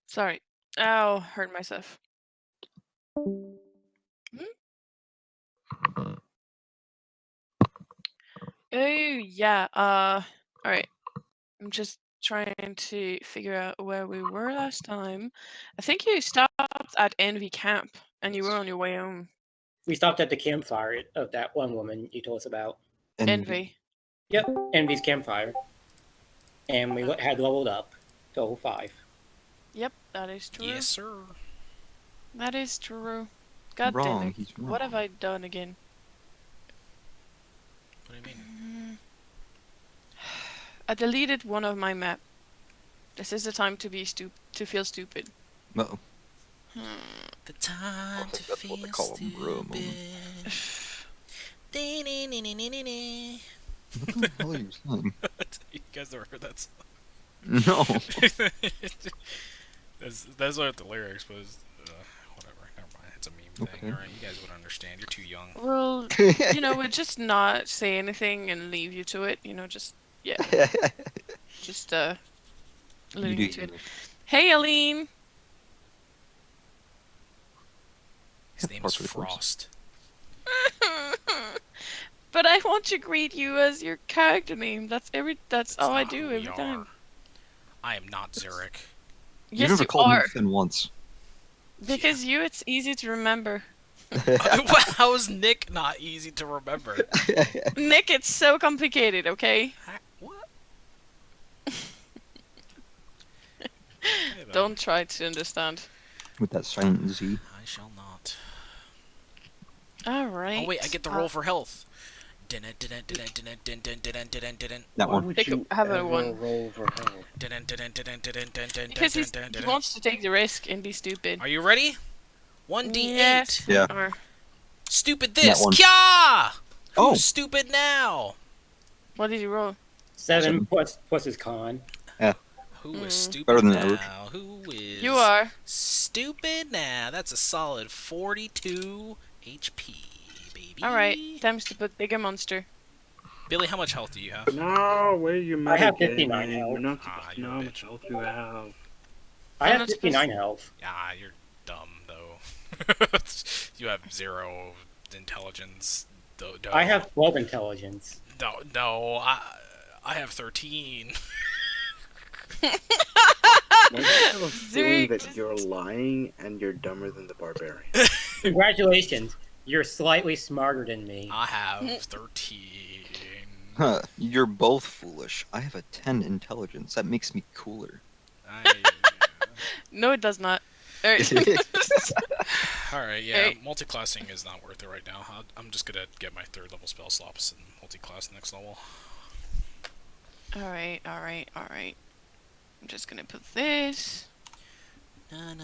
Sorry. Ow, hurt myself. Hmm? Oh yeah. All right. I'm just trying to figure out where we were last time. I think you stopped at Envy Camp, and you were on your way home. We stopped at the campfire of that one woman you told us about. Envy. Envy. Yep, Envy's campfire, and we had Okay. leveled up to level 5. Yep, that is Yes, true. sir. That is true. God damn Wrong. it. He's What have wrong. I done again? What do you mean? I deleted one of my map. This is the time to feel stupid. Uh-oh. The time I to think that's what they feel call a bro moment. stupid. What the hell are you saying? You guys never heard that song? No. That's what the lyrics was. Whatever. Never mind. It's a meme thing. Okay. Alright, you guys would understand. You're too young. Well, we'll just not say anything and leave you to it. Just just You leave do you to it. you. Hey, Aline. His name is Frost. But I want to greet you as your character name. That's all I do every time. I am not Zurich. You Yes, never you called are. me Finn once. Because it's easy to remember. How is Nick not easy to remember? Nick, it's so complicated, okay? What? Don't try to understand. With that silent Z. I shall not. Alright. Oh wait, I get the roll for health. That one. Have a one. Roll for help. Because he wants to take the risk and be stupid. Are you ready? 1d8. Yes. Yeah. Or Stupid this. one. Kya! Oh. Who's stupid now? what did you roll? 7 plus his con. Who is stupid Better than now? average. Who is You are. stupid now? That's a solid 42 HP, baby. Alright, time to put bigger monster. Billy, how much health do you have? No, where you I have metagaming? 59 health. We're not supposed to you're know a how bitch. much health you have. I I'm have not 59 health. Ah, you're dumb though. You have 0 intelligence. No, I have 12 intelligence. No, I have 13. Why do you have a feeling Zurich, that you're lying and you're dumber than the barbarian? Congratulations, you're slightly smarter than me. I have 13. Huh. You're both foolish. I have a 10 intelligence. That makes me cooler. No, it does not. Alright. Alright, yeah, Hey. multi-classing is not worth it right now. I'm just gonna get my 3rd level spell slots and multi-class next level. Alright. I'm just gonna put this.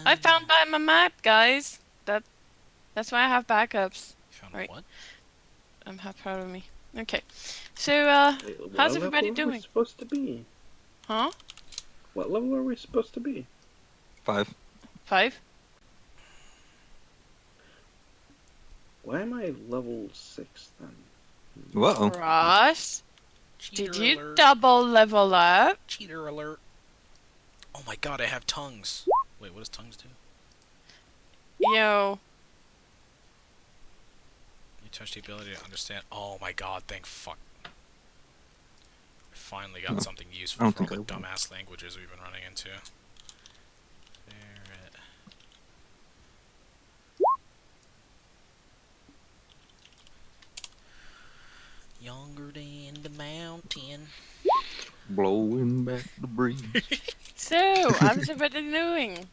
I found my map, guys. That's why I have backups. You found Right. what? I'm proud of me. Okay. So, Wait, what how's everybody level are we doing? supposed to be? Huh? What level are we supposed to be? 5. 5? Why am I level 6 then? Whoa. Ross? Cheater Did you alert. double level up? Cheater alert. Oh my god, I have tongues. Wait, what does tongues do? Yo. You touch the ability to understand. Oh my god, thank fuck. I finally got No, something I useful don't for all think the I will. dumbass languages we've been running into. There it. Younger than the mountain. Blowing back the breeze. So, how's everybody doing?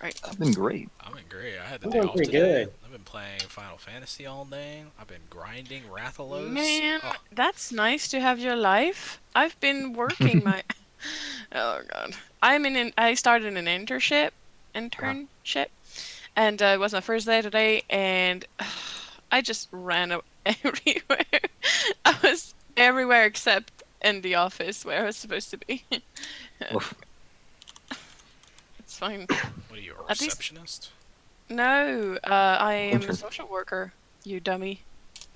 Right. I've been great. I'm in great. I had the I'm day doing off pretty today. good. I've been playing Final Fantasy all day. I've been grinding Rathalos. Man, Oh, that's nice to have your life. I've been working my... Oh god. I started an internship, and it was my first day today, and I just ran everywhere. I was everywhere except in the office where I was supposed to be. Oof. It's fine. what are you, a At least- receptionist? No, I am a Intern. social worker, you dummy.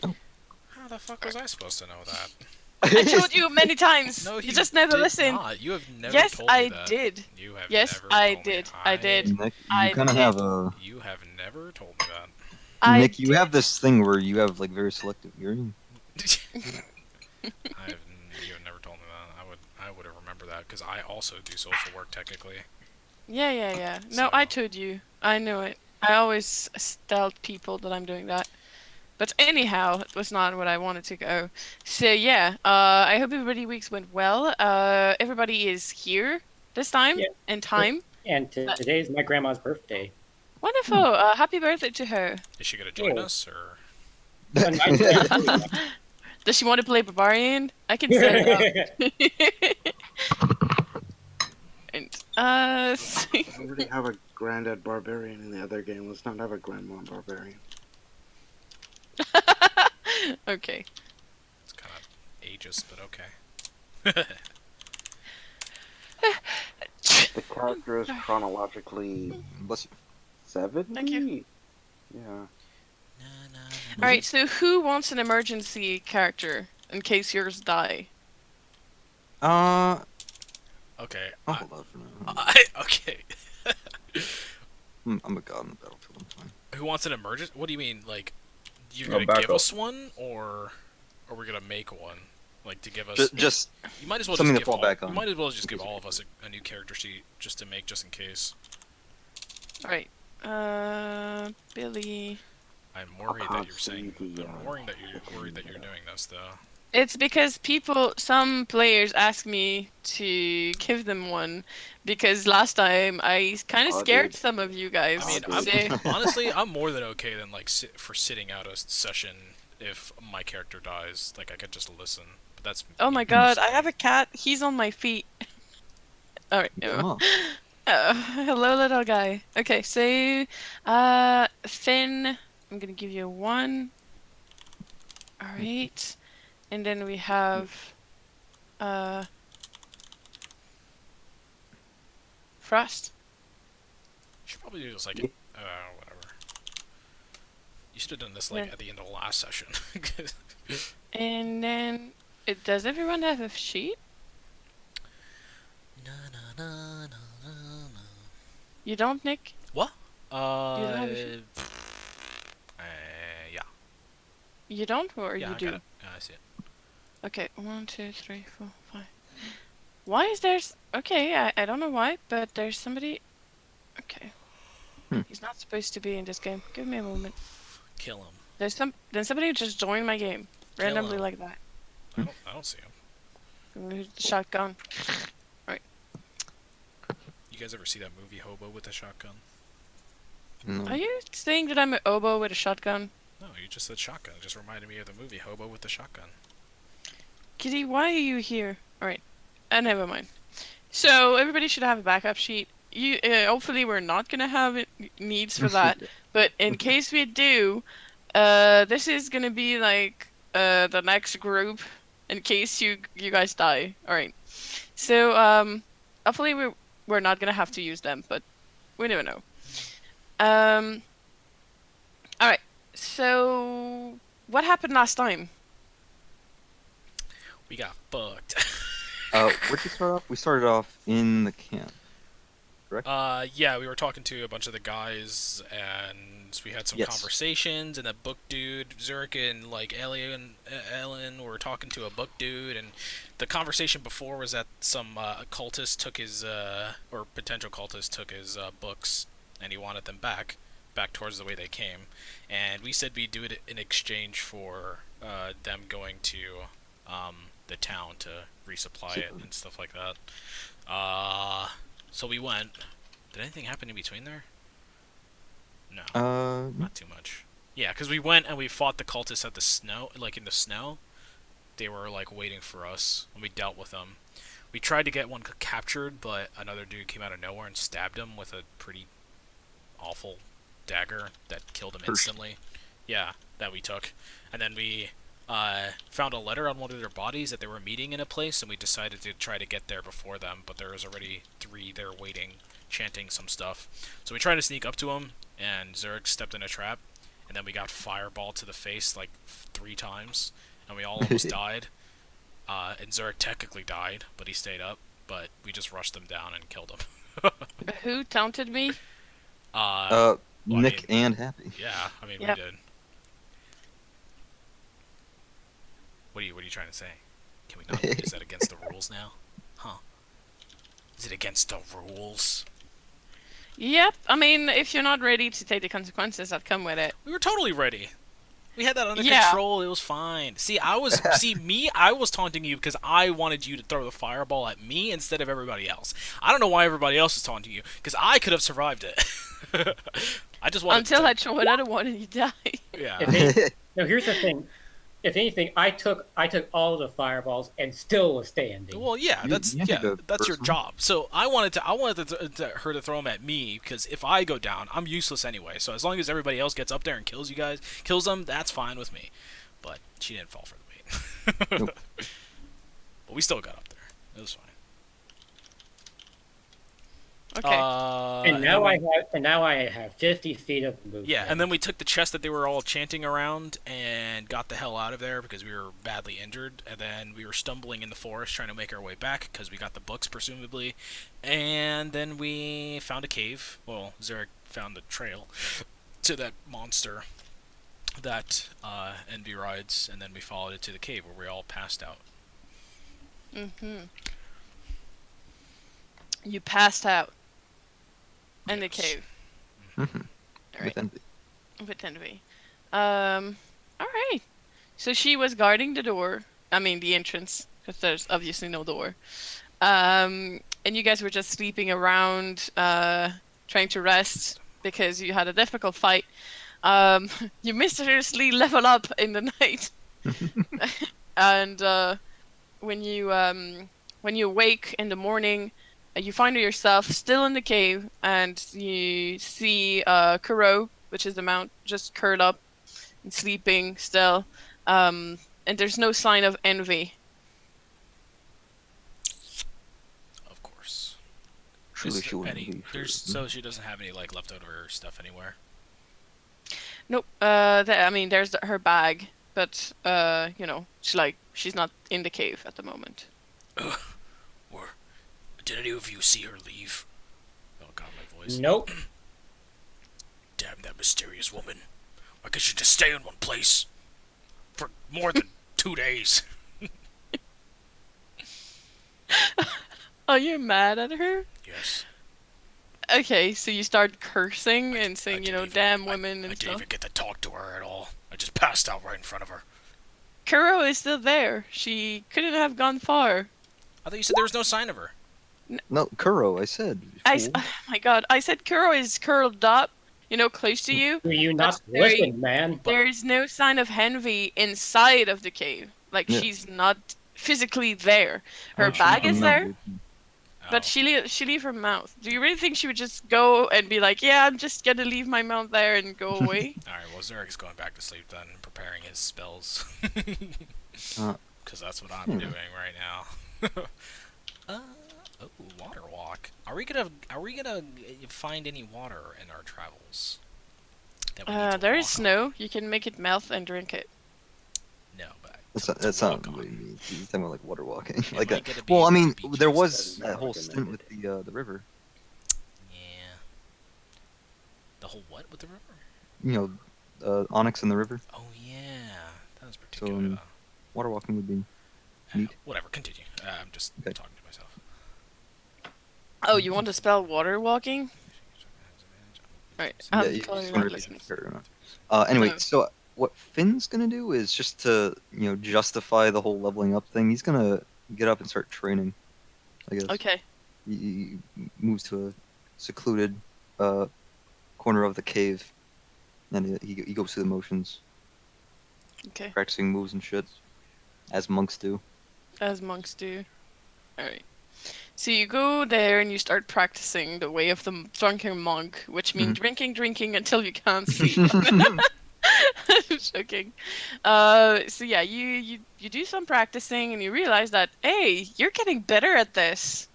How the fuck was I supposed to know that? I told you many times. No, you just never did listen. not. You have never Yes, told me I that. did. You have Yes, never I told me. did. I did. Nick, I you kind of did. have a. You have never told me that. I Nick, you did. have this thing where you have like very selective hearing. You have never told me that. I would have remembered that because I also do social work technically. Yeah. No, I So- told you. I know it. I always tell people that I'm doing that. But anyhow, it was not what I wanted to go. So yeah, I hope everybody weeks went well. Everybody is here this time Yeah. in time. And today is my grandma's birthday. Wonderful. Happy birthday to her. Is she gonna join Oh. us or? And my Does she want to play Barbarian? I can set it up. And We already have a granddad barbarian in the other game. Let's not have a grandma barbarian. okay. It's kind of ageist, but okay. The character is chronologically Bless you. 70? Thank you. Yeah. All right. So who wants an emergency character in case yours die? Okay. I'll hold out for now. Okay. I'm a god in the battlefield. I'm fine. Who wants an emergency? What do you mean? Like, you're Oh, gonna back give up. us one, or are we gonna make one? Like to give us? Just You might as well something just to give fall back You on. might as well just give all of us a new character sheet just to make, just in case. All right. Billy. I'm worried that you're saying. Constantly, I'm worried that you're doing this though. It's because some players ask me to give them one, because last time I kind of Oh, scared dude. some of you guys. I mean, dude. honestly, I'm more than okay than like for sitting out a session if my character dies. Like I could just listen. But that's. Oh my me god, I personally. have a cat. He's on my feet. Alright, Oh, hello little guy. Okay, so, Finn, I'm gonna give you 1. Alright. And then we have, Frost. You should probably do this like, whatever. You should have done this like Yeah. at the end of the last session. And then, does everyone have a sheet? You don't, Nick? What? don't have a Yeah. You don't, or Yeah, you I do? got it. Yeah, I see it. Okay, 1, 2, 3, 4, 5. Why is there? Okay, I don't know why, but there's somebody. Okay. He's not supposed to be in this game. Give me a moment. Kill him. There's somebody who just joined my game randomly him. like that. I don't see him. With the shotgun. You guys ever see that movie Hobo with a Shotgun? no. Are you saying that I'm an oboe with a shotgun? No, you just said shotgun. It just reminded me of the movie Hobo with the Shotgun. Kitty, why are you here? Alright. Never mind. So, everybody should have a backup sheet. You, hopefully we're not gonna have needs for that. But in case we do, this is gonna be like, the next group in case you guys die. Alright. So, hopefully we're not gonna have to use them, but we never know. Alright. So, what happened last time? We got fucked. Where'd you start off? We started off in the camp. Yeah, we were talking to a bunch of the guys, and we had some Yes. conversations, and that book dude, Zurich and, like, Ellen were talking to a book dude, and the conversation before was that some cultist took his, or potential cultist took his books, and he wanted them back towards the way they came, and we said we'd do it in exchange for them going to the town to resupply it and stuff like that. So we went. Did anything happen in between there? No, not too much. Yeah, because we went and we fought the cultists at the snow, like in the snow. They were like waiting for us, and we dealt with them. We tried to get one captured, but another dude came out of nowhere and stabbed him with a pretty awful dagger that killed him instantly. Yeah, that we took. And then we found a letter on one of their bodies that they were meeting in a place, and we decided to try to get there before them, but there was already 3 there waiting, chanting some stuff. So we tried to sneak up to them, and Zurich stepped in a trap, and then we got fireball to the face like 3 times, and we all almost died. And Zurich technically died, but he stayed up. But we just rushed them down and killed him. Who taunted me? Well, Nick and Happy. Yeah, I mean Yep. we did. What are you trying to say? Can we not? Is that against the rules now? Huh? Is it against the rules? Yep. I mean, if you're not ready to take the consequences that come with it. We were totally ready. We had that under Yeah. control. It was fine. See, I was taunting you because I wanted you to throw the fireball at me instead of everybody else. I don't know why everybody else is taunting you because I could have survived it. I just wanted Until to, I throw another one and you die. yeah. No, here's the thing. If anything, I took all of the fireballs and still was standing. Well, yeah, You- that's you had a that's your person. job. So I wanted her to throw them at me because if I go down, I'm useless anyway. So as long as everybody else gets up there and kills them, that's fine with me. But she didn't fall for the bait. Nope. But we still got up there. It was fine. Okay. And now I have 50 feet of movement. Yeah, and then we took the chest that they were all chanting around and got the hell out of there because we were badly injured. And then we were stumbling in the forest trying to make our way back because we got the books, presumably. And then we found a cave. Well, Zurich found the trail to that monster that Envy rides, and then we followed it to the cave where we all passed out. Mm-hmm. You passed out. In the Yes. cave. Mhm. Alright. With envy. With envy. Alright. So she was guarding the door. I mean, the entrance. Because there's obviously no door. And you guys were just sleeping around, trying to rest because you had a difficult fight. You mysteriously level up in the night. And when you awake in the morning, you find yourself still in the cave, and you see Kuro, which is the mount, just curled up and sleeping still. And there's no sign of envy. Of course. Surely Is she wouldn't any- leave. so she doesn't have any like leftover stuff anywhere. Nope. I mean, there's her bag, but she's not in the cave at the moment. Or did any of you see her leave? Oh god, my voice. Nope. Damn that mysterious woman. Why can't she just stay in one place? For more than 2 days. Are you mad at her? Yes. Okay, so you start cursing and I saying, didn't even- damn women I and didn't stuff. even get to talk to her at all. I just passed out right in front of her. Kuro is still there. She couldn't have gone far. I thought you said there was no sign of her. No, Kuro, I said. fool. Oh my god, I said Kuro is curled up, close to you. Do you not That's very- listen, man? There's no sign of Henvy inside of the cave. Like, Yeah. she's not physically there. Her Oh, bag she- is no, there, dude. but she leave her mouth. Do you really think she would just go and be like, yeah, I'm just gonna leave my mouth there and go away? Alright, well, Zurik's going back to sleep then, preparing his spells. Uh, Because that's what I'm doing right now. Oh, water walk. Are we gonna find any water in our travels? that we need to There is walk on? snow. You can make it melt and drink it. No, but That's not what he means. He's talking about like water walking. It like might that. get a Well, I beach- mean, beaches. there was Doesn't that sound whole like a stint with nightmare. the river. Yeah. The whole what with the river? You know, Onyx in the river. Oh yeah, that was So particular. water walking would be neat. Whatever, continue. I'm just Okay. talking to myself. Oh, you want to spell water walking? Right. I'm you totally just not wonder if listening. it's fair or not. Anyway, No. so what Finn's gonna do is just to justify the whole leveling up thing. He's gonna get up and start training. I guess. Okay. He moves to a secluded corner of the cave, and he goes through the motions, Okay. practicing moves and shit, as monks do. As monks do. Alright. So you go there and you start practicing the way of the drunken monk, which means drinking until you can't sleep. Joking. So yeah, you do some practicing and you realize that, hey, you're getting better at this.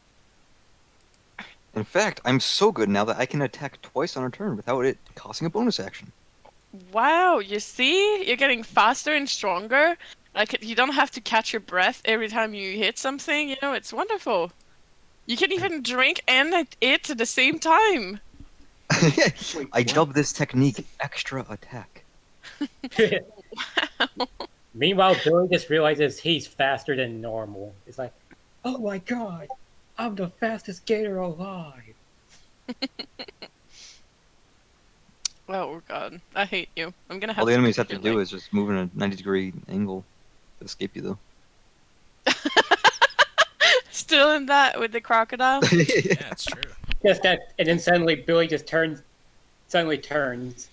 In fact, I'm so good now that I can attack twice on a turn without it costing a bonus action. Wow, you see? You're getting faster and stronger. Like you don't have to catch your breath every time you hit something. You know, it's wonderful. You can even drink and it at the same time. I what? dubbed this technique extra attack. Meanwhile, Billy just realizes he's faster than normal. It's like, oh my god, I'm the fastest gator alive. Oh god, I hate you. I'm gonna have All the to enemies pick have to your do leg. is just move in a 90-degree angle to escape you, though. Still in that with the crocodile. Yeah, it's true. Just that, and then suddenly Billy just suddenly turns.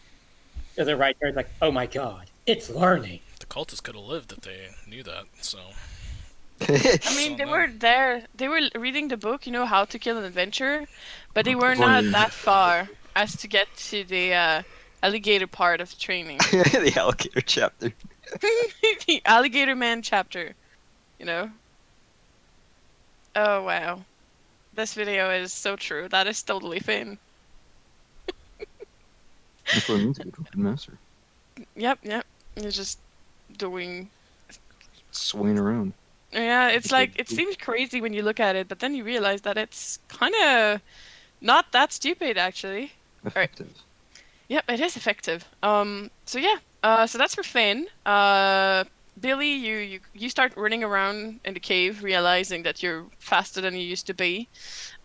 Does a right turn, like, oh my god, it's learning. The cultists could have lived if they knew that. So I mean, So they no. were there. They were reading the book, you know, How to Kill an Adventurer, but they were People not in- that far as to get to the alligator part of the training. The alligator chapter. The Alligator Man chapter, you know. Oh wow, this video is so true. That is totally Finn. That's what it means to be a drunken master. Yep. You're just doing. Swaying around. Yeah, it's like it seems crazy when you look at it, but then you realize that it's kind of not that stupid actually. Effective. Yep, it is effective. So yeah. So that's for Finn. Billy, you start running around in the cave, realizing that you're faster than you used to be.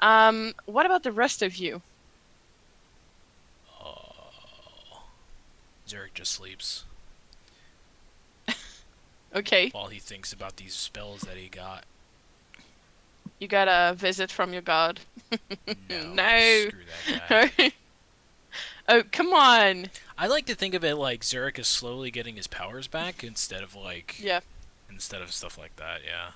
What about the rest of you? Zurich just sleeps Okay, while he thinks about these spells that he got. you got a visit from your god. No, No. screw that guy. Oh, come on. I like to think of it like Zurich is slowly getting his powers back instead of Yeah. stuff like that. Yeah.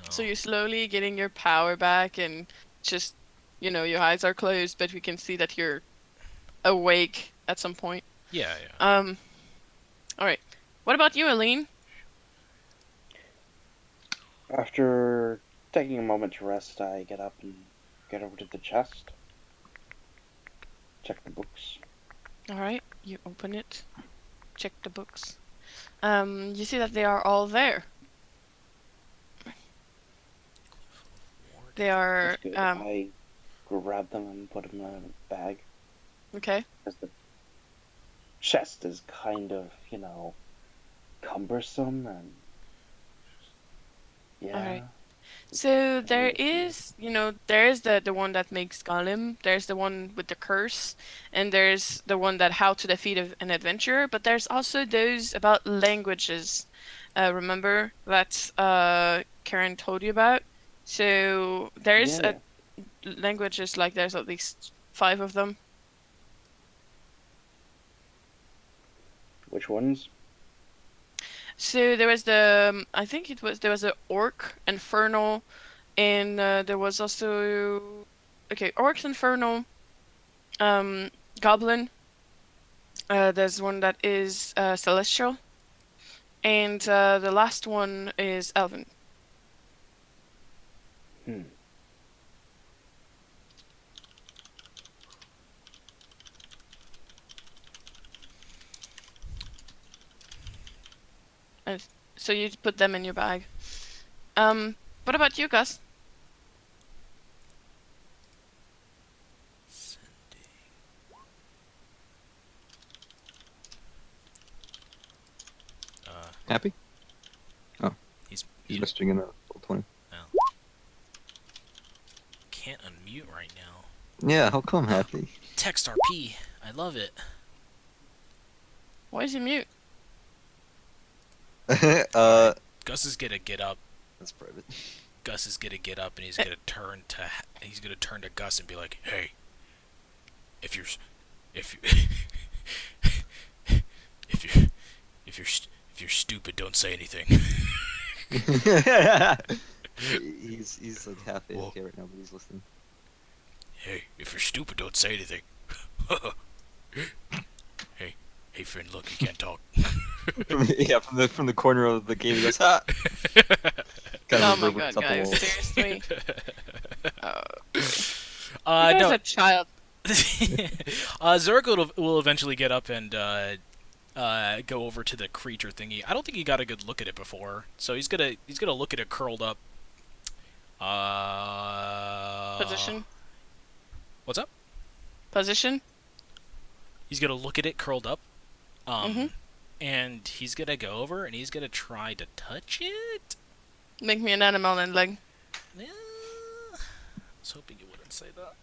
So you're slowly getting your power back, and just, you know, your eyes are closed, but we can see that you're awake at some point. yeah. All right. What about you, Aline? After taking a moment to rest, I get up and get over to the chest. Check the books. All right. You open it. Check the books. You see that they are all there. They are That's good. I grab them and put them in a bag. okay. Because the chest is kind of, cumbersome and... Yeah. Alright. So there is, there is the one that makes Gollum. There's the one with the curse, and there's the one that how to defeat an adventurer. But there's also those about languages. Remember that Karen told you about. So there's Yeah. languages like there's at least 5 of them. Which ones? So there was I think there was a orc, infernal, and there was also, orcs, infernal, goblin. There's one that is celestial, and the last one is elven. So you put them in your bag. What about you, Gus? Happy? He's He's missing in a full 20. can't unmute right now. Yeah, how come Happy? Text RP. I love it. Why is he mute? Gus is gonna get up. That's private. Gus is gonna get up and he's gonna turn to Gus and be like, "Hey, if you're stupid, don't say anything." he's like half AFK right now, but he's listening. Hey, if you're stupid, don't say anything. Hey, friend, look, you can't talk. from the corner of the game, he goes, ha! Kind Oh of my reverberates god, off the guys, wall. seriously. You guys No. a child. Zurich will eventually get up and go over to the creature thingy. I don't think he got a good look at it before, so he's gonna look at it curled up. Position. What's up? Position. He's gonna look at it curled up. Mhm. And he's gonna go over and he's gonna try to touch it. Make me an animal handling. Yeah. I was hoping you wouldn't say that.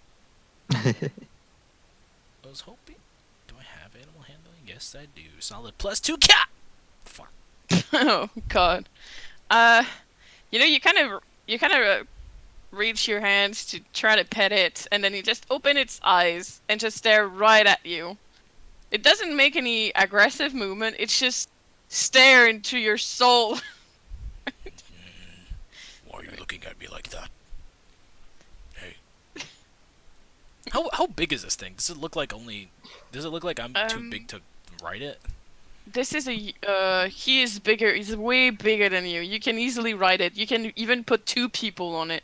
I was hoping. Do I have animal handling? Yes, I do. Solid +2 cat. Fuck. Oh God. You kind of reach your hands to try to pet it, and then you just open its eyes and just stare right at you. It doesn't make any aggressive movement. It's just stare into your soul. Why are you looking at me like that? Hey. How big is this thing? Does it look like I'm too big to ride it? This is he is bigger. He's way bigger than you. You can easily ride it. You can even put 2 people on it.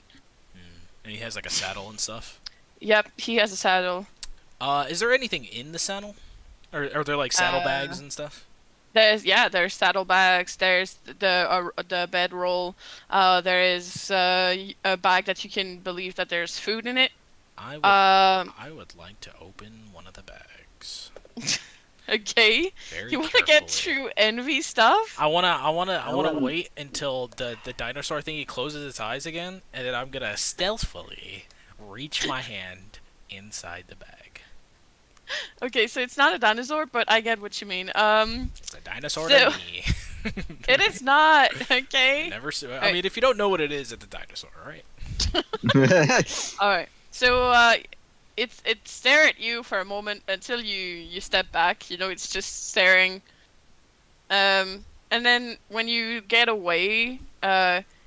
And he has like a saddle and stuff. Yep, he has a saddle. Is there anything in the saddle? Or are there like saddlebags and stuff? There's saddlebags. There's the bedroll. There is a bag that you can believe that there's food in it. I would like to open one of the bags. Okay. Very You want to get carefully. through envy stuff? I wanna wait until the dinosaur thingy closes its eyes again, and then I'm gonna stealthily reach my hand inside the bag. Okay, so it's not a dinosaur, but I get what you mean. It's a dinosaur So- to me. It is not. Okay. Never. I Alright. mean, if you don't know what it is, it's a dinosaur, right? All right. So it stare at you for a moment until you step back. It's just staring. And then when you get away,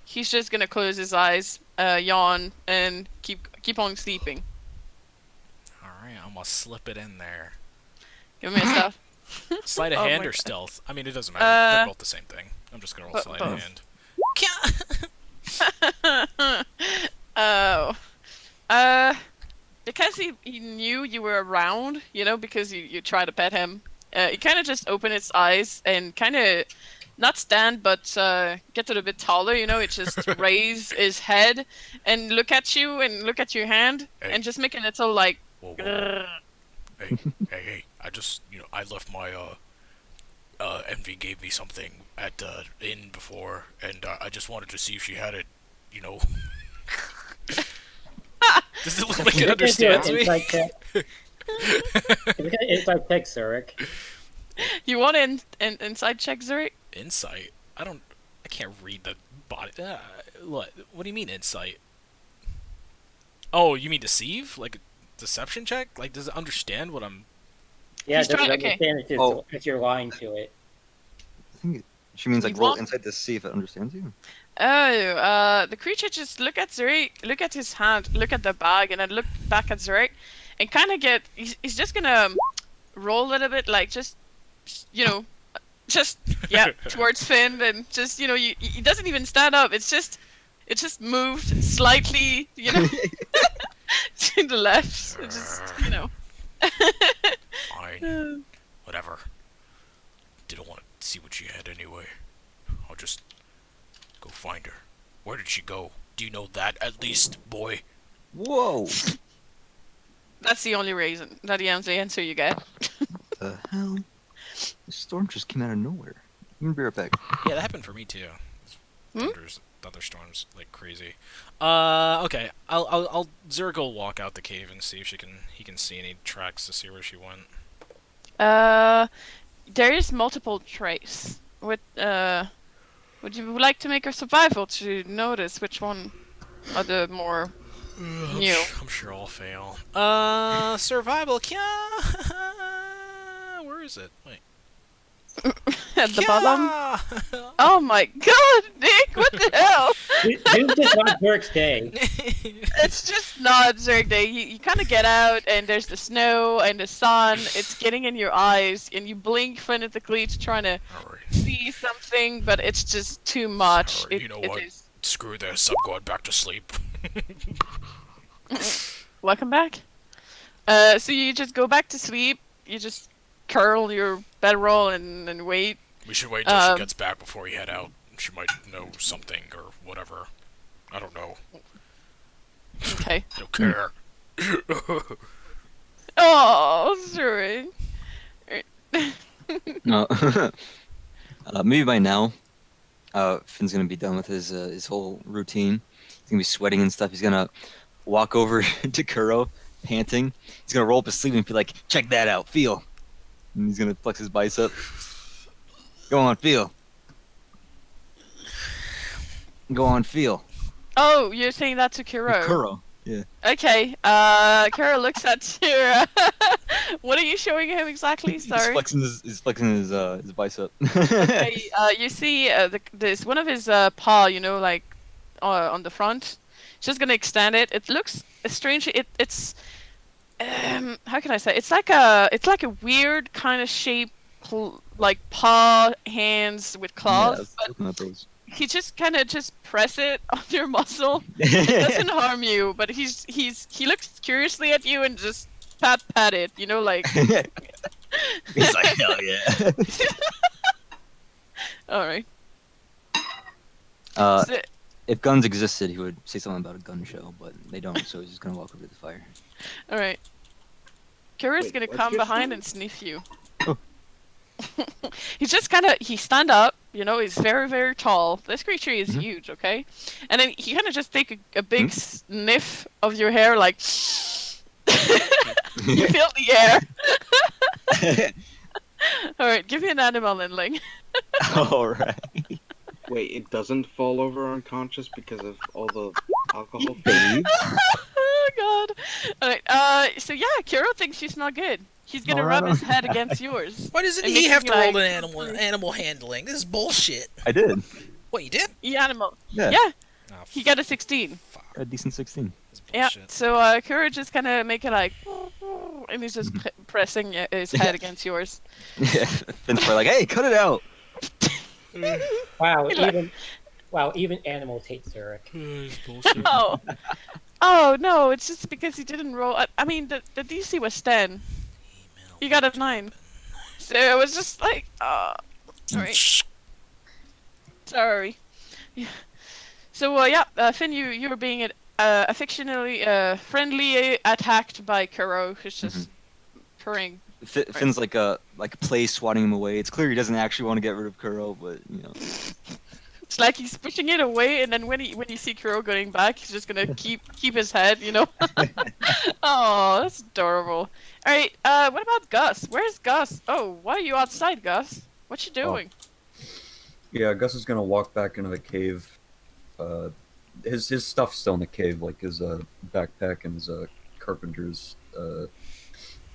he's just gonna close his eyes, yawn, and keep on sleeping. All right, I'm gonna slip it in there. Give me a stuff. Sleight of Oh hand my or God. stealth? I mean, it doesn't matter. They're both the same thing. I'm just gonna roll Both. sleight of hand. Oh. Because he knew you were around, because you try to pet him, he kind of just opened its eyes and kind of not stand, but get a little bit taller, it just raise his head and look at you and look at your hand Hey. and just make a little like, Whoa, whoa, whoa. "Grrr." Hey, I just, I left my, Envy gave me something at the inn before, and I just wanted to see if she had it, Does it look like it understands me? Inside check. Inside check, Zurich. You want an inside check, Zurich? Insight? I can't read the body. What do you mean insight? Oh, you mean deceive? Like a deception check? Like, does it understand what I'm... Yeah, He's does it trying- okay. understand if you're lying to it? I think she means like You roll want- inside to see if it understands you. Oh, the creature just look at Zurich, look at his hand, look at the bag, and then look back at Zurich, and kind of he's just gonna roll a little bit, like just towards Finn, and just he doesn't even stand up. It just moved slightly, to the left. It just Fine. Whatever. Didn't want to see what she had anyway. I'll just go find her. Where did she go? Do you know that at least, boy? Whoa! That's the only reason. That's the answer you get. The hell? The storm just came out of nowhere. I'm gonna be right back. Yeah, that happened for me too. Hmm? Thunderstorms like crazy. Okay. I'll Zurich will walk out the cave and see if he can see any tracks to see where she went. There is multiple trace. Would you like to make a survival to notice which one are the more new? I'm sure I'll fail. Survival. Where is it? Wait. At the bottom? Oh my god, Nick, what the hell? Dude just not Zurich's day. It's just not Zurich Day. You kind of get out, and there's the snow and the sun. It's getting in your eyes, and you blink frantically to try to Alright. see something, but it's just too much. Sorry, you know it what? is. Screw this. I'm going back to sleep. Welcome back. So you just go back to sleep. You just curl your bedroll and wait. We should wait till she gets back before we head out. She might know something or whatever. I don't know. Okay. Don't care. Oh, sorry. No. Maybe by now, Finn's gonna be done with his whole routine. He's gonna be sweating and stuff. He's gonna walk over to Kuro, panting. He's gonna roll up his sleeve and be like, "Check that out, feel." And he's gonna flex his bicep. Go on, feel. Go on, feel. Oh, you're saying that to Kuro? Kuro. Yeah. Okay. Kuro looks at you. What are you showing him exactly? Sorry. He's flexing his bicep. Okay, you see this one of his paw, you know, like on the front. Just gonna extend it. It looks strange. It's how can I say? It's like a weird kind of shape, like paw hands with claws. But he just kind of press it on your muscle. It doesn't harm you, but he looks curiously at you and just pat it. You know, like. He's like, hell yeah. All right. So, if guns existed, he would say something about a gun show, but they don't, so he's just gonna walk over to the fire. All right. Kuro's gonna what's come your behind story? and sniff you. Oh. He's just he stand up, you know, he's very, very tall. This creature is huge, okay? And then he kind of just take a big sniff of your hair, like, you feel the air. Alright, give me an animal handling. Alright. Wait, it doesn't fall over unconscious because of all the alcohol? Oh god. Alright, so yeah, Kuro thinks she's not good. He's gonna rub his head against yours. Why doesn't And he make have you, to roll like- an animal handling? This is bullshit. I did. What, you did? Animal. Yeah. Yeah, Oh, he got a 16. fuck. A decent 16. This is Yeah, bullshit. so Kuro just kind of make it like, and he's just pressing his head against yours. Yeah. Finn's probably like, hey, cut it out. Wow, He like- even animals hate Zurich. It's bullshit. Oh, oh no, it's just because he didn't roll. I mean, the DC was 10. You got a 9. So it was just like, alright. Sorry. Yeah. So yeah, Finn, you were being affectionately, friendly attacked by Kuro, who's just purring. Finn's like play swatting him away. It's clear he doesn't actually want to get rid of Kuro, but you know. It's like he's pushing it away, and then when you see Kuro going back, he's just gonna keep his head, you know. Oh, that's adorable. All right, what about Gus? Where's Gus? Oh, why are you outside, Gus? What you doing? Yeah, Gus is gonna walk back into the cave. His stuff's still in the cave, like his backpack and his carpenter's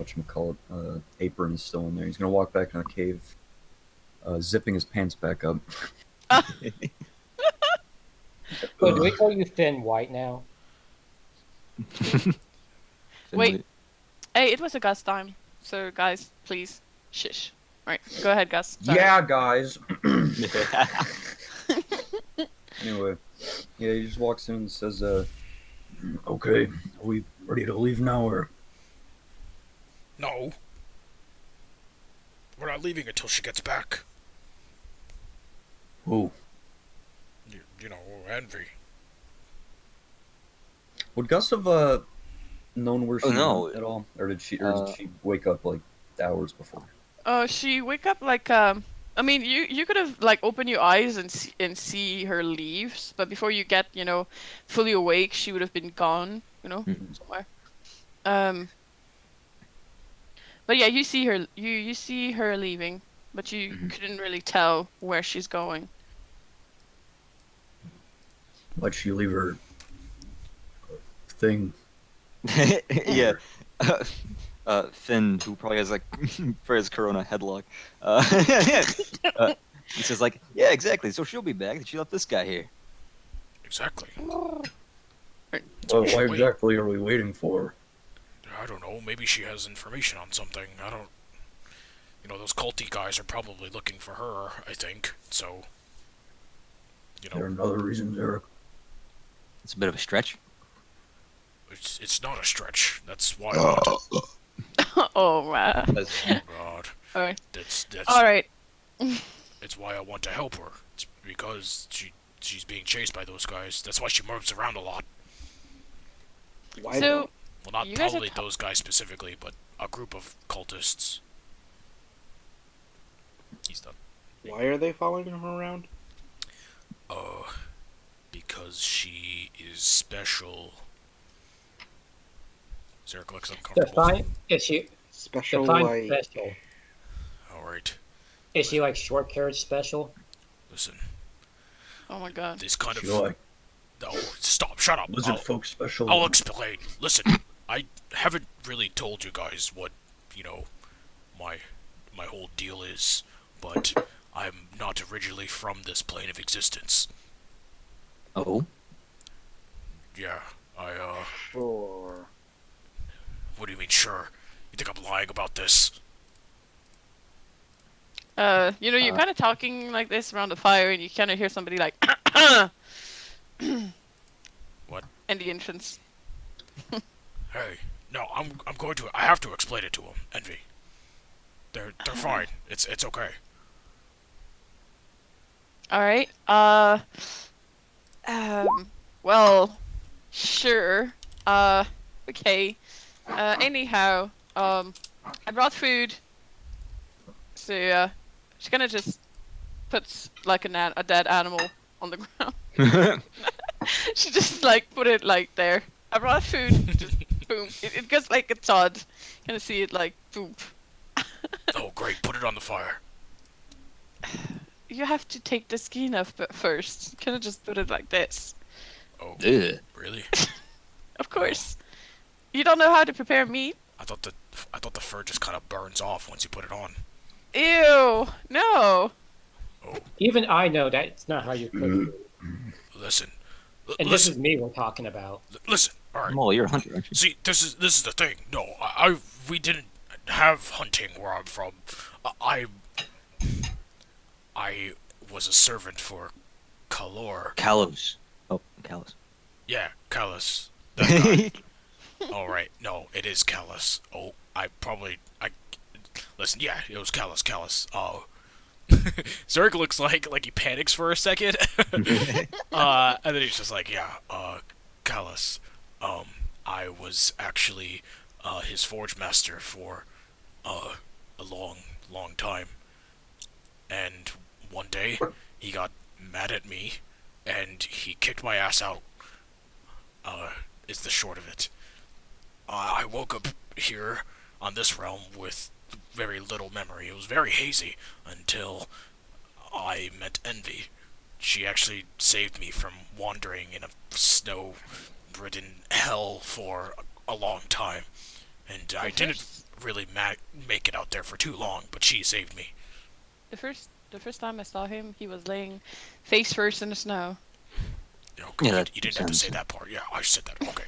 whatchamacallit, apron is still in there. He's gonna walk back in the cave, zipping his pants back up. Oh, do we call you Thin White now? Finn Wait. might- Hey, it was a Gus time. So guys, please, shush. All right, go ahead, Gus. Sorry. Yeah, guys. Anyway, yeah, he just walks in and says, "Okay, are we ready to leave now, or?" No. We're not leaving until she gets back. Who? You know, Envy. Would Gus have known where she no. went at all, or did she wake up like hours before? Oh, she wake up like I mean, you could have like opened your eyes and see her leaves, but before you get fully awake, she would have been gone, somewhere. But yeah, you see her you see her leaving, but you couldn't really tell where she's going. Why'd she leave her thing? Yeah. Finn, who probably has for his Corona headlock, he says like, yeah, exactly. So she'll be back. She left this guy here. Exactly. Well, why Wait. exactly are we waiting for? I don't know. Maybe she has information on something. I don't. Those culty guys are probably looking for her. I think so. There are another reasons, Eric. It's a bit of a stretch. It's not a stretch. That's why I want to. Oh wow. Oh God. Alright. That's Alright. it's why I want to help her. It's because she's being chased by those guys. That's why she moves around a lot. Why? So, Well, not You guys are probably those guys specifically, but a group of cultists. He's done. Why are they following her around? Because she is special. Zerk looks uncomfortable. Define is she Special define like special? Alright, Is she like short carriage special? listen. oh my god. This kind of... She like No, stop, shut up. lizard folk special. I'll explain. Listen, I haven't really told you guys what, my whole deal is, but I'm not originally from this plane of existence. Oh, Yeah, sure. what do you mean, sure? You think I'm lying about this? You're kind of talking like this around the fire, and you kind of hear somebody like, What? in the entrance. Hey, no, I'm going to. I have to explain it to them. Envy. They're fine. It's okay. Alright, well, sure, okay, anyhow, I brought food, so, she kinda just puts, like, a dead animal on the ground. She just, like, put it, like, there. I brought food, just, boom, it goes like a thud, kinda see it, like, boom. Oh, great. Put it on the fire. You have to take the skin off first, you kinda just put it like this. Oh, ugh. really? Of course. You don't know how to prepare meat? I thought the fur just kind of burns off once you put it on. Ew, no. Even I know that's not how you cook food. Listen. And this Listen. is me we're talking about. Listen. All right. Well, you're a hunter, aren't you? See, this is the thing. No, we didn't have hunting where I'm from. I was a servant for Kalor. Kalos. Oh, Kalos. Yeah, Callus. That guy. All right. No, it is Callus. Oh, I listen. Yeah, it was Callus. Oh. Zerg looks like he panics for a second. And then he's just like, yeah, Callus. I was actually his forge master for a long time. And one day he got mad at me and he kicked my ass out. Is the short of it. I woke up here on this realm with very little memory. It was very hazy until I met Envy. She actually saved me from wandering in a snow-ridden hell for a long time. And I didn't really make it out there for too long, but she saved me. The first time I saw him, he was laying face first in the snow. You that didn't have to say that part. Yeah, I said that. Okay.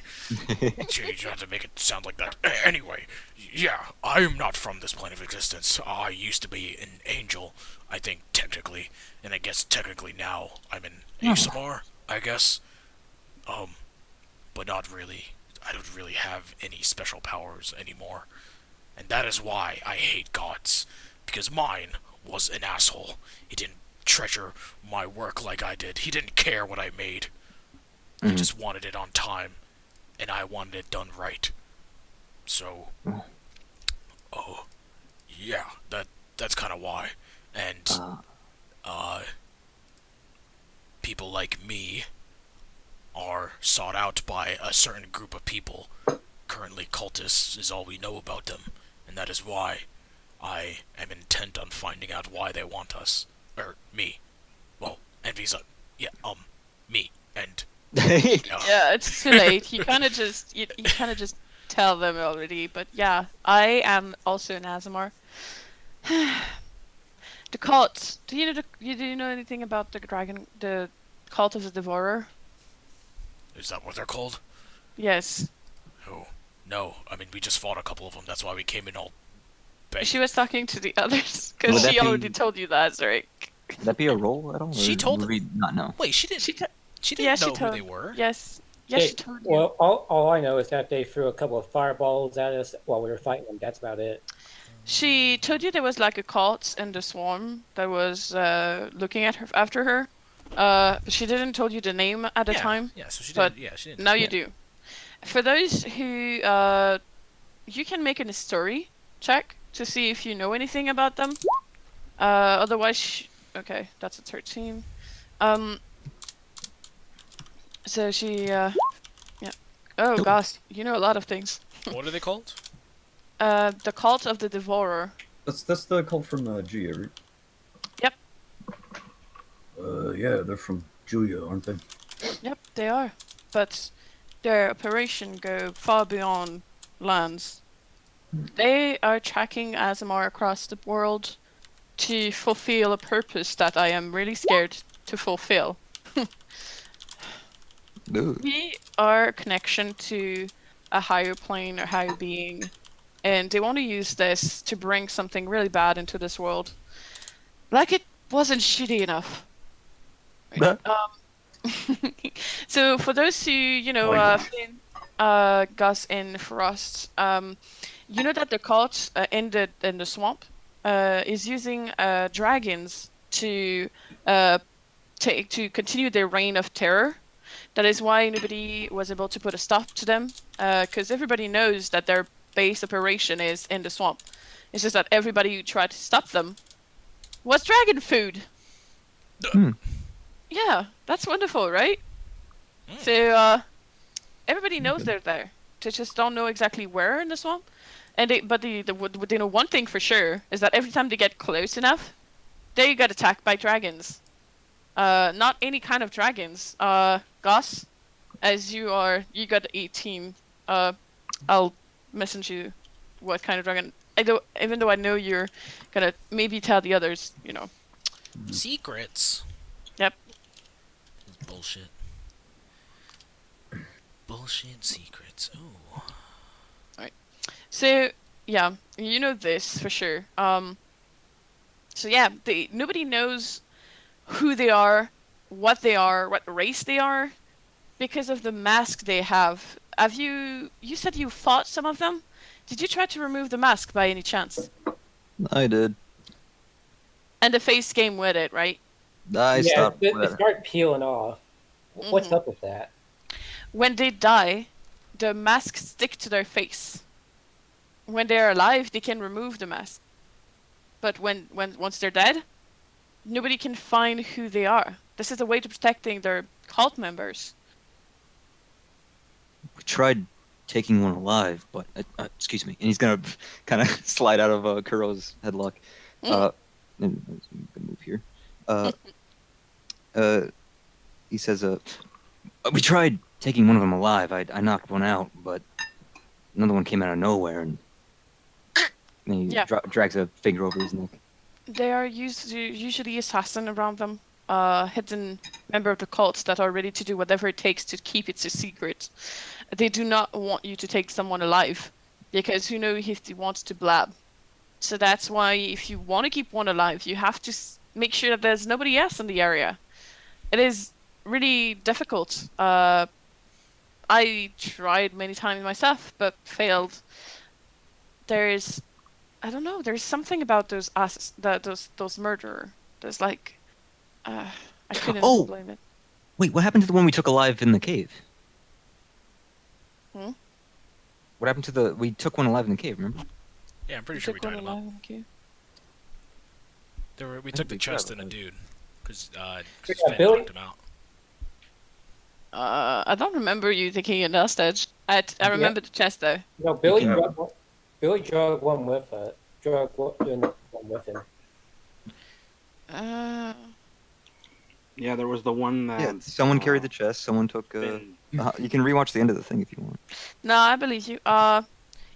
You had to make it sound like that. Anyway, yeah, I'm not from this plane of existence. I used to be an angel, I think, technically. And I guess technically now I'm an ASMR, I guess. But not really. I don't really have any special powers anymore. And that is why I hate gods. Because mine was an asshole. He didn't treasure my work like I did. He didn't care what I made. He just wanted it on time, and I wanted it done right. So, yeah, that's kind of why. And people like me are sought out by a certain group of people. Currently, cultists is all we know about them, and that is why I am intent on finding out why they want us. Or, me. Well, Envy's me. And, Yeah, it's too late. You kind of just tell them already. But yeah, I am also an Azamar. The cult. Do you know anything about the cult of the Devourer? Is that what they're called? Yes. Oh, no. I mean, we just fought a couple of them. That's why we came in all banged. She was talking to the others because Would that she already be- told you that, Zarek. Would that be a roll at all? She or told- would we not know? Wait, she didn't. She She yeah, didn't she know who told- they were. Yes. Yes, Okay, she told you. well, all I know is that they threw a couple of fireballs at us while we were fighting them. That's about it. She told you there was like a cult in the swarm that was looking at her after her. But she didn't told you the name at the time. Yeah, so she but did. Yeah, she didn't. Now you do. For those who you can make a story check to see if you know anything about them. Otherwise, okay, that's a 13. So she, yeah. Oh gosh, you know a lot of things. What are they called? The Cult of the Devourer. That's the cult from Gia, right? Yep. Yeah, they're from Julia, aren't they? Yep, they are. But their operation go far beyond lands. They are tracking Azamar across the world to fulfill a purpose that I am really scared to fulfill. Ooh. We are a connection to a higher plane or higher being, and they want to use this to bring something really bad into this world. Like it wasn't shitty enough. Right? So for those who, Finn, Gus and Frost, you know that the cult in the swamp is using dragons to continue their reign of terror. That is why nobody was able to put a stop to them, because everybody knows that their base operation is in the swamp. It's just that everybody who tried to stop them was dragon food. Yeah, that's wonderful, right? So everybody knows they're there. They just don't know exactly where in the swamp. And they know one thing for sure is that every time they get close enough, they get attacked by dragons. Not any kind of dragons. Goss, as you got 18. I'll message you what kind of dragon. Even though I know you're gonna maybe tell the others, Secrets. Yep. It's bullshit. Bullshit secrets. Ooh. So yeah, you know this for sure. So yeah, nobody knows who they are, what race they are, because of the mask they have. You said you fought some of them? Did you try to remove the mask by any chance? I did. And the face came with it, right? I stopped. It started peeling off. What's up with that? When they die, the masks stick to their face. When they're alive, they can remove the mask. But once they're dead, nobody can find who they are. This is a way to protecting their cult members. We tried taking one alive, but excuse me, and he's gonna kind of slide out of Kuro's headlock. And I'm gonna move here. He says, we tried taking one of them alive. I knocked one out, but another one came out of nowhere, and he drags a finger over his neck. They are usually assassin around them, hidden member of the cults that are ready to do whatever it takes to keep it a secret. They do not want you to take someone alive, because who knows if he wants to blab. So that's why if you want to keep one alive, you have to make sure that there's nobody else in the area. It is really difficult. I tried many times myself, but failed. There's something about those murderer. There's like, I couldn't explain it. Wait, what happened to the one we took alive in the cave? What happened to we took one alive in the cave, remember? Yeah, I'm pretty sure we died him up. We took the chest and a dude, because Finn knocked him out. I don't remember you taking an hostage. I remember the chest though. No, Billy drug one with it. Drug one with him. Yeah, there was the one that... Yeah, someone carried the chest, someone took... you can rewatch the end of the thing if you want. No, I believe you.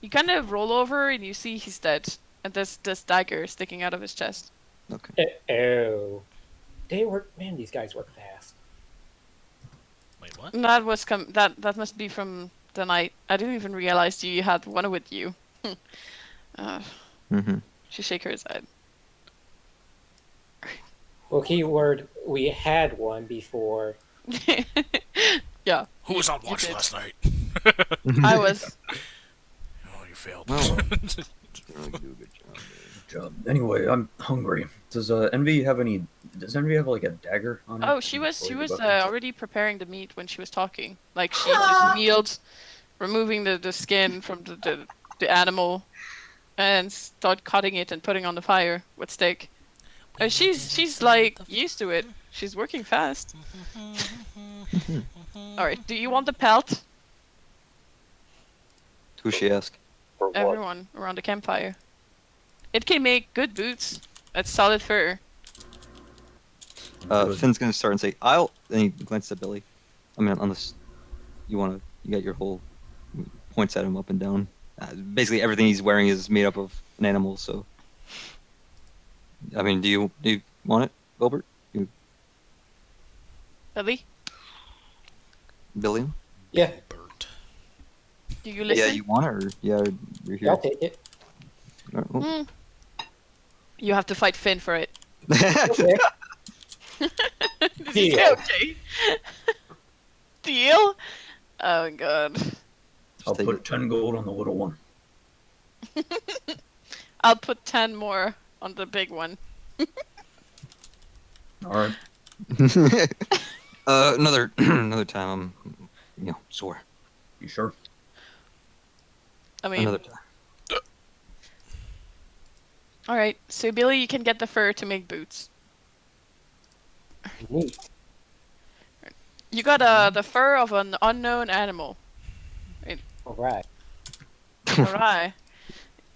You kind of roll over and you see he's dead. And there's this dagger sticking out of his chest. Okay. Oh. These guys work fast. Wait, what? That must be from the night. I didn't even realize you had one with you. She shake her head. Well, keyword, we had one before. Yeah. Who was on watch last night? I was. Oh, you failed. Well, Didn't really do a good job. Good job. Anyway, I'm hungry. Does Envy have any? Does Envy have like a dagger on her? Oh, she was Or the weapons? already preparing the meat when she was talking. Like she just kneeled, removing the skin from the animal, and start cutting it and putting on the fire with steak. She's like used to it. She's working fast. All right. Do you want the pelt? Who she ask? For what? Everyone around the campfire. It can make good boots. It's solid fur. Good. Finn's gonna start and say, "I'll." Then he glances at Billy. I mean, unless you wanna, you got your whole points at him up and down. Basically, everything he's wearing is made up of an animal. So, I mean, do you want it, Gilbert? Billy, Billy? Yeah, Bert. do you listen? Yeah, you want it, or yeah, you're here. I'll take it. Hmm. You have to fight Finn for it. Okay. Did you say okay? Deal? Oh god. I'll take put it. 10 gold on the little one. I'll put 10 more on the big one. All right. Another time. I'm, sore. You sure? I mean, Another time. alright, so Billy, you can get the fur to make boots. Neat. You got the fur of an unknown animal. All right. Alright.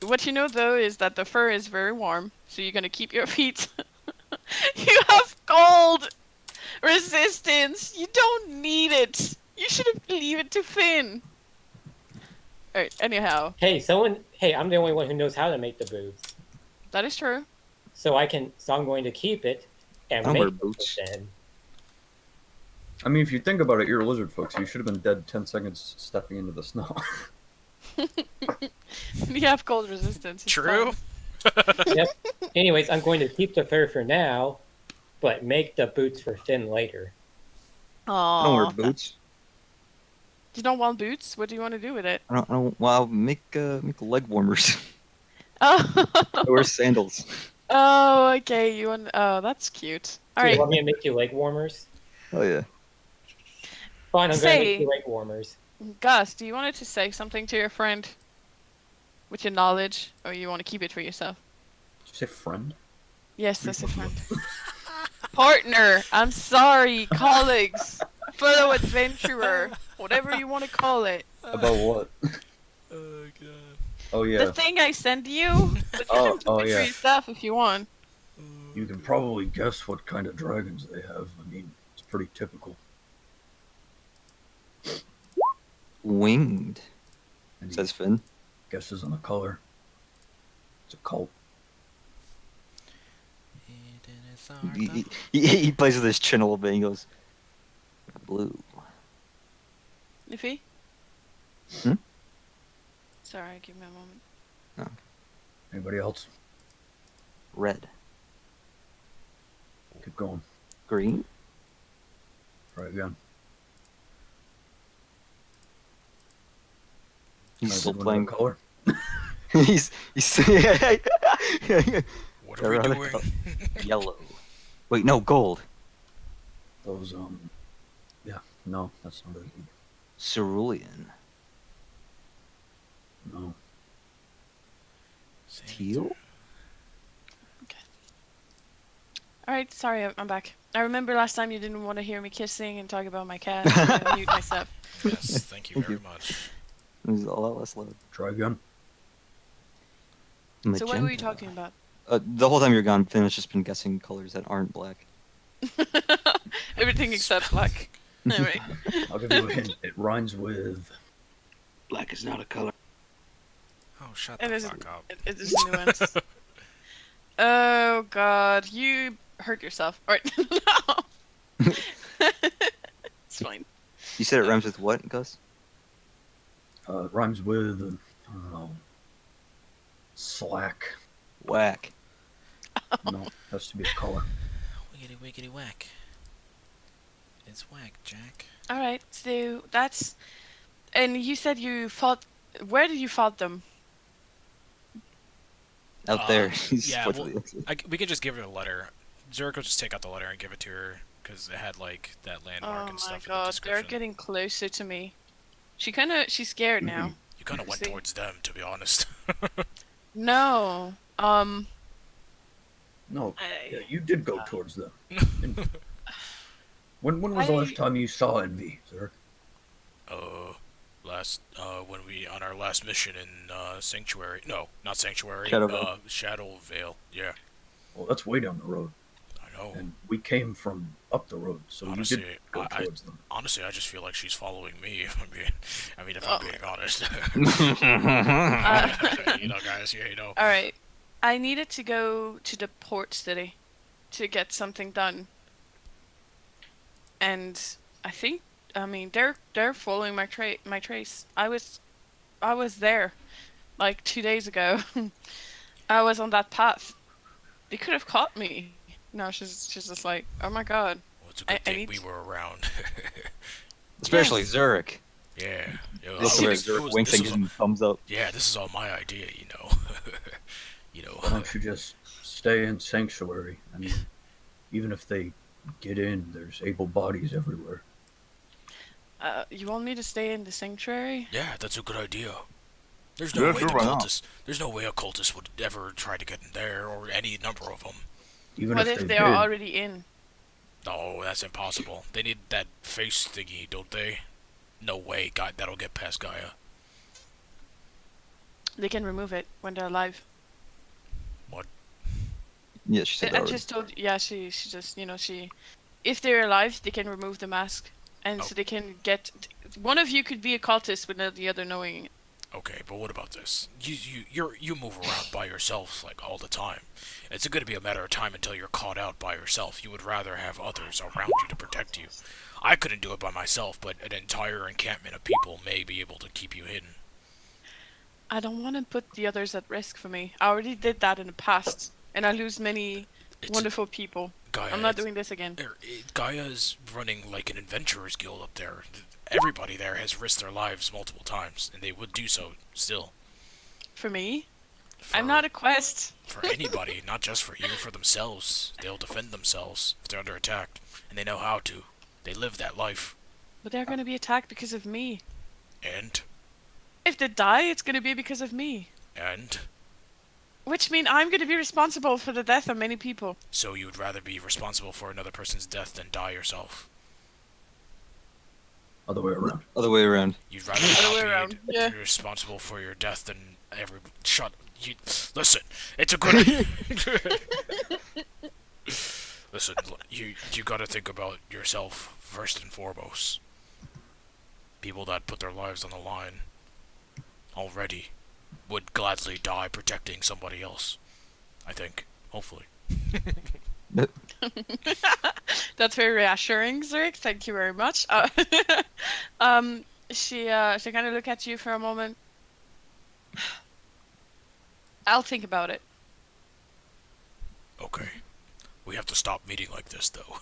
What you know though is that the fur is very warm, so you're gonna keep your feet. You have cold resistance. You don't need it. You should leave it to Finn. Alright, anyhow, Hey, I'm the only one who knows how to make the boots, that is true. so I'm going to keep it and I don't make wear the boots. then. I mean, if you think about it, you're lizard folks. You should have been dead 10 seconds stepping into the snow. You have cold resistance. it's True. fine. Anyways, I'm going to keep the fur for now, but make the boots for Finn later. I don't Aww. wear boots. You don't want boots? What do you want to do with it? I don't. Well, I'll make leg warmers. Oh, I wear sandals. oh, okay. You want? Oh, that's cute. So All you right. want me to make you leg warmers? Oh yeah. Fine, I'm going to Say- make you leg warmers. Gus, do you want to say something to your friend with your knowledge, or you want to keep it for yourself? Did you say friend? Yes, that's a friend. Partner. I'm sorry, colleagues, fellow adventurer, whatever you want to call it. About what? Oh god. Oh yeah. The thing I sent you. But you Oh, can keep it for yeah. yourself if you want. You can probably guess what kind of dragons they have. I mean, it's pretty typical. Winged, Any says Finn. guesses on the color? It's a cult. He plays with his chin a little bit and he goes, blue. Niffy? Hmm? Sorry, give me a moment. Anybody else? Red. Keep going. Green. Try again. He's still Everyone playing. know color. he's What are we Around the doing? yellow. Wait, no, gold. Those yeah, no, that's not it either. Cerulean. No. Teal. All right, sorry, I'm back. I remember last time you didn't want to hear me kissing and talk about my cat. So I'm gonna mute myself. Yes, thank you Thank very you. much. He's a lot less loud. Try again. So what were you Magenta. talking about? The whole time you're gone, Finn has just been guessing colors that aren't black. Everything except black. Anyway. I'll give you a hint. It rhymes with. Black is not a color. Oh, shut It the is. fuck up. It is a nuance. Oh God, you hurt yourself. All right. No. It's fine. You said it rhymes with what, Gus? It rhymes with. I don't know. Slack. Whack. No, has to be a color. Wiggity wiggity whack. It's whack, Jack. All right. So that's. And you said you fought. Where did you fight them? out there. He's yeah, what well, we could just give her the letter. Zurich will just take out the letter and give it to her because it had like that landmark Oh and my stuff in the god, they're description. getting closer to me. She's scared now. You kind of went See? towards them, to be honest. No. No, I- yeah, you did go towards them. When was the last time you saw Envy, sir? When we on our last mission in Sanctuary. No, not Sanctuary. Shadowvale. Shadowvale. Yeah, Well, that's way down the road, I know. and we came from up the road, so Honestly, you did go towards them. Honestly, I just feel like she's following me. If I'm being honest. You know, guys. Yeah, you know. Alright. I needed to go to the port city to get something done. And I mean they're following my trace. I was there like 2 days ago. I was on that path. They could have caught me. No, she's just like, oh my god. Well, it's a good I thing need we to- were around. Especially Yes. Zurich. Yeah. Yo, Look this where is- Zurich this winks and is gives all- him a thumbs up. Yeah, this is all my idea, you know. You know. Why don't you just stay in Sanctuary? I mean, even if they get in, there's able bodies everywhere. You want me to stay in the sanctuary? Yeah, that's a good idea. There's Yeah, no way sure, the why not? cultists. There's no way a cultist would ever try to get in there, or any number of them. Even What if if they they did, are already in? No, that's impossible. They need that face thingy, don't they? No way, God, that'll get past Gaia. They can remove it when they're alive. Yeah, she said that I already. just told. Yeah, she just if they're alive, they can remove the mask, and Oh. so they can get. One of you could be a cultist without the other knowing it. Okay, but what about this? You move around by yourself like all the time. It's going to be a matter of time until you're caught out by yourself. You would rather have others around you to protect you. I couldn't do it by myself, but an entire encampment of people may be able to keep you hidden. I don't want to put the others at risk for me. I already did that in the past, and I lose many It's wonderful people. Gaia, I'm not it's- doing this again. Gaia's running like an adventurers guild up there. Everybody there has risked their lives multiple times, and they would do so still. For me, For, I'm not a quest. for anybody, not just for you, for themselves. They'll defend themselves if they're under attack, and they know how to. They live that life. But they're gonna be attacked because of me. And If they die, it's gonna be because of me. Which means I'm gonna be responsible for the death of many people. so you would rather be responsible for another person's death than die yourself. other way around. Other way around. You'd rather Other way not around, be yeah. responsible for your death than listen. It's a good. Listen, you gotta think about yourself first and foremost. People that put their lives on the line already would gladly die protecting somebody else. I think, hopefully. That's very reassuring, Zurich. Thank you very much. She kind of look at you for a moment. I'll think about it. Okay, we have to stop meeting like this, though.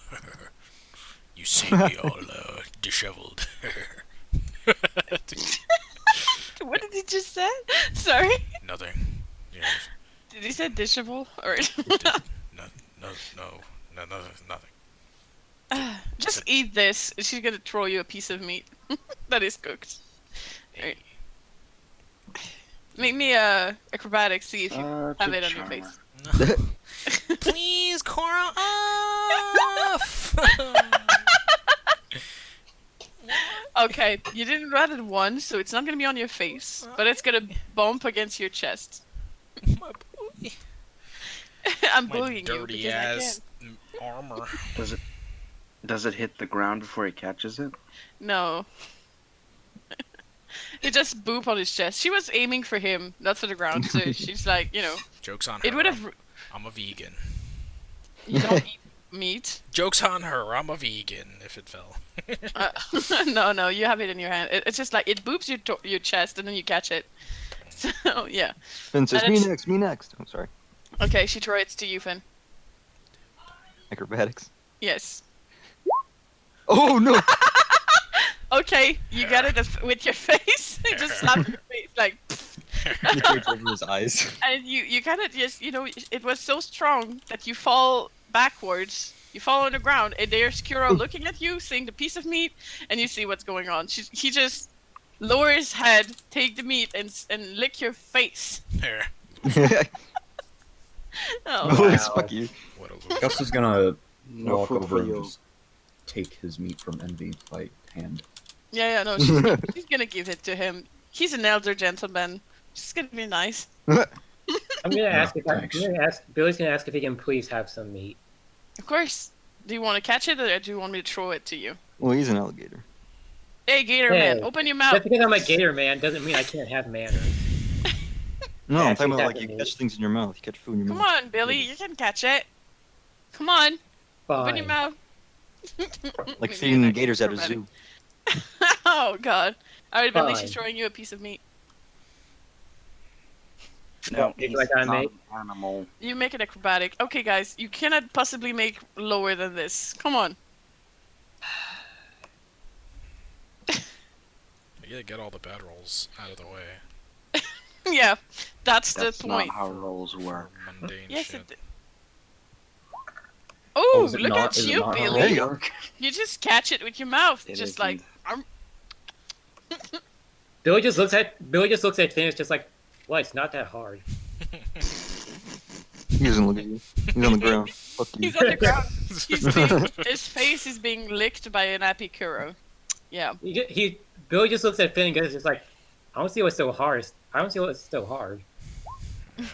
You see me all disheveled. What did he just say? Sorry. Nothing. Yeah. Did he say dishable or? Nothing. Just eat this. She's gonna throw you a piece of meat that is cooked. Alright. Make me acrobatics. See if you It's have a it on your charmer. face. Please, Cora, off! Okay, you didn't grab it once, so it's not gonna be on your face, but it's gonna bump against your chest. My boy. I'm My bullying you dirty because ass armor. Does it hit the ground before he catches it? No. It just boop on his chest. She was aiming for him, not for the ground, so she's like, Joke's on her. it would have. I'm a vegan. You don't eat meat. Joke's on her. I'm a vegan. If it fell. No, you have it in your hand. It's just like it boops your chest and then you catch it. So yeah. Finn says, And me it's- next, me next. I'm sorry. Okay, she throws it to you, Finn. Acrobatics. Yes. Oh, no! Okay, you got it with your face. You just slap your face like. penetrates over his eyes. And you kind of just, it was so strong that you fall backwards. You fall on the ground, and there's Kuro looking at you, seeing the piece of meat, and you see what's going on. He just lower his head, take the meat, and lick your face. Here. Oh, Louis, wow. fuck you. What a loser. Gus is gonna No walk food over for and you. just take his meat from Envy by hand. yeah, no, she's gonna give it to him. He's an elder gentleman. She's gonna be nice. I'm gonna ask thanks. Billy's gonna ask if he can please have some meat. Of course. Do you want to catch it, or do you want me to throw it to you? Well, he's an alligator. Hey, Gator Hey. Man, open your mouth. Just because I'm a gator man doesn't mean I can't have manners. No, Yeah, I'm talking about like exactly. you catch things in your mouth. You catch food in your Come mouth. on, Billy, you can catch it. Come on, open your Fine. mouth. Like Maybe feeding an gators at a acrobatic. zoo. Oh God! All right, Billy, she's Fine. throwing you a piece of meat. No, It's he's like I not make- an animal. You make it acrobatic. Okay, guys, you cannot possibly make lower than this. Come on. You gotta get all the bad rolls out of the way. Yeah, that's That's the not point. how rolls work. Mundane Yes, shit. it. Oh, is it look not? at Is it you, not how Billy. There you rolls go. work? You just catch it with your mouth, It just isn't. like. Billy just looks at Finn. It's just like, well, it's not that hard. He doesn't look at you. He's on the ground. Fuck you. He's on the ground. His face is being licked by an Apicuro. Yeah. Billy just looks at Finn and goes, just like, I don't see what's so hard. I don't see what's so hard.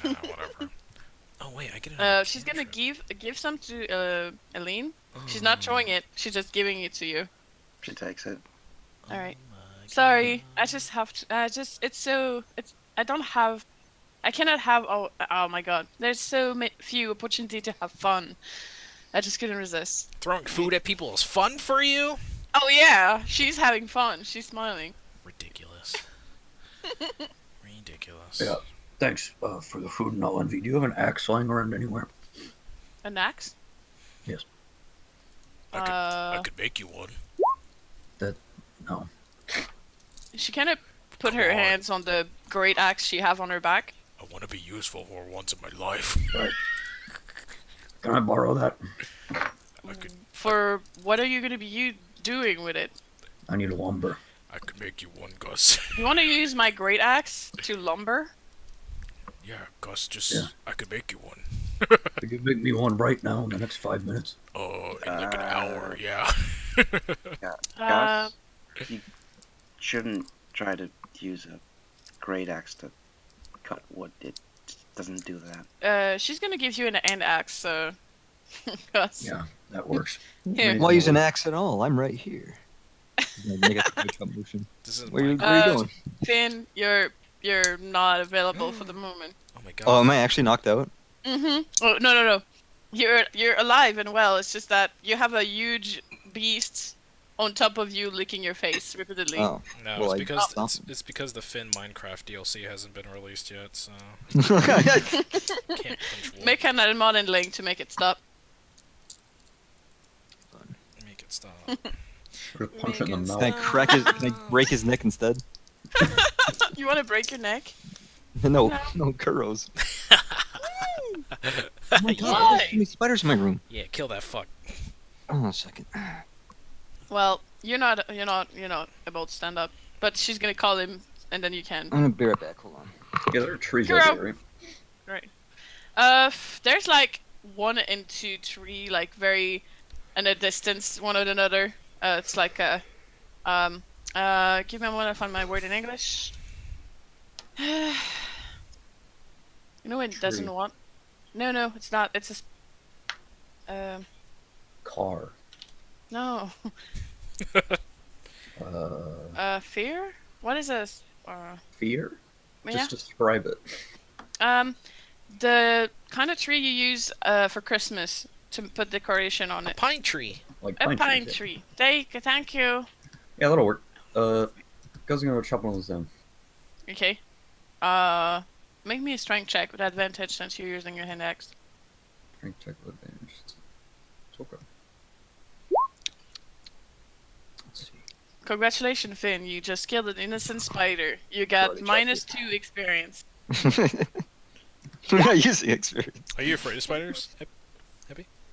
Whatever. Oh wait, I get it. She's gonna give some to Aline. She's not throwing it. She's just giving it to you. She takes it. All right. Oh my Sorry, God. I just have to. I don't have. I cannot have. Oh my God! There's so few opportunity to have fun. I just couldn't resist. Throwing food at people is fun for you? Oh yeah, she's having fun. She's smiling. Ridiculous. Ridiculous. Yeah. Thanks for the food and all, Envy. Do you have an axe lying around anywhere? An axe? Yes. I could make you one. No. She kind of put Come her on. hands on the great axe she have on her back. I want to be useful for once in my life. Can I borrow that? I could For what are you gonna be doing with it? I need lumber. make you one, Gus. You want to use my great axe to lumber? Yeah, Gus, just Yeah. I could make you one. You can make me one right now in the next 5 minutes. In like an hour, yeah. Uh, Gus, you shouldn't try to use a great axe to cut wood. It doesn't do that. she's gonna give you an end axe, so. Gus. Yeah, that works. Here. Why use an axe at all? I'm right here. Make a quick jump motion. This is Where you Minecraft. going? Finn, you're not available for the moment. Oh my god. Oh, am I actually knocked out? Mm-hmm. Oh no. You're alive and well. It's just that you have a huge beast on top of you, licking your face repeatedly. Oh. No, Well, it's I because stopped. it's because the Finn Minecraft DLC hasn't been released yet, so can't punch wood. Make an modern link to make it stop. Make it stop. Or punch it in the Make it mouth. Can I crack his? Can I break his neck instead? You want to break your neck? No, Kuros. Oh my god, Why? there's so many spiders in my room. Yeah, kill that fuck. Oh, a second. Well, you're not about to stand up, but she's gonna call him, and then you can. I'm gonna be right back. Hold on. Yeah, there are trees Hero. out there, right? Right. There's like 1 and 2, 3, like very in a distance one of another. It's like give me a moment to find my word in English. You know when it doesn't Tree. want? No, it's not. It's a. Car. No. Fear? What is this? Fear? Yeah. Just describe it. The kind of tree you use for Christmas to put decoration on it. Pine tree. Like A pine trees, tree. Thank you. Yeah, that'll work. Guys, I'm gonna go chop one of those down. Okay. Make me a strength check with advantage since you're using your hand axe. Strength check with advantage. It's okay. Let's see. Congratulations, Finn. You just killed an innocent spider. You got Already -2 experience. We're not using experience. Are you afraid of spiders?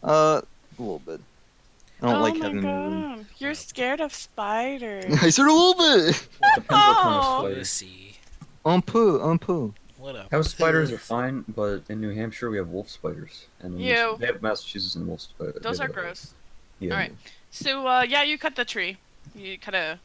A little bit. I don't Oh like my having them in the room. god, you're scared of spiders. I said a little bit. Well, it depends what kind of Oh. spider. Pussy. Un peu. What up? House spiders are fine, but in New Hampshire we have wolf spiders, and in Ew. they have Massachusetts and wolf spiders. Those are gross. Yeah. Alright. So, yeah, you cut the tree. You kinda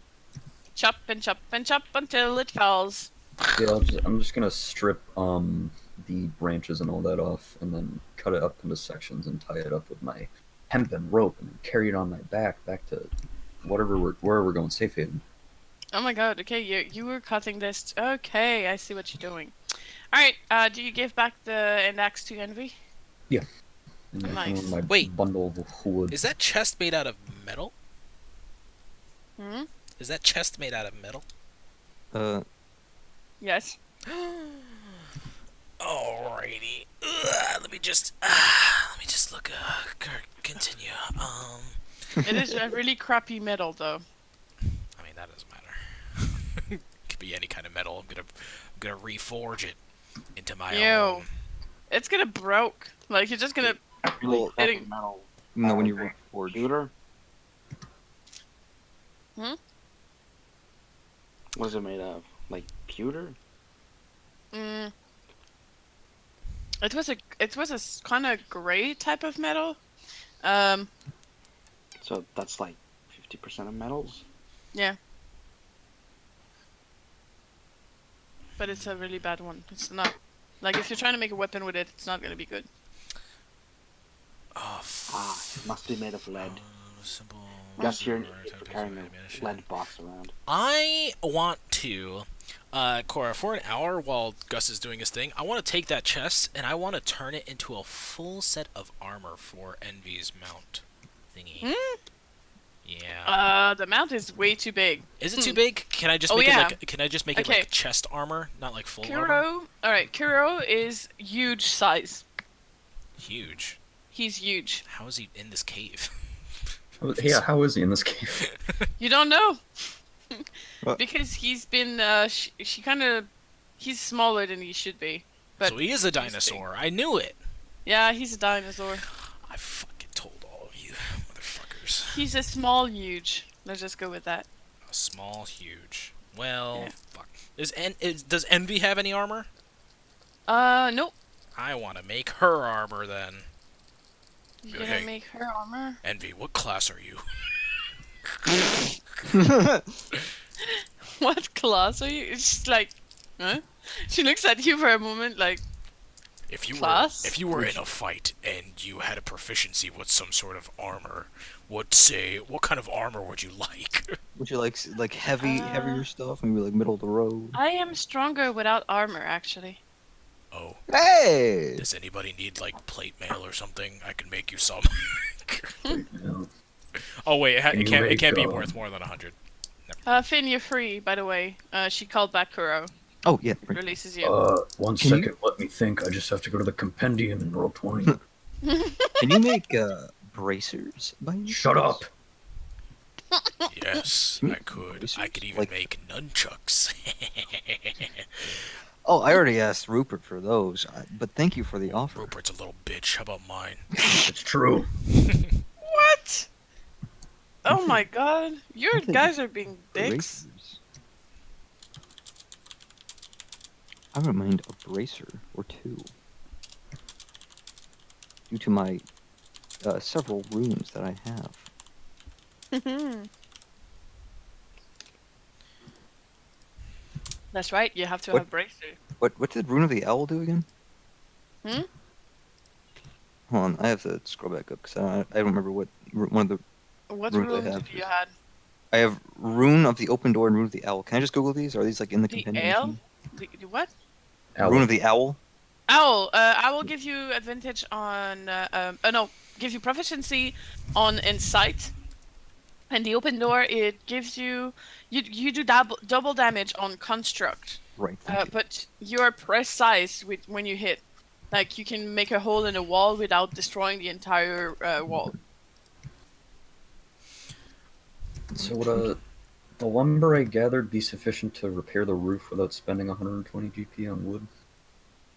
chop and chop and chop until it falls. Yeah, I'm just gonna strip the branches and all that off, and then cut it up into sections and tie it up with my hempen rope, and carry it on my back to wherever we're going, safe haven. Oh my god, okay, you were cutting this. Okay, I see what you're doing. Alright, do you give back the end axe to Envy? And then Nice. my Wait. bundle of wood. Is that chest made out of metal? Hmm? Is that chest made out of metal? Yes. Alrighty. Let me just look. Continue. It is a really crappy metal, though. I mean that doesn't matter. Could be any kind of metal. I'm gonna reforge it into my Ew. own. It's gonna broke. Like, you're just gonna... Really Well, crappy hitting- metal. no, when you reforge. Computer? Hmm? What is it made of? Like pewter? Mm. It was a kind of gray type of metal. So that's like 50% of metals? Yeah. But it's a really bad one. It's not... Like, if you're trying to make a weapon with it, it's not gonna be good. Oh, Ah, it must be made of lead. Simple. Guess you're Type of carrying ammunition. a lead box around. I want to, Cora, for an hour while Gus is doing his thing, I want to take that chest and I want to turn it into a full set of armor for Envy's mount thingy. Hmm? Yeah. The mount is way too big. Is it too big? Can I just Oh, make yeah. it like? Can I just make it Okay. like chest armor, not like full armor? Kuro... Alright, Kuro is huge size. Huge. He's huge. How is he in this cave? Yeah, how is he in this cave? You don't know. What? Because he's been, she kind of... He's smaller than he should be. But So he is a dinosaur. I knew it. yeah, he's a dinosaur. I fucking told all of you, motherfuckers. He's a small huge. Let's just go with that. A small, huge. Well, Yeah. fuck. Does Envy have any armor? Nope. I want to make her armor then. You're Hey. gonna make her armor? Envy, what class are you? What class are you? It's just like, huh? She looks at you for a moment like, Class? If you were in a fight and you had a proficiency with some sort of armor, what kind of armor would you like? Would you like heavier stuff? Maybe like middle of the road. I am stronger without armor, actually. Oh, Hey! does anybody need like plate mail or something? I can make you some. No. Oh wait, Can you it can't be make, worth more than 100. Finn, you're free, by the way. She called back Kuro. Oh yeah. Right. Releases you. One Can second, let me think. I just have to go to the compendium and roll 20. Can you make bracers? By any Shut chance? up! Yes, I could. I could even Like- make nunchucks. Oh, I already asked Rupert for those, but thank you for the offer. Rupert's a little bitch. How about mine? It's true. What? Oh my god. You I think guys are being dicks. Bracers. I wouldn't mind a bracer or two. Due to my several runes that I have. That's right, you have to What? have bracer. What did Rune of the Owl do again? Hmm? Hold on, I have to scroll back up because I don't remember what one of the. What Rune rules they have did you is- had? I have Rune of the Open Door and Rune of the Owl. Can I just Google these? Are these like in the The compendium? owl? The what? Rune of the Owl. Owl. I will give you advantage on. No, give you proficiency on insight. And the open door, it gives you. You do double damage on construct. Right. thank you. But you're precise when you hit. Like, you can make a hole in a wall without destroying the entire wall. So would the lumber I gathered be sufficient to repair the roof without spending 120 GP on wood?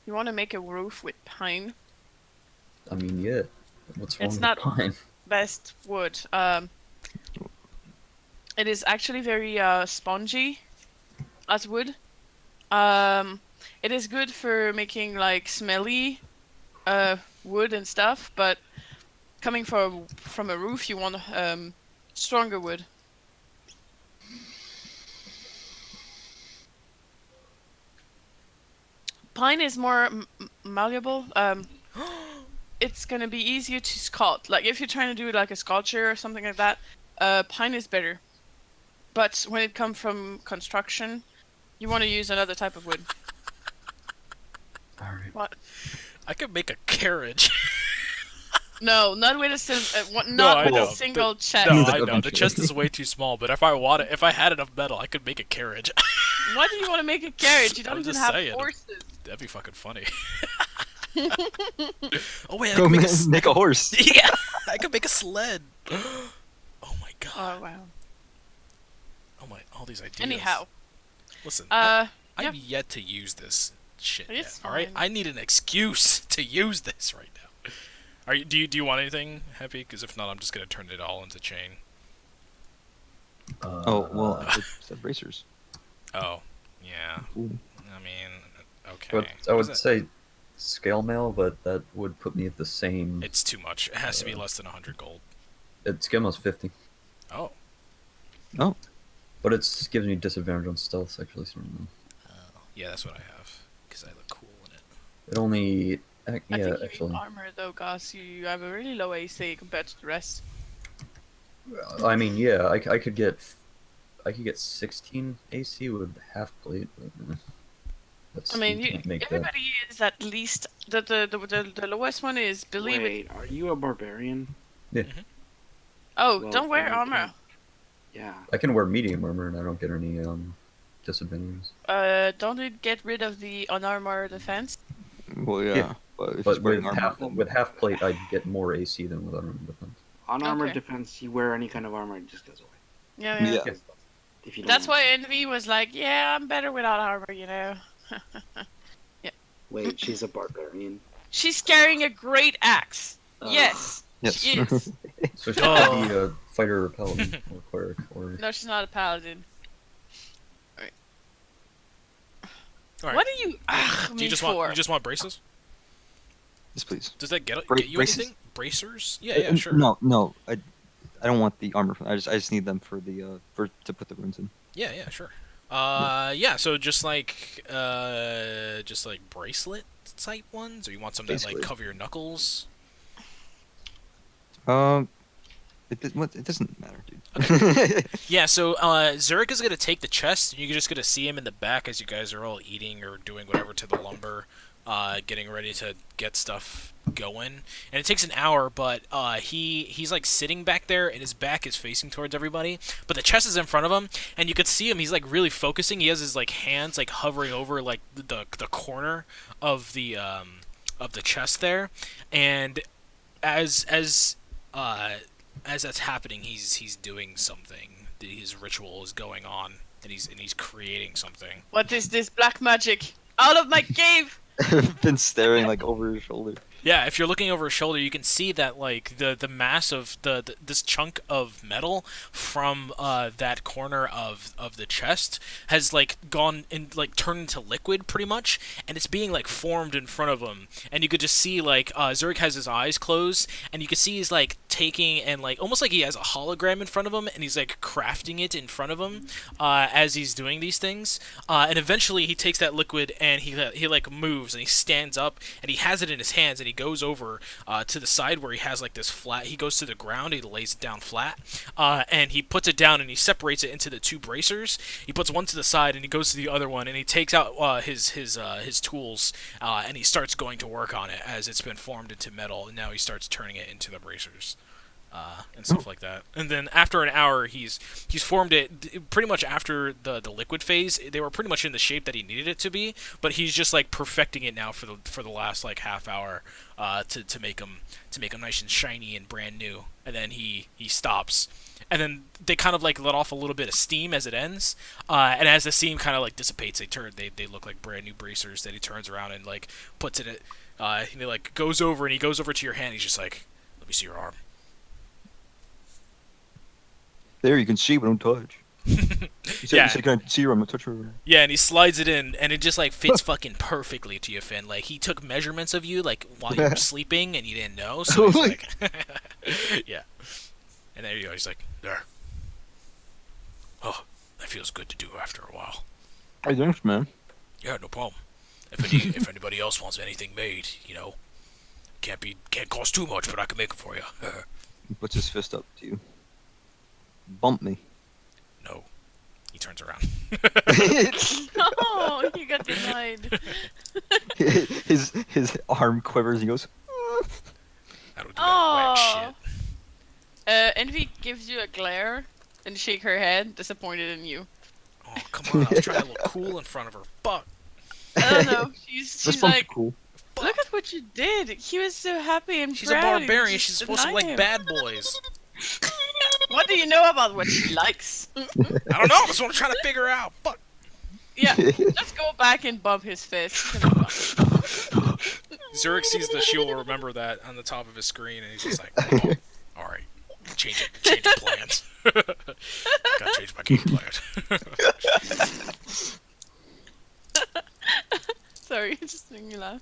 you want to make a roof with pine. I mean, yeah. What's wrong It's with not- pine? Best wood. It is actually very spongy as wood. It is good for making like smelly wood and stuff, but coming from a roof, you want stronger wood. Pine is more malleable. It's gonna be easier to sculpt. Like if you're trying to do like a sculpture or something like that, pine is better. But when it comes from construction, you want to use another type of wood. Alright. What? I could make a carriage. No, not with a No, not I with know. a single chest. No, Like I know. The eventually. chest is way too small, but if I had enough metal, I could make a carriage. Why do you want to make a carriage? You don't I'm even just have saying. horses. That'd be fucking funny. Oh wait, I Go could make make a horse. yeah, I could make a sled. Oh my god. Oh wow. Oh my, all these ideas. Anyhow, Listen, yeah. I've yet to use this shit It's yet. All right, fine. I need an excuse to use this right now. Are you? Do you want anything, Happy? Because if not, I'm just gonna turn it all into chain. Oh well, I said bracers. Oh, yeah. Ooh. I mean, okay. But I What is would it? say scale mail, but that would put me at the same. It's too much. It has to be less than 100 gold. Scale mail's 50, Oh. Oh, but it gives me disadvantage on stealth actually. So I don't know. Yeah, that's what I have. Because I look cool in it. It only. I Yeah, think you actually. need armor though, Gus. You have a really low AC compared to the rest. I mean, yeah, I could get 16 AC with half plate. But, that's, I mean, can't make that. everybody is at least the lowest one is Billy. With, Wait, are you a barbarian? oh, Well, don't wear then you armor. can't- Yeah. I can wear medium armor and I don't get any disadvantages. Don't it get rid of the unarmored defense? well, yeah. Yeah, But if he's But wearing with armor, with half plate, I get more AC than with unarmored defense. On armored Okay. defense, you wear any kind of armor, it just goes away. Yeah, yeah. Yeah. If you don't That's want why Envy was like, "Yeah, I'm better without armor," you know. Wait, she's a barbarian. She's carrying a great axe. Oh. Yes, yes. she is. So she Oh. could be a fighter or paladin or cleric or. No, she's not a paladin. All right. What are you Do me you just for? want braces? yes, please. Does that get Bra- you braces? anything? Bracers? Yeah, yeah, sure. No, I don't want the armor. I just need them for the to put the runes in. Yeah, yeah, sure. Yeah. So just like bracelet type ones, or you want some that like Basically. cover your knuckles? It doesn't matter, dude. Yeah. So Zurich is gonna take the chest, and you're just gonna see him in the back as you guys are all eating or doing whatever to the lumber, getting ready to get stuff going. And it takes an hour, but he's like sitting back there, and his back is facing towards everybody. But the chest is in front of him, and you could see him. He's like really focusing. He has his like hands like hovering over like the corner of the chest there, and as that's happening, he's doing something. His ritual is going on, and he's creating something. What is this black magic? Out of my cave! Been staring like over his shoulder. Yeah, if you're looking over his shoulder, you can see that like the mass of this chunk of metal from that corner of the chest has like gone and like turned into liquid pretty much, and it's being like formed in front of him. And you could just see like Zurich has his eyes closed, and you can see he's like taking and like almost like he has a hologram in front of him, and he's like crafting it in front of him as he's doing these things. And eventually he takes that liquid and he like moves and he stands up and he has it in his hands and he goes over to the side where he has like this flat. He goes to the ground. He lays it down flat, and he puts it down and he separates it into the two bracers. He puts one to the side and he goes to the other one and he takes out his tools and he starts going to work on it as it's been formed into metal. And now he starts turning it into the bracers. and stuff like that. And then after an hour, he's formed it pretty much after the liquid phase. They were pretty much in the shape that he needed it to be, but he's just like perfecting it now for the last like half hour to make them nice and shiny and brand new. And then he stops. And then they kind of like let off a little bit of steam as it ends, and as the steam kind of like dissipates, they look like brand new bracers that he turns around and like puts in it. He like goes over to your hand. He's just like, "Let me see your arm." There, you can see, but don't touch. You said, can I see your arm? Don't touch your arm. Yeah, and he slides it in, and it just like fits fucking perfectly to you, Finn. Like he took measurements of you like while you were sleeping, and you didn't know. So he's like, yeah. And there you go. He's like, there. Oh, that feels good to do after a while. Hey, thanks, man. Yeah, no problem. If anybody else wants anything made, can't cost too much, but I can make it for you. He puts his fist up to you. Bump me. No. He turns around. No, you got denied. his arm quivers. He goes. I don't do that wet shit. Envy gives you a glare and shake her head, disappointed in you. Oh, come on. I was trying to look cool in front of her. Fuck. I don't know. She's like, cool. look at what you did. He was so happy and She's a proud. barbarian. She's supposed to like bad boys. What do you know about what she likes? I don't know. That's what I'm trying to figure out. Fuck. Yeah, just go back and bump his fist. Zurich sees the shield. Remember that on the top of his screen, and he's just like, oh, "All right, change plans. Gotta change my game plan." Sorry, it just made me laugh.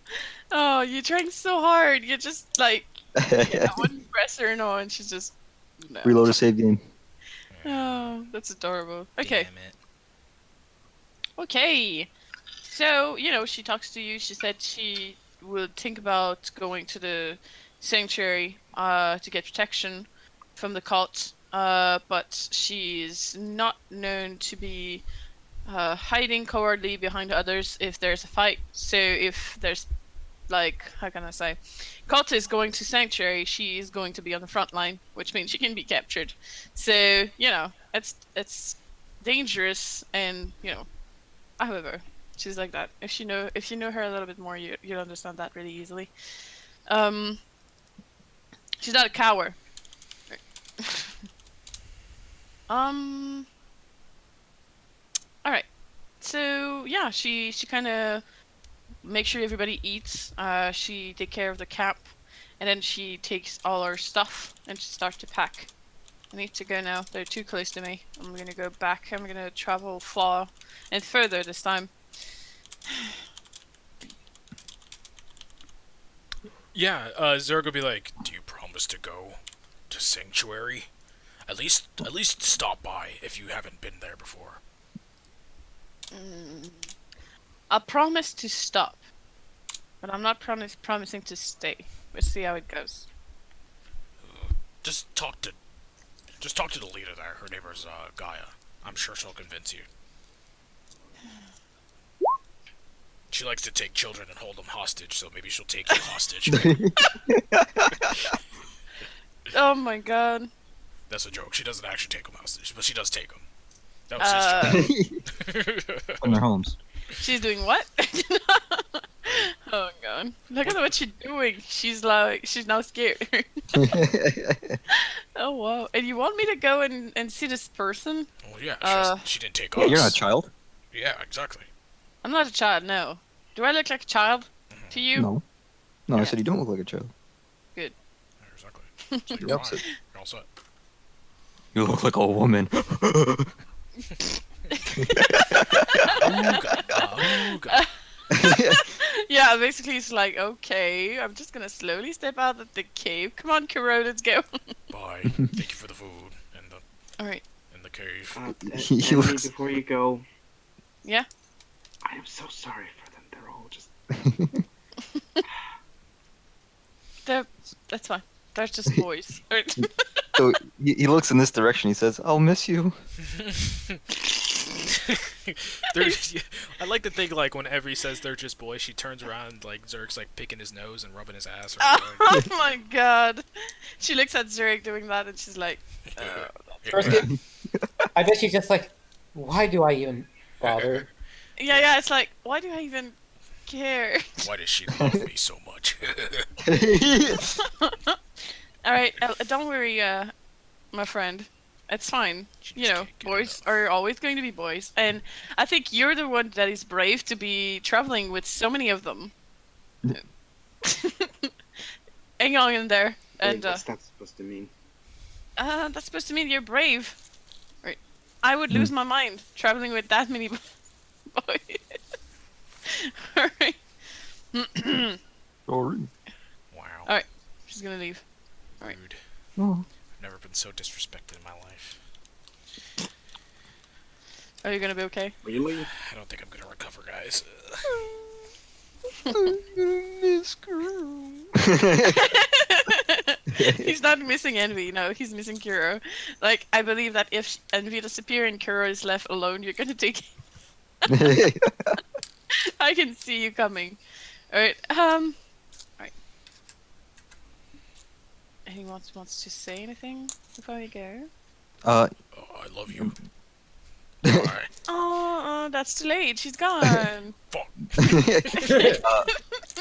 Oh, you're trying so hard. You're just like, I wouldn't press her no, and she's just no. Reload a save game. Oh, that's adorable. Okay. Damn it. Okay. So, she talks to you. She said she will think about going to the sanctuary to get protection from the cult. But she's not known to be hiding cowardly behind others if there's a fight. So if there's, how can I say, cult is going to sanctuary, she is going to be on the front line, which means she can be captured. So, it's dangerous, and, however, she's like that. If you know her a little bit more, you'll understand that really easily. She's not a coward. Alright. So yeah, she kind of makes sure everybody eats. She take care of the camp, and then she takes all our stuff and she starts to pack. I need to go now. They're too close to me. I'm gonna go back. I'm gonna travel far and further this time. Yeah, Zerg will be like, "Do you promise to go to Sanctuary? At least stop by if you haven't been there before." I promise to stop, but I'm not promising to stay. We'll see how it goes. Just talk to the leader there. Her name is Gaia. I'm sure she'll convince you. She likes to take children and hold them hostage, so maybe she'll take you hostage. Oh my god. That's a joke. She doesn't actually take them hostage, but she does take them. That was his joke. From their homes. She's doing what? Oh god. Look at what she's doing. She's now scared. Oh wow. And you want me to go and see this person? Well, yeah, she didn't take us. You're not a child. Yeah, exactly. I'm not a child, no. Do I look like a child to you? No. No, I said you don't look like a child. Good. Yeah, exactly. So The you're opposite. fine. You're all set. You look like a woman. Ooga. Yeah, basically it's like, okay, I'm just gonna slowly step out of the cave. Come on, Kuro, let's go. Bye. Thank you for the food and Alright. the cave. He Emily, looks- before you go. Yeah? I am so sorry for them. They're all just. That's fine. They're just boys. Alright. So he looks in this direction. He says, "I'll miss you." I like to think like whenever he says they're just boys, she turns around and like Zerk's like picking his nose and rubbing his ass. Or Oh my god. She looks at Zurich doing that and she's like, First, I bet she's just like, why do I even bother? yeah, it's like, why do I even care? Why does she love me so much? Alright, don't worry, my friend. It's fine. She You just know, can't get boys enough. are always going to be boys. And I think you're the one that is brave to be traveling with so many of them. Hang on in there. And, What's that supposed to mean? that's supposed to mean you're brave. Right. I would lose my mind traveling with that many boys. Alright. Sorry. Wow. She's gonna leave. Alright. Rude. Oh. I've never been so disrespected in my life. Are you gonna be okay? Really? I don't think I'm gonna recover, guys. He's not missing Envy, no, he's missing Kuro. Like, I believe that if Envy disappears and Kuro is left alone, you're gonna take I can see you coming. Alright, alright. Anyone wants to say anything before we go? Oh, I love you. Alright. Oh, that's too late, she's gone. Fuck.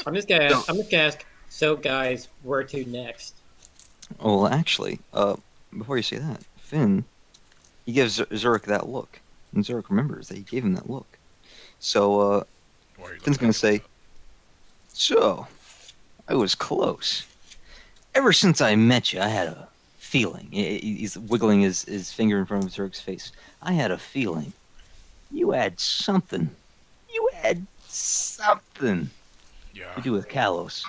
I'm just gonna ask. So, guys, where to next? Well, actually, before you say that, Finn, he gives Zurich that look, and Zurich remembers that he gave him that look. So, Why are you Finn's looking gonna at me say, like that? "So, I was close. Ever since I met you, I had a feeling." He's wiggling his finger in front of Zurich's face. I had a feeling. You had something. You had something Yeah. to do with Kalos.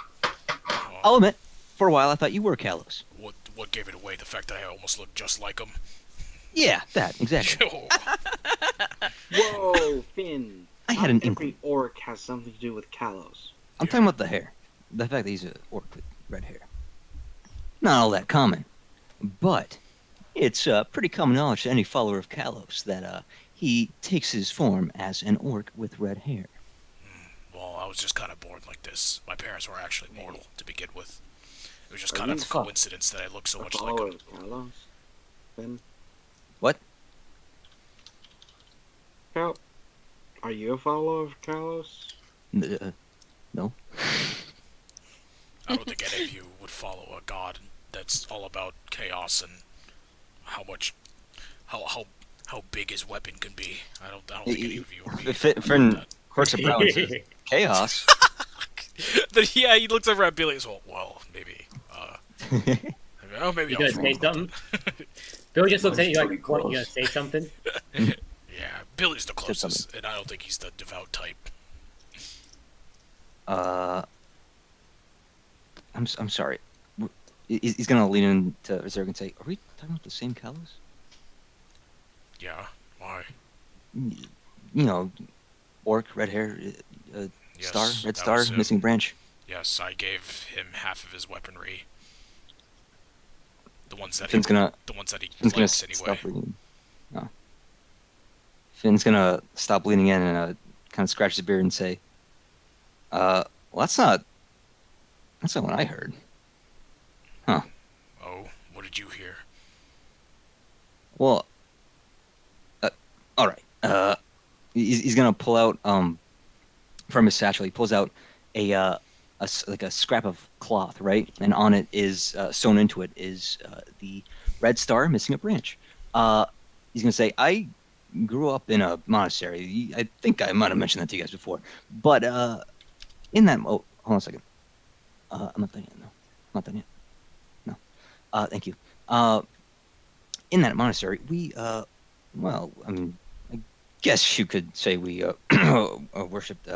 Oh, I'll admit, for a while I thought you were Kalos. what gave it away? The fact that I almost looked just like him. Yeah, that, exactly. Whoa, Finn. I had Not an every inkling. orc has something to do with Kalos. I'm talking about the hair. The fact that he's an orc with red hair. Not all that common. But it's pretty common knowledge to any follower of Kalos that he takes his form as an orc with red hair. Well, I was just kind of born like this. My parents were actually mortal to begin with. It was just Are kind of you a coincidence that I look so A much like follower him. of Kalos? Finn? What? Are you a follower of Kalos? No. I don't think any of you would follow a god that's all about chaos and how big his weapon can be. I don't think any of you would be. Finn quirks a brow and says, "Chaos." Then yeah, he looks over at Billy as well, maybe. Maybe You I was gonna wrong say about something? Billy just looks at you Pretty like, what, you gonna close. say something? that. Yeah, Billy's the something. closest, and I don't think he's the devout type. I'm sorry. He's gonna lean into Zerg and say, "Are we talking about the same Kalos?" Yeah, why? You know, orc, red hair, Yes, star, red that star, was him. missing branch. Yes, I gave him half of his weaponry. The ones that Finn's gonna he Finn's gonna likes anyway. stop leaning. No. Finn's gonna stop leaning in and kind of scratch his beard and say, "Well, that's not what I heard." Oh, what did you hear? Well, all right. He's gonna pull out from his satchel. He pulls out like a scrap of cloth, right? And on it is sewn into it is the red star missing a branch. He's gonna say, "I grew up in a monastery. I think I might have mentioned that to you guys before. But in that hold on a second. I'm not done yet. No, I'm not done yet. No. Thank you. In that monastery, we well, I mean, I guess you could say we worshipped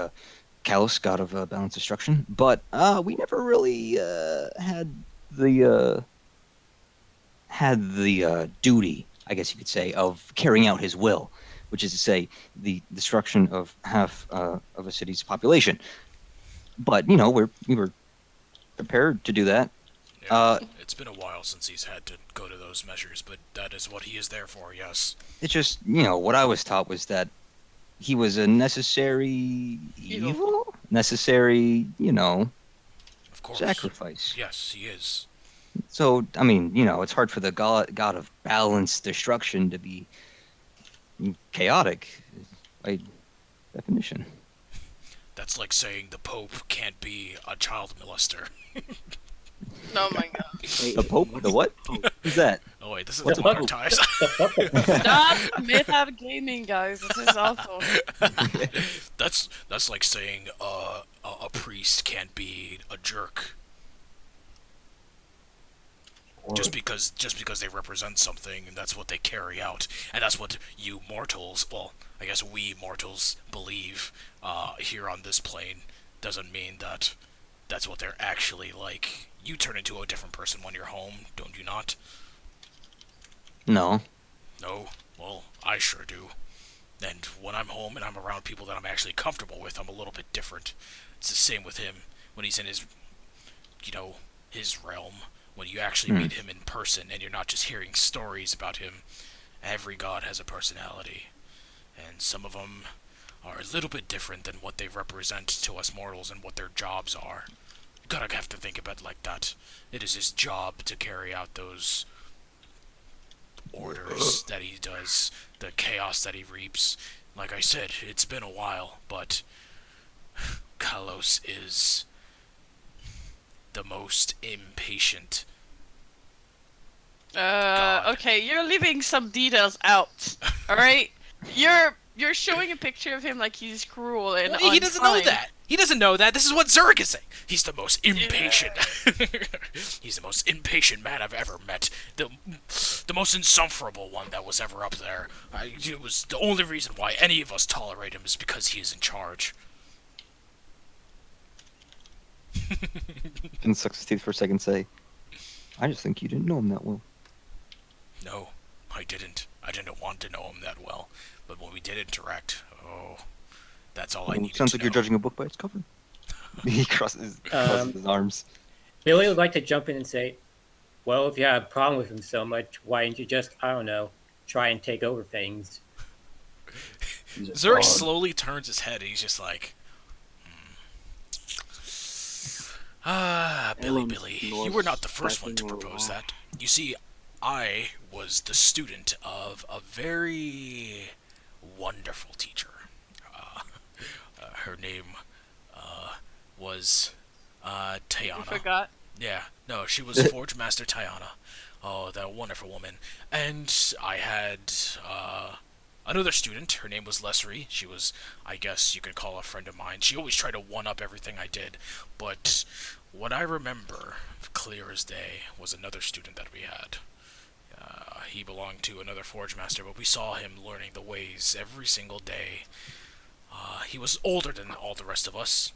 Kalos, god of balanced destruction, but we never really had the duty, I guess you could say, of carrying out his will, which is to say, the destruction of half of a city's population. But we were prepared to do that. Yeah, it's been a while since he's had to go to those measures, but that is what he is there for. Yes. It's just what I was taught was that he was a necessary evil, necessary, Of course. sacrifice. Yes, he is. So, I mean, it's hard for the god of balanced destruction to be chaotic by definition. That's like saying the Pope can't be a child molester. Oh my god. Wait, The Pope? what's The what? Pope? Who's that? Oh wait, this is What the modern fuck? times. Stop Mayhab Gaming, guys. This is awful. That's like saying a priest can't be a jerk Or, just because they represent something and that's what they carry out, and that's what you mortals, well, I guess we mortals believe here on this plane, doesn't mean that that's what they're actually like. You turn into a different person when you're home, don't you not? No. No? Well, I sure do. And when I'm home and I'm around people that I'm actually comfortable with, I'm a little bit different. It's the same with him. When he's in his, his realm, when you actually meet him in person and you're not just hearing stories about him, every god has a personality. And some of them are a little bit different than what they represent to us mortals and what their jobs are. You gotta have to think about it like that. It is his job to carry out those orders that he does, the chaos that he reaps. Like I said, it's been a while, but Kalos is the most impatient. God. Okay, you're leaving some details out. Alright? You're showing a picture of him like he's cruel and He doesn't know unkind. that. He doesn't know that. This is what Zurich is saying. He's the most impatient. He's the most impatient man I've ever met. The most insufferable one that was ever up there. It was the only reason why any of us tolerate him is because he is in charge. Finn sucks his teeth for a second and say, I just think you didn't know him that well. No, I didn't. I didn't want to know him that well. But when we did interact, that's all I needed Sounds to like know. you're judging a book by its cover. He crosses his arms. Billy would like to jump in and say, well, if you have a problem with him so much, why didn't you just, I don't know, try and take over things? he's a Zurich dog. slowly turns his head and he's just like, Billy, Ellen's Billy, you North were not the first one to Stacking propose Law. that. You see, I was the student of a very wonderful teacher. Her name was You Tayana. forgot. Yeah, no, she was Forge Master Tayana. Oh, that wonderful woman. And I had another student. Her name was Lessery. She was, I guess you could call a friend of mine. She always tried to one-up everything I did. But what I remember, clear as day, was another student that we had. He belonged to another Forge Master, but we saw him learning the ways every single day. He was older than all the rest of us.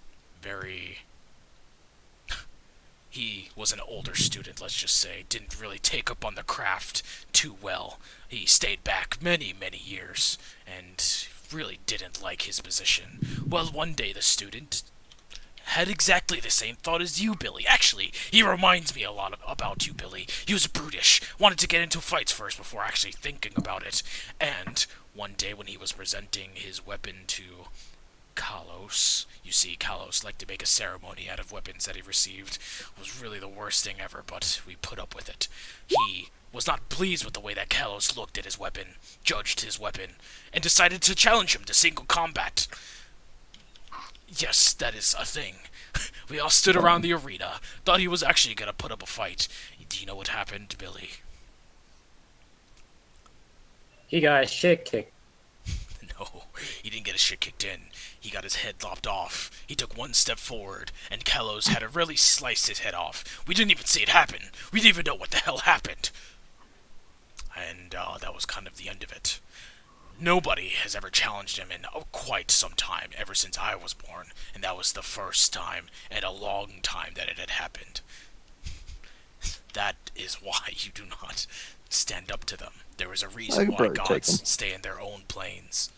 He was an older student, let's just say. Didn't really take up on the craft too well. He stayed back many, many years, and really didn't like his position. Well, one day the student had exactly the same thought as you, Billy. Actually, he reminds me a lot about you, Billy. He was brutish, wanted to get into fights first before actually thinking about it. And one day when he was presenting his weapon to Kalos, you see, Kalos liked to make a ceremony out of weapons that he received. It was really the worst thing ever, but we put up with it. He was not pleased with the way that Kalos looked at his weapon, judged his weapon, and decided to challenge him to single combat. Yes, that is a thing. We all stood around the arena, thought he was actually gonna put up a fight. Do you know what happened, Billy? He got his shit kicked. No, he didn't get his shit kicked in. He got his head lopped off. He took one step forward, and Kalos had to really slice his head off. We didn't even see it happen. We didn't even know what the hell happened. And that was kind of the end of it. Nobody has ever challenged him in quite some time, ever since I was born, and that was the first time in a long time that it had happened. That is why you do not stand up to them. There is a reason why probably take gods them. stay in their own planes.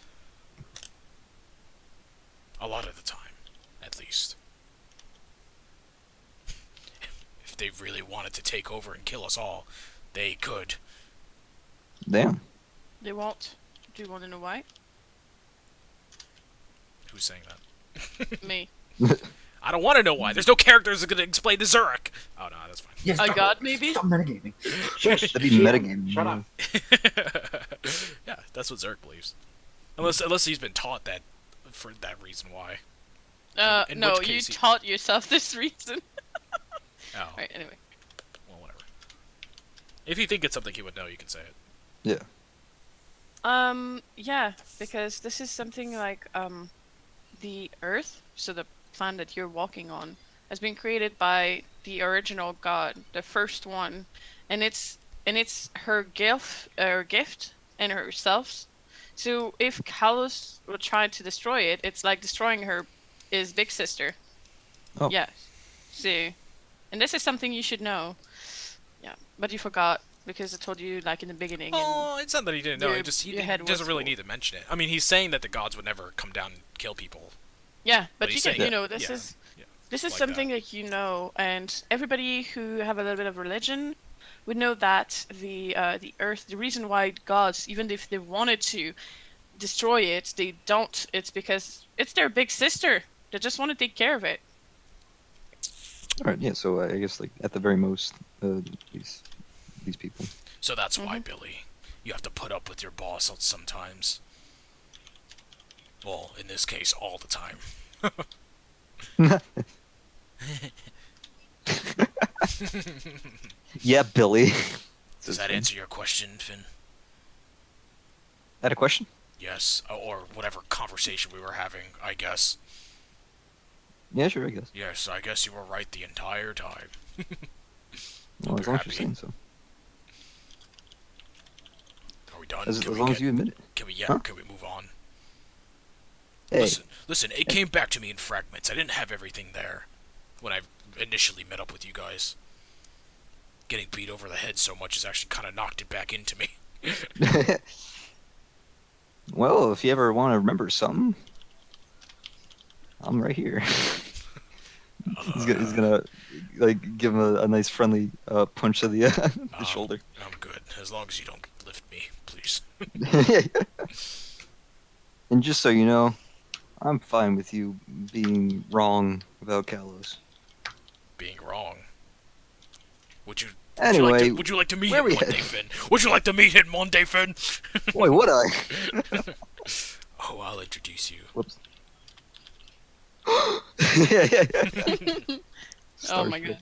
A lot of the time, at least. If they really wanted to take over and kill us all, they could. Damn. They won't. Do you want to know why? Who's saying that? Me. I don't want to know why. There's no characters that are gonna explain to Zurich. Oh no, that's fine. Yes, A stop- god, maybe? Stop metagaming. Shush, That'd be Shion, metagaming. Shut up. Yeah, that's what Zurich believes. Unless he's been taught that for that reason why. In No, which you case he- taught yourself this reason. Oh, Alright, anyway. well, whatever. If you think it's something he would know, you can say it. Yeah. Yeah, because this is something like, the Earth, so the planet you're walking on, has been created by the original god, the first one, and it's her gift and herself. So if Kalos will try to destroy it, it's like destroying his big sister. Oh. Yeah. So, and this is something you should know. Yeah, but you forgot because I told you like in the beginning. And Oh, it's not that he didn't know. your- He just he your head doesn't was really full. need to mention it. I mean, he's saying that the gods would never come down and kill people. yeah, but he's you can, saying- you know, this yeah, is yeah, this is like something that you know, and everybody who have a little bit of religion would know that the Earth, the reason why gods, even if they wanted to destroy it, they don't. It's because it's their big sister. They just want to take care of it. All right. Yeah. So I guess like at the very most, these people. So that's why, Mhm. Billy, you have to put up with your boss sometimes. Well, in this case, all the time. Yeah, Billy. Does that answer your question, Finn? Had a question? Yes, or whatever conversation we were having, I guess. Yeah, sure. I guess. Yes, I guess you were right the entire time. Well, Hope as you're long as you're happy. saying so. Are we done? As Can we long as get- you admit it. Can we? Yeah. Huh? Can we move on? Hey. Listen. It came back to me in fragments. I didn't have everything there when I initially met up with you guys. Getting beat over the head so much has actually kind of knocked it back into me. Well, if you ever want to remember something, I'm right here. He's gonna like give him a nice friendly punch to the, the shoulder. I'm good, as long as you don't lift me, please. And just so you know, I'm fine with you being wrong about Kalos. Being wrong. Would you? Anyway, would you like to meet where him we one at? day, Finn? Would you like to meet him one day, Finn? boy, would I? Oh, I'll introduce you. Whoops. Yeah. Oh my god.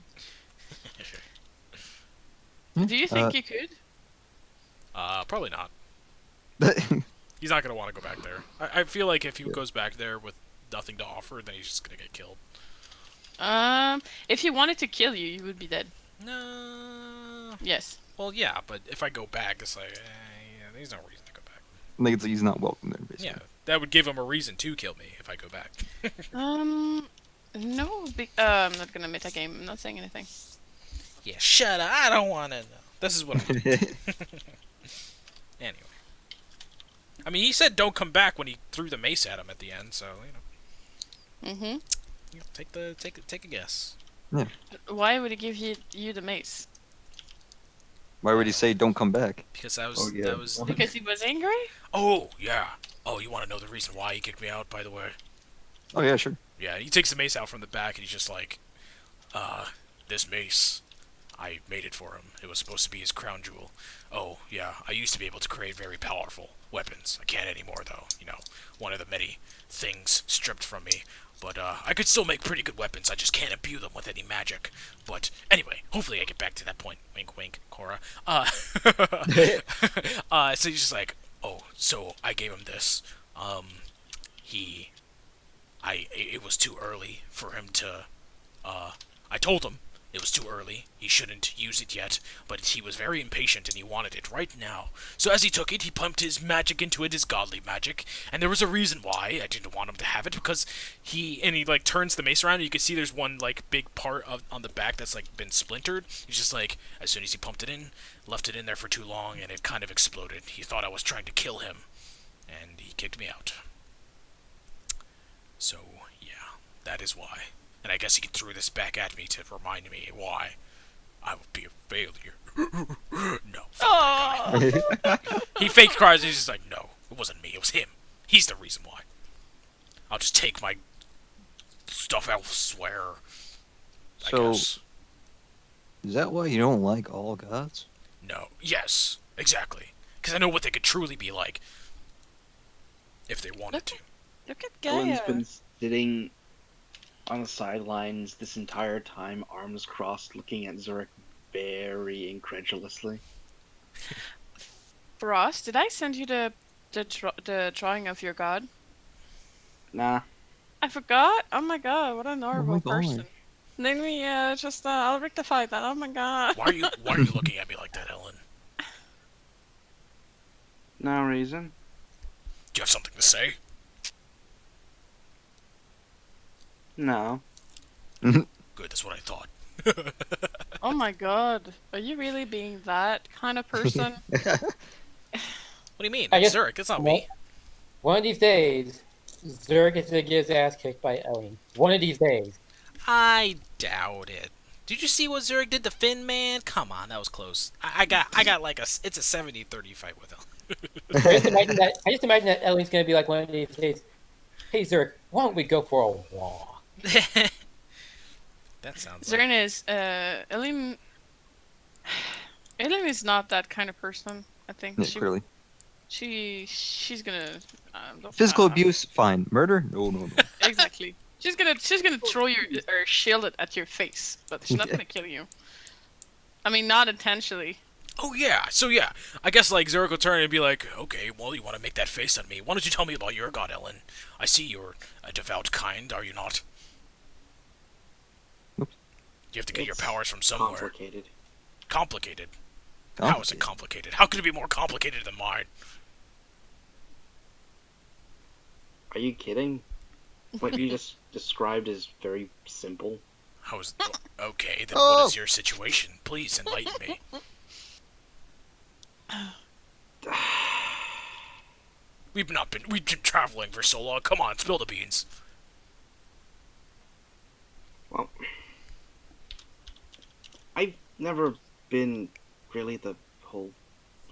Do you think you could? Probably not. He's not gonna want to go back there. I feel like if he goes back there with nothing to offer, then he's just gonna get killed. If he wanted to kill you, you would be dead. No. Yes. Well, yeah, but if I go back, it's like, yeah, there's no reason to go back. Like it's, he's not welcome there, basically. Yeah, that would give him a reason to kill me if I go back. No. I'm not gonna metagame. I'm not saying anything. Yeah, shut up. I don't want to know. This is what I'm doing. Anyway. I mean, he said don't come back when he threw the mace at him at the end, so, you know. Mm-hmm. You know, take a guess. Why would he give you the mace? Why would he say don't come back? Because that was, Oh, yeah. that was... Because he was angry? Oh, yeah. Oh, you want to know the reason why he kicked me out, by the way? Oh yeah, sure. Yeah, he takes the mace out from the back and he's just like, this mace, I made it for him. It was supposed to be his crown jewel. Oh, yeah, I used to be able to create very powerful weapons. I can't anymore, though. You know, one of the many things stripped from me. But, I could still make pretty good weapons. I just can't imbue them with any magic. But, anyway, hopefully I get back to that point. Wink, wink, Cora. So he's just like, oh, so I gave him this. It was too early for him to, I told him it was too early, he shouldn't use it yet, but he was very impatient and he wanted it right now. So as he took it, he pumped his magic into it, his godly magic, and there was a reason why I didn't want him to have it, because he like turns the mace around and you can see there's one like big part on the back that's like been splintered. He's just like, as soon as he pumped it in, left it in there for too long and it kind of exploded. He thought I was trying to kill him, and he kicked me out. So, yeah, that is why. And I guess he threw this back at me to remind me why I would be a failure. No. Fuck that guy. He fake cries and he's just like, no, it wasn't me, it was him. He's the reason why. I'll just take my stuff elsewhere. I So, guess. is that why you don't like all gods? No. Yes. Exactly. Because I know what they could truly be like. If they wanted to. Look at Ellen's Gaia. been sitting on the sidelines this entire time, arms crossed, looking at Zurich very incredulously. Ross, did I send you the drawing of your god? Nah. I forgot. Oh my god, what a horrible God. person. Let me I'll rectify that. Oh my god. Why are you looking at me like that, Ellen? No reason. Do you have something to say? No. Good, that's what I thought. Oh my god. Are you really being that kind of person? What do you mean? I guess- Zurich, it's not me. One of these days, Zurg is gonna get his ass kicked by Ellie. One of these days. I doubt it. Did you see what Zurich did to Finn, man? Come on, that was close. I got like it's a 70-30 fight with him. I just imagine that Ellie's gonna be like one of these days. Hey Zurg, why don't we go for a walk? That sounds like... Zern is, Elin is not that kind of person, I think. Yeah, clearly. She's gonna... Physical abuse, fine. Murder? No, no, no. Exactly. She's gonna throw or shield it at your face, but she's not gonna kill you. I mean, not intentionally. Oh yeah, so yeah. I guess like Zurich will turn and be like, okay, well you want to make that face at me. Why don't you tell me about your god, Ellen? I see you're a devout kind, are you not? Oops. You have to get your It's powers from somewhere. Complicated. Complicated? How is it complicated? How could it be more complicated than mine? Are you kidding? What you just described is very simple. How is... Okay, then Oh. what is your situation? Please enlighten me. We've been traveling for so long. Come on, spill the beans. Well, I've never been really the whole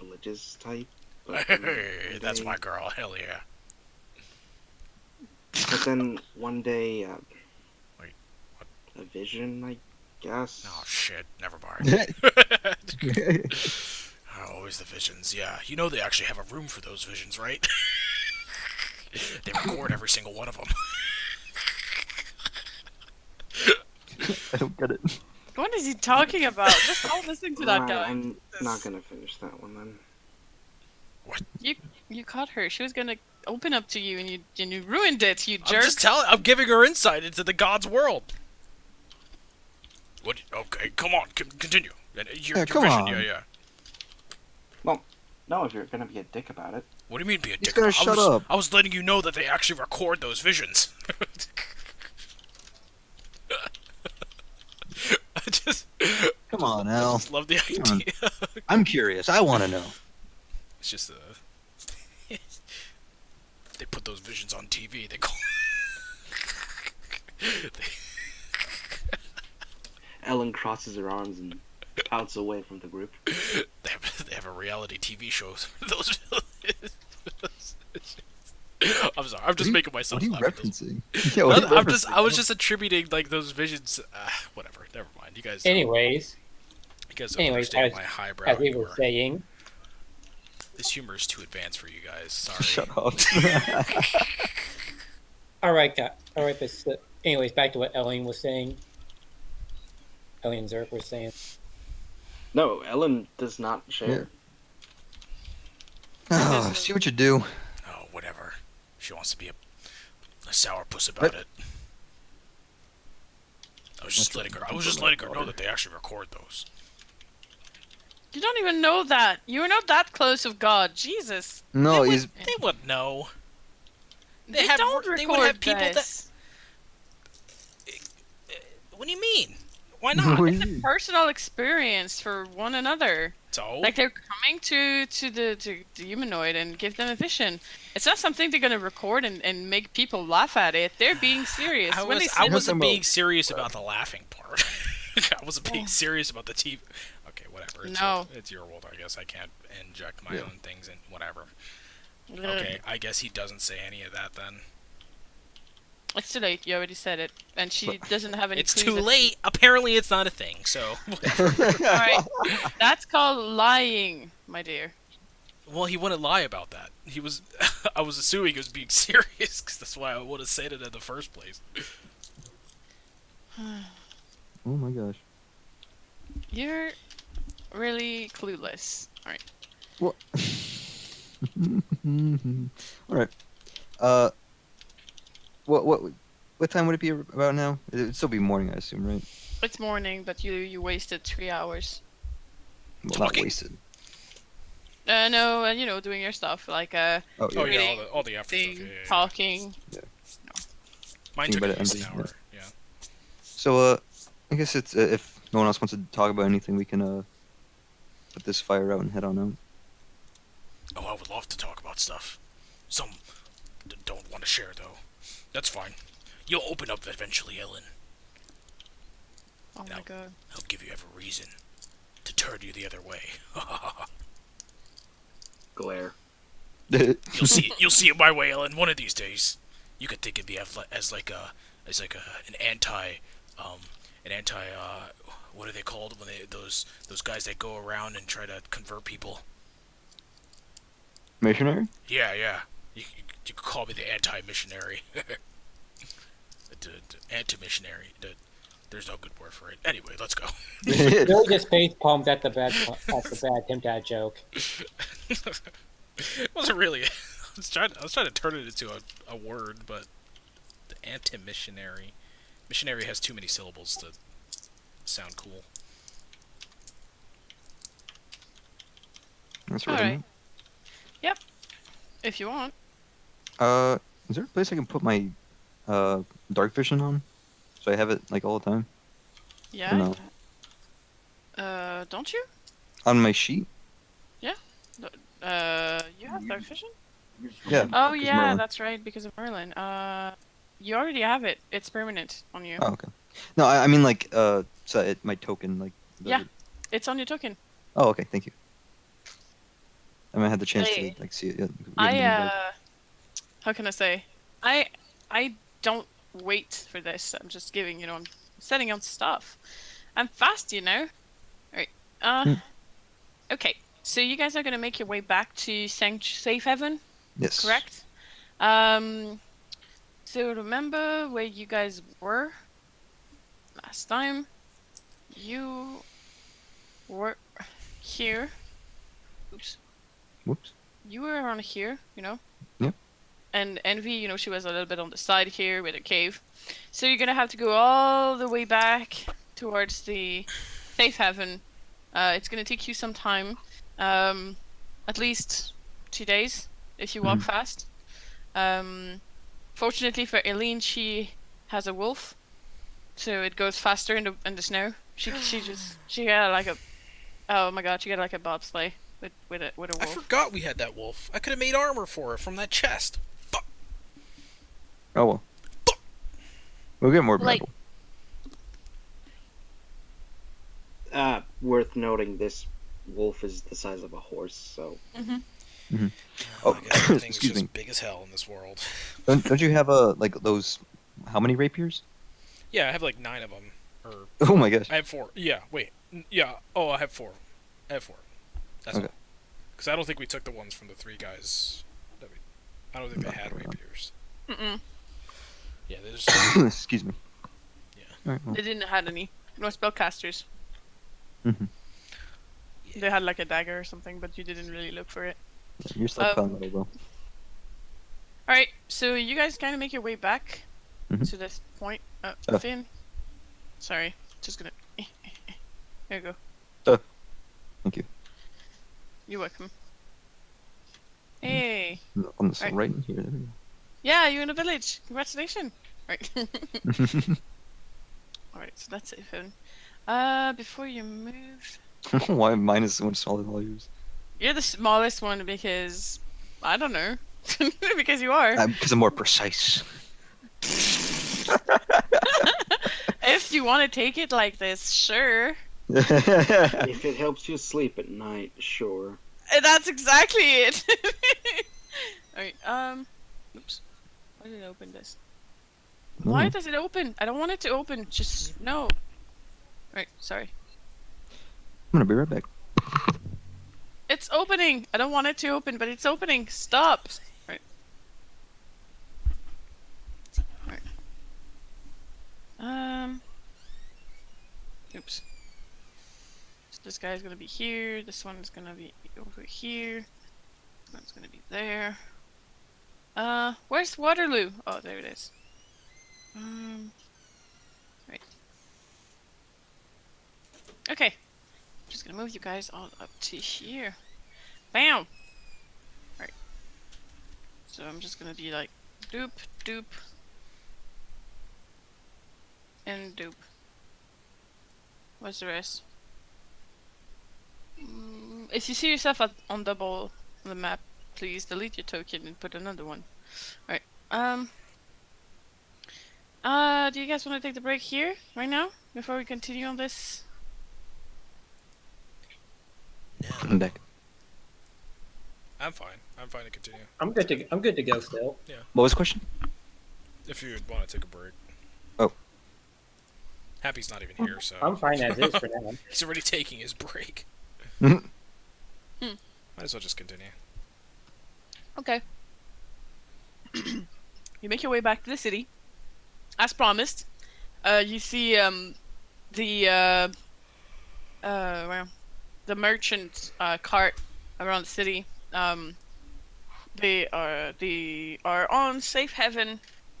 religious type. But Hey, that's one my day- girl. Hell yeah. But then one day, Wait, a vision, I guess. Oh shit. Never mind. Always the visions. Yeah, you know they actually have a room for those visions, right? They record every single one of them. I don't get it. What is he talking about? Just don't listen to that Alright, guy. I'm not gonna finish that one then. You caught her. She was gonna open up to you, and you ruined it. You I'm jerk. just telling. I'm giving her insight into the god's world. What? Okay, come on, continue. Your come vision, on. yeah. No, if you're gonna be a dick about it. What do you mean be a He's dick? gonna I shut was, up. I was letting you know that they actually record those visions. I just Come on, Al. just love the Come on. idea. I'm curious. I want to know. It's just they put those visions on TV. They call. Ellen crosses her arms and pouts away from the group. They have a reality TV show. Those. I'm sorry. I'm just making myself What are you laugh at those. referencing? Yeah, what are you I was referencing? just attributing like those visions. Whatever. Never mind. You guys. Anyways, You guys don't understand my highbrow as we were humor. saying, This humor is too advanced for you guys. Sorry. Shut up. all right, but anyways, back to what Ellen was saying. Ellen and Zurg were saying. No, Ellen does not share. Oh, see what you do. Oh, whatever. She wants to be a sourpuss about What? it. I was just letting her know that they actually record those. You don't even know that. You're not that close of God. Jesus. No, they he's. They would know. They, have- don't they record would have people this. What do you mean? Why not? What do you mean? Personal experience for one another. So Like they're coming to the humanoid and give them a vision. It's not something they're gonna record and make people laugh at it. They're being serious. I When they wasn't sit- being serious about the laughing part. I wasn't being serious about the TV. Okay, whatever. No. It's your world. I guess I can't inject my Yeah. own things and whatever. Okay, I guess he doesn't say any of that then. It's too late. You already said it, and she doesn't have any. It's clues too as to- late. Apparently, it's not a thing. So, All right, that's called lying, my dear. well, he wouldn't lie about that. He was. I was assuming he was being serious, because that's why I would have said it in the first place. Oh my gosh. You're really clueless. All right. What? All right. What time would it be about now? It would still be morning, I assume, right? It's morning, but you wasted 3 hours. Well, not Talking? wasted. No, you know, doing your stuff like Oh Oh yeah. yeah, Reading, all the after thing, stuff. Yeah. talking. Mine Think took about at it, least an Andy. hour. Yeah. So I guess it's if no one else wants to talk about anything, we can put this fire out and head on out. Oh, I would love to talk about stuff. Some don't want to share though. That's fine. You'll open up eventually, Ellen. Oh my No. god. I'll give you every reason to turn you the other way. Glare. You'll see it. You'll see it my way, Ellen. One of these days, you could think of me as like an anti. What are they called when those guys that go around and try to convert people? Missionary? Yeah. You could call me the anti-missionary. Anti-missionary. There's no good word for it. Anyway, let's go. Billy just face palmed at the bad Tim Dad joke. It wasn't really. I was trying to turn it into a word, but the anti-missionary. Missionary has too many syllables to sound cool. That's All right. right. Yep. If you want. Is there a place I can put my dark vision on, so I have it like all the time? Yeah. No. Don't you? On my sheet? You have dark vision? Yeah. Oh 'cause yeah, Merlin. that's right, because of Merlin. You already have it. It's permanent on you. Oh, okay. No, I mean like so my token like. Yeah. It's on your token. Oh, okay. Thank you. I haven't had the chance Hey. to like see it yet. We I haven't been how can I say? I don't wait for this. I'm just giving, you know, I'm setting on stuff. I'm fast, you know. Alright. Okay. So you guys are gonna make your way back to Safe Haven, Yes. correct? So remember where you guys were last time? You were here. Oops. Whoops. You were around here, you know? Yep. And Envy, you know, she was a little bit on the side here with her cave. So you're gonna have to go all the way back towards the Safe Haven. It's gonna take you some time. At least 2 days if you walk fast. Fortunately for Eileen, she has a wolf, so it goes faster in the snow. She got like a, oh my god, she got like a bobsleigh with a I wolf. forgot we had that wolf. I could have made armor for it from that chest. Fuck. Oh well. We'll get more Like- Bible. Worth noting, this wolf is the size of a horse, so Oh, my God, everything's excuse just me. big as hell in this world. Don't you have like those? How many rapiers? Yeah, I have like 9 of them. Or Oh my gosh. I have 4. Yeah, wait. Yeah. Oh, I have 4. I have 4. That's Okay. all. Because I don't think we took the ones from the 3 guys. I don't think they had rapiers. Mm-mm. Yeah, they just. Excuse me. Yeah. All right. Well. They didn't have any. No spellcasters. Mhm. They had like a dagger or something, but you didn't really look for it. You're stockpiling metal though. Alright, so you guys kind of make your way back Mhm. to this point. Oh. Finn. Sorry, just gonna. There you go. Thank you. You're welcome. Hey. On this Alright. right in here. There we Yeah, you're in a village. Congratulations. Right. go. Alright, so that's it, Finn. Before you move. Why mine is so much smaller than all yours? You're the smallest one because. I don't know. Because you are. Because I'm more precise. If you want to take it like this, sure. if it helps you sleep at night, sure. That's exactly it. Alright, oops. Why did I open this? Why Mm. does it open? I don't want it to open. Just no. Right, sorry. I'm gonna be right back. It's opening. I don't want it to open, but it's opening. Stop. Right. Right. Oops. So this guy's gonna be here. This one's gonna be over here. This one's gonna be there. Where's Waterloo? Oh, there it is. Right. Okay. Just gonna move you guys all up to here. Bam! Right. So I'm just gonna be like doop, doop, and doop. What's the rest? If you see yourself on double on the map, please delete your token and put another one. Right. Do you guys want to take the break here right now before we continue on this? I'm back. I'm fine. I'm fine to continue. I'm good to go still. What was the question? If you want to take a break. Oh. Happy's not even here, so I'm fine as is for now. he's already taking his break. Mhm. Might as well just continue. Okay. You make your way back to the city, as promised. You see the well, the merchant cart around the city. They are on safe haven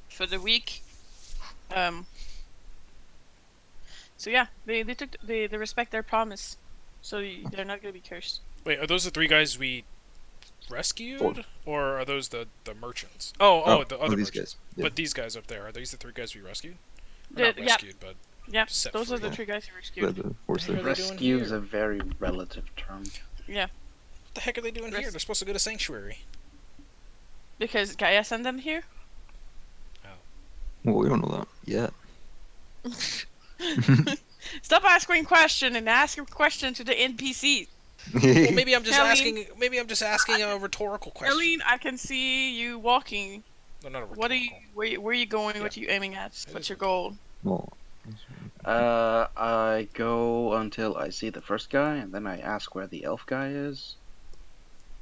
for the week. So yeah, they respect their promise, so they're not gonna be cursed. Wait, are those the three guys we rescued, Four. or are those the merchants? The other these merchants. guys. Yeah. But these guys up there, are these the three guys we rescued? Or The- not yeah. rescued, but Yeah, Set those are free. the three guys you The- rescued. the horse What there. are they doing Rescue is here? a very relative term. Yeah, what the heck are they doing here? They're supposed to go to Sanctuary. because Gaia sent them here. Well, we don't know that yet. Stop asking question and ask your question to the NPC. Well, maybe I'm just Helene. asking. Maybe I'm just asking a rhetorical question. Eileen, I can see you walking. No, not a rhetorical. What are you? Where are you going? Yeah. What are you aiming at? It What's is your goal? Well, I go until I see the first guy, and then I ask where the elf guy is.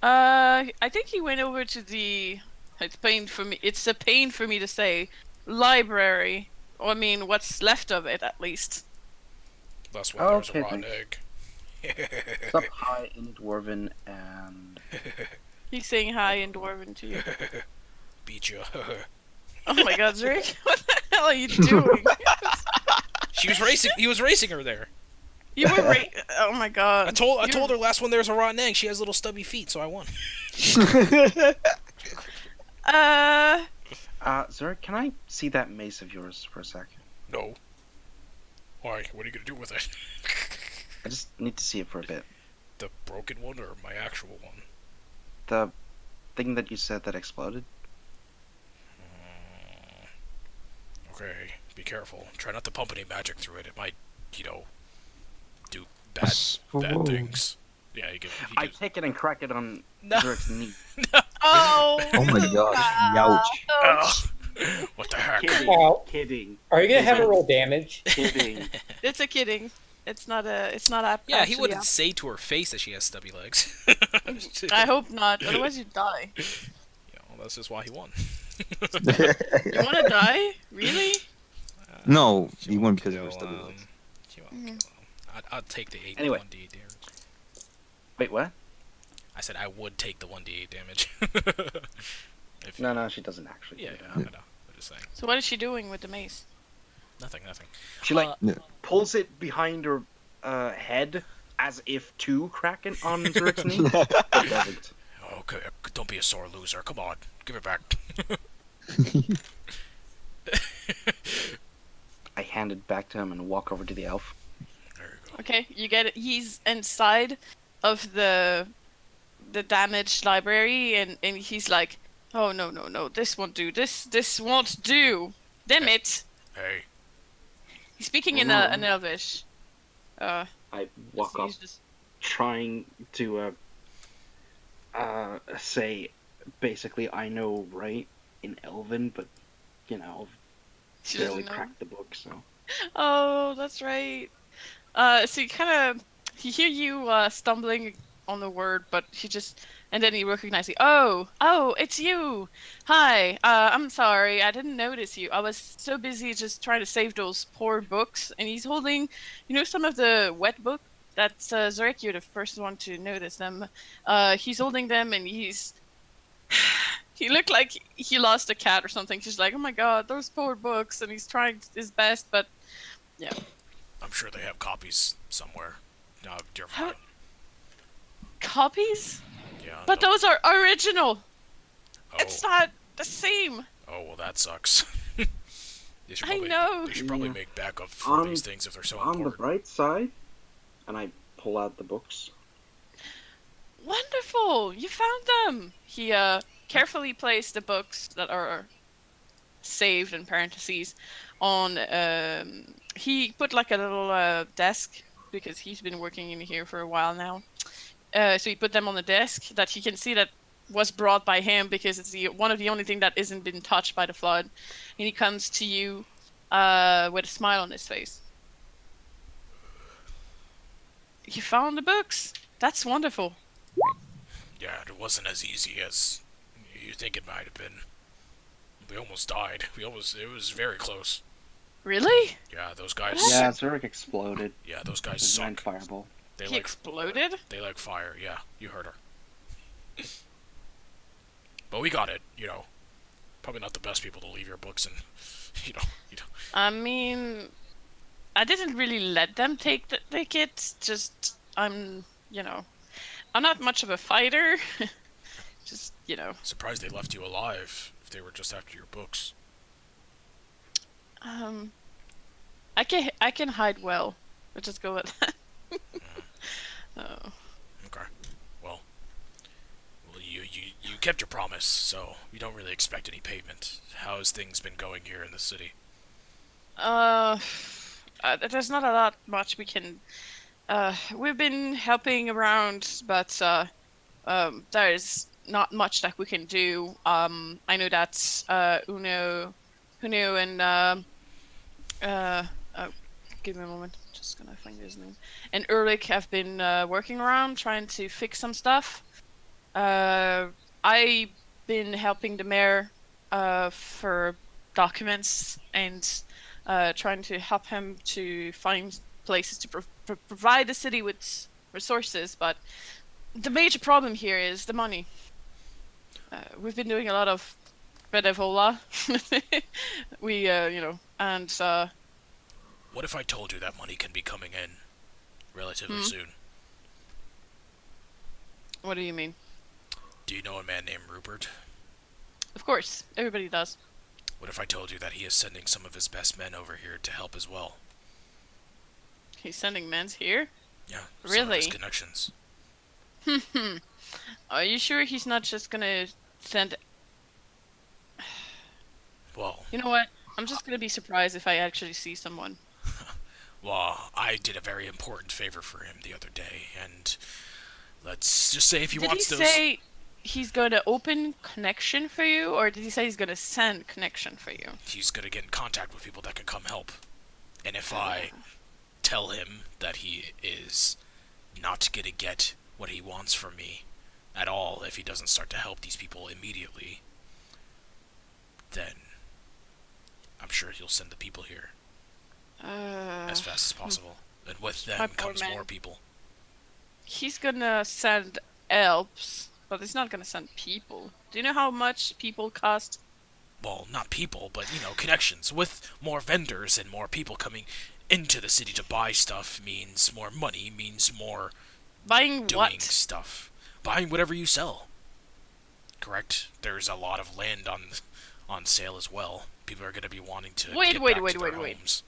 I think he went over to the. It's pain for me. It's a pain for me to say, library. Or, I mean, what's left of it, at least. That's when there's a Okay, rotten thanks. egg. It's up high in Dwarven, and He's saying hi in Dwarven to you. Beat you. Oh my God, Zurich, what the hell are you doing? She was racing. He was racing her there. You were right. Oh my God. I told You- her last one there's a rotten egg. She has little stubby feet, so I won. Zurich, can I see that mace of yours for a sec? No. Why? What are you gonna do with it? I just need to see it for a bit. The broken one or my actual one? The thing that you said that exploded? Okay, be careful. Try not to pump any magic through it. It might, do bad things. Yeah, he I gives... take it and crack it on No. Zurich's knee. Oh. oh my gosh, ouch. Ugh. What the heck? Kidding. Well, Kidding. are you gonna have a roll damage? Kidding. It's a kidding. It's not a. It's not a. Yeah, he actually wouldn't a- say to her face that she has stubby legs. I hope not. Otherwise, you die. Well, that's just why he won. You want to die? Really? No, She you won't won because of kill her stubby him. legs. She won't kill him. I'd take the 8 Anyway. 1d damage. Wait, what? I said I would take the 1d8 damage. If- No, she doesn't actually. Yeah, do yeah, that. I know. I'm just saying. So what is she doing with the mace? Nothing. She like Yeah. pulls it behind her head as if to crack it on Zurich's knee, but doesn't. Okay, don't be a sore loser. Come on, give it back. I hand it back to him and walk over to the elf. There you go. Okay, you get it. He's inside of the damaged library, and he's like, "Oh no, this won't do. This won't do. Damn it!" Hey, He's speaking in an Elvish. I walk up, he's just trying to say, basically, I know right in Elven, but She barely doesn't know. cracked the book, so. Oh, that's right. So he hear you stumbling on the word, but and then he recognizes you. Oh, it's you. Hi. I'm sorry, I didn't notice you. I was so busy just trying to save those poor books. And he's holding, some of the wet book. That's Zarek. You're the first one to notice them. He's holding them, and he looked like he lost a cat or something. She's like, oh my god, those poor books, and he's trying his best, but yeah. I'm sure they have copies somewhere. No, you're How- fine. Copies? Yeah. But no- those are original. oh. It's not the same. Oh, well, that sucks. They should I probably, know. They should probably Yeah. make backup for On- these things if they're so On the important. bright side, and I pull out the books. Wonderful. You found them. He carefully placed the books that are saved in parentheses on. He put like a little desk because he's been working in here for a while now. So he put them on the desk that he can see that was brought by him because it's one of the only thing that isn't been touched by the flood. And he comes to you with a smile on his face. You found the books. That's wonderful. Yeah, it wasn't as easy as you think it might have been. We almost died. It was very close. Really? Yeah, those guys. Yeah, Zurich exploded. Yeah, those guys With a giant suck. fireball. They He like exploded? they like fire. Yeah, you heard her. But we got it. Probably not the best people to leave your books and you know. I mean, I didn't really let them take it. Just, I'm not much of a fighter. Just, Surprised they left you alive if they were just after your books. I can hide well. We'll just go with that. Oh. Okay. Well, you kept your promise, so you don't really expect any payment. How's things been going here in the city? There's not a lot much we can. We've been helping around, but there's not much that we can do. I know that Uno, and give me a moment. Just gonna find his name. And Ulrich have been working around trying to fix some stuff. I've been helping the mayor for documents and trying to help him to find places to provide the city with resources. But the major problem here is the money. We've been doing a lot of benevola. And What if I told you that money can be coming in relatively soon? what do you mean? Do you know a man named Rupert? Of course, everybody does. What if I told you that he is sending some of his best men over here to help as well? He's sending men here? Yeah, some of his Really? connections. Are you sure he's not just gonna send... Well, You know what? I'm just gonna be surprised if I actually see someone. I did a very important favor for him the other day, and let's just say if he Did he wants those... say he's gonna open connection for you, or did he say he's gonna send connection for you? He's gonna get in contact with people that can come help. And if I tell him that he is not gonna get what he wants from me at all if he doesn't start to help these people immediately, then I'm sure he'll send the people here as fast as possible. And with My them poor comes man. more people. He's gonna send elves, but he's not gonna send people. Do you know how much people cost? Well, not people, but, connections. With more vendors and more people coming into the city to buy stuff means more money, means more Buying doing what? stuff. Buying whatever you sell. Correct? There's a lot of land on sale as well. People are going to be wanting to Wait, get wait, back wait, to their wait. homes.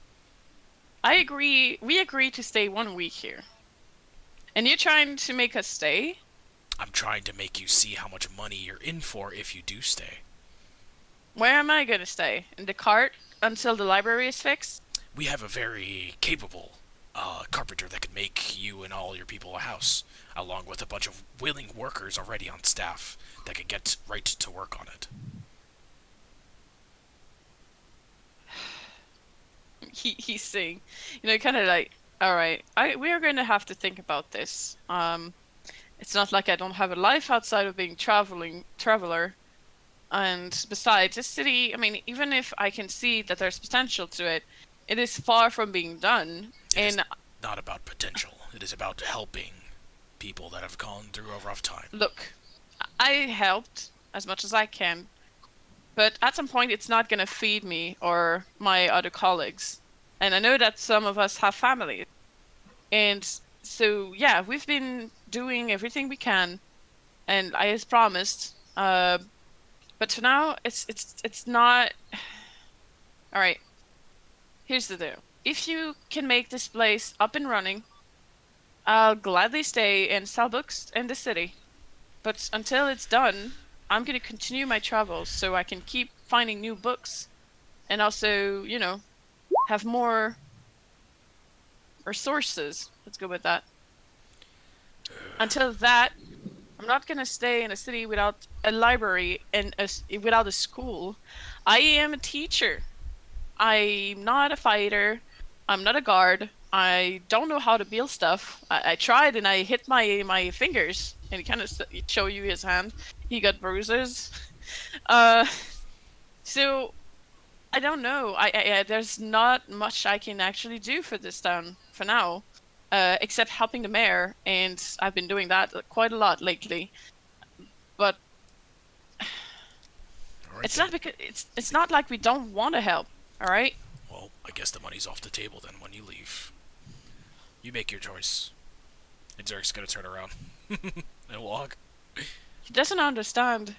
We agreed to stay 1 week here. And you're trying to make us stay? I'm trying to make you see how much money you're in for if you do stay. Where am I gonna stay? In the cart until the library is fixed? We have a very capable carpenter that could make you and all your people a house, along with a bunch of willing workers already on staff that could get right to work on it. he's saying, kind of like, all right, we are going to have to think about this. It's not like I don't have a life outside of being traveler. And besides, this city, I mean, even if I can see that there's potential to it, it is far from being done. It is And not about potential. It is about helping people that have gone through a rough time. look, I helped as much as I can, but at some point it's not going to feed me or my other colleagues. And I know that some of us have families. And so, yeah, we've been doing everything we can, and I as promised. But for now, it's not. All right. Here's the deal. If you can make this place up and running, I'll gladly stay and sell books in the city. But until it's done, I'm gonna continue my travels so I can keep finding new books, and also, have more resources. Let's go with that. Until that, I'm not gonna stay in a city without a library and without a school. I am a teacher. I'm not a fighter. I'm not a guard. I don't know how to build stuff. I tried and I hit my fingers, and he kind of show you his hand. He got bruises. So I don't know. I there's not much I can actually do for this town for now, except helping the mayor, and I've been doing that quite a lot lately. But All right, it's then. not because it's not like we don't want to help. All right. Well, I guess the money's off the table then when you leave. You make your choice. And Zerk's gonna turn around and walk. He doesn't understand.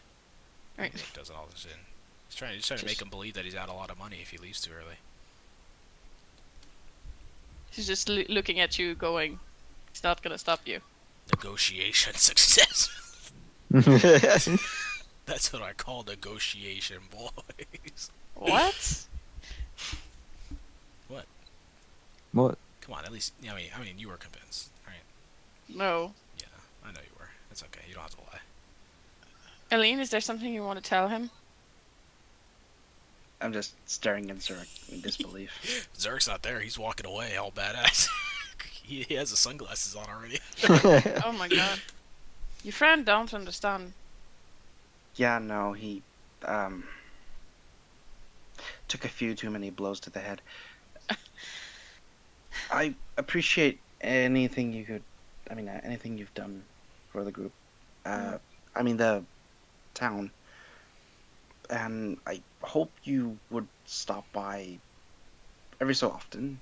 All right. Zerk doesn't understand. He's trying to make him believe that he's out a lot of money if he leaves too early. He's just looking at you, going, "It's not gonna stop you." Negotiation success. That's what I call negotiation, boys. What? What? Come on, at least I mean, you were convinced, right? No. Yeah, I know you were. It's okay. You don't have to lie. Aline, is there something you want to tell him? I'm just staring at Zurich in disbelief. Zerk's not there. He's walking away, all badass. he has the sunglasses on already. Oh my god. Your friend don't understand. Yeah, no, he took a few too many blows to the head. I appreciate anything you could, anything you've done for the group. The town. And I hope you would stop by every so often,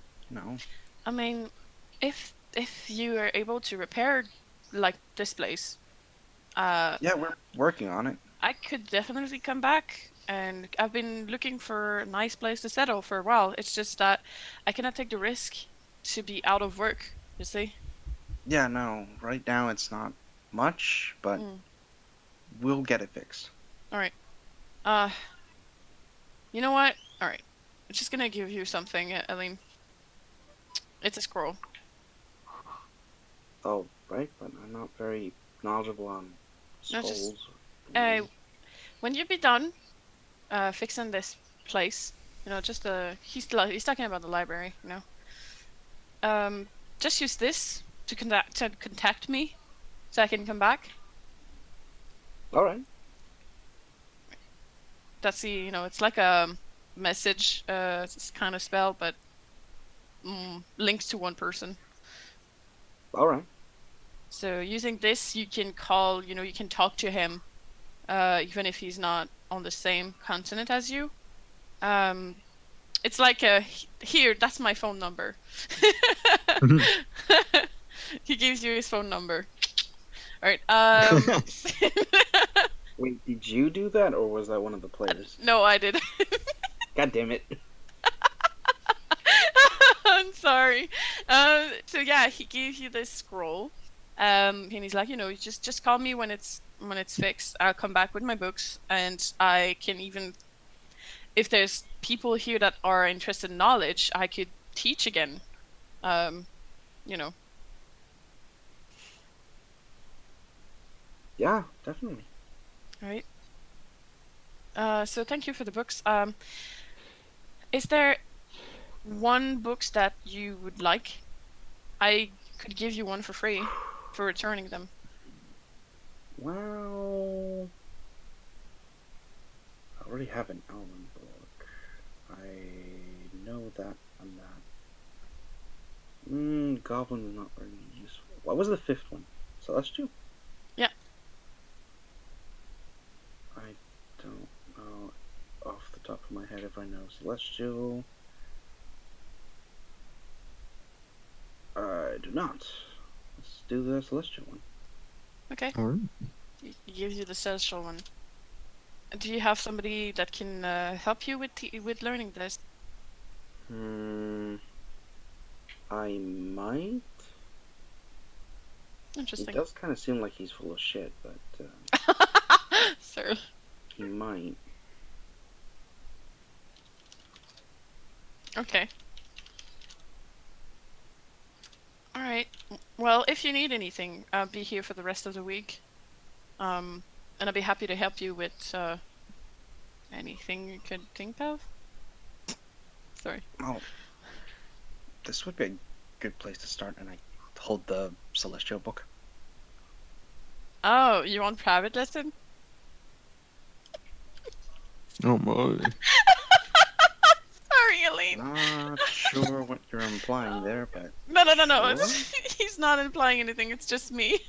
I mean, if you are able to repair like this place, Yeah, we're working on it. I could definitely come back. And I've been looking for a nice place to settle for a while. It's just that I cannot take the risk to be out of work, you see? Yeah, no, right now it's not much, but we'll get it fixed. Alright. You know what? Alright. I'm just gonna give you something, Aline. It's a scroll. Oh, right, but I'm not very knowledgeable on No, just- skulls. When you be done fixing this place, he's talking about the library, just use this to contact me, so I can come back. Alright. That's it's like a message, it's kind of spell, but links to one person. Alright. So using this, you can call, you can talk to him, even if he's not on the same continent as you. It's like here, that's my phone number. He gives you his phone number. All right. Wait, did you do that, or was that one of the players? No, I did. God damn it. I'm sorry. So yeah, he gave you this scroll, and he's like, just call me when it's fixed. I'll come back with my books, and I can even, if there's people here that are interested in knowledge, I could teach again. Yeah, definitely. Right. So thank you for the books. Is there one books that you would like, I could give you one for free for returning them. Well, I already have an Elven book. I know that I'm not. Goblin is not very useful. What was the fifth one? Celestial? Yeah. I don't know off the top of my head if I know Celestial. I do not. Let's do the Celestial one. Okay. All right. He gives you the celestial one. Do you have somebody that can help you with learning this? I might. He Interesting. does kind of seem like he's full of shit, but Sir. he might. Okay. Alright. Well, if you need anything, I'll be here for the rest of the week. And I'll be happy to help you with anything you could think of. Sorry. Oh, this would be a good place to start, and I hold the Celestial book. Oh, you want private lesson? Oh my. Sorry, Elaine. Not sure what you're implying there, but No. Sure. He's not implying anything. It's just me.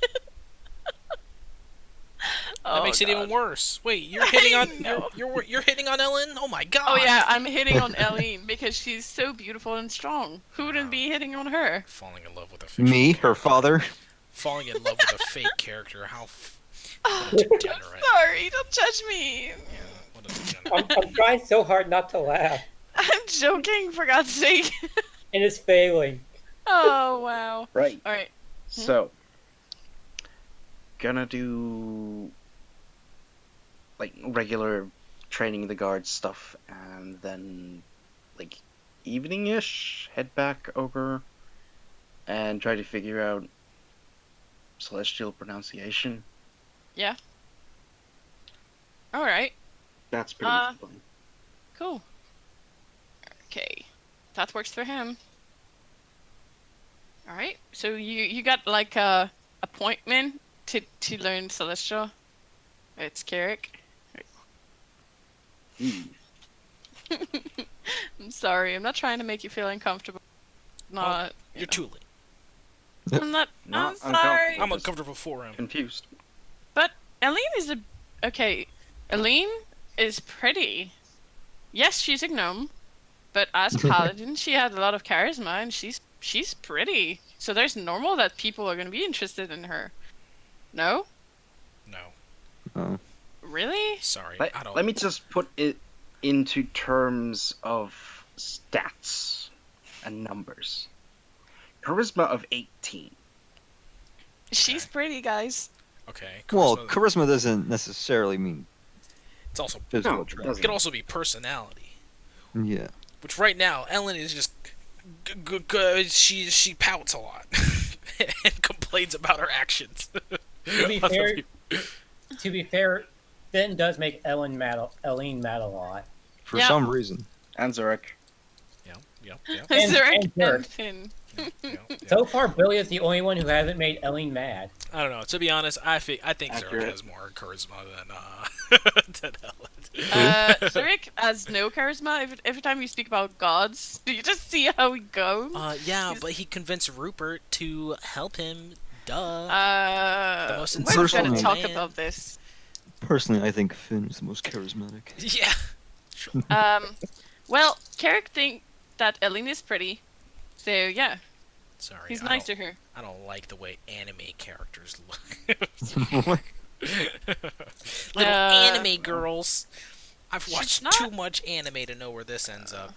That makes it even worse. Wait, you're hitting on you're hitting on Ellen? Oh my god. Oh yeah, I'm hitting on Eileen because she's so beautiful and strong. Who wouldn't be hitting on her? Falling in love with a fictional Me, her character. father. Falling in love with a fake character. How Oh, what a degenerate. sorry, don't judge me. What a degenerate. I'm trying so hard not to laugh, I'm joking, for God's sake. and it's failing. Oh wow. right. All right. So, gonna do like regular training the guards stuff, and then like evening-ish head back over and try to figure out Celestial pronunciation. All right. That's pretty much the plan. Cool. Okay, that works for him. All right. So you got like a appointment to learn Celestial. It's Carrick. I'm sorry. I'm not trying to make you feel uncomfortable. Not. You're too late. I'm not. Not I'm sorry. uncomfortable. I'm uncomfortable for him. Confused. Eileen is okay. Eileen is pretty. Yes, she's a gnome, but as a paladin, she had a lot of charisma, and she's pretty. So there's normal that people are gonna be interested in her. No, No. Oh. really? Sorry. Let, I don't let me just put it into terms of stats and numbers. Charisma of 18. She's pretty, guys. Okay. Well, charisma- charisma doesn't necessarily mean it's also physical No, it traits. doesn't. it could also be personality. Yeah. Which right now Ellen is just she pouts a lot and complains about her actions. To be Other fair, people- to be fair, Finn does make Eileen mad a lot. For Yeah. some reason. And Zurich. Yeah. And- Zurich and Dirk. and Finn. So far, Billy is the only one who hasn't made Eileen mad. I don't know. To be honest, I think Zurich Accurate. has more charisma than Ellen. Zurich has no charisma. Every time you speak about gods, do you just see how he goes? Yeah, but he convinced Rupert to help him. Duh. the most We're gonna insightful talk man. about this. Personally, I think Finn is the most charismatic. Yeah. Sure. Well, Carrick think that Eileen is pretty, so yeah, Sorry. he's I nice don't- to her. I don't like the way anime characters look. Little anime girls. I've She's watched not- too much anime to know where this ends up.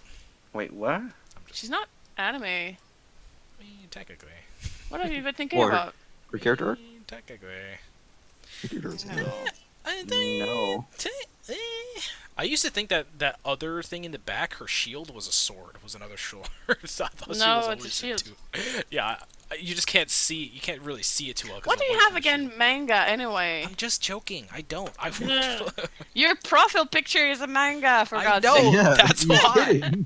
Wait, what? I'm just, She's not anime. I mean, technically. What have you been thinking Or- about? Her character arc? Technically. Her character arc. No. No. I used to think that that other thing in the back, her shield, was a sword. Was another sword. So I thought she No, was it's a always shield. too. Yeah, you just can't see. You can't really see it too well. 'cause What of do the you light have from the shield. again manga anyway? I'm just joking. I don't. Yeah. Your profile picture is a manga, for I God's know. sake. Yeah, That's you're why. kidding.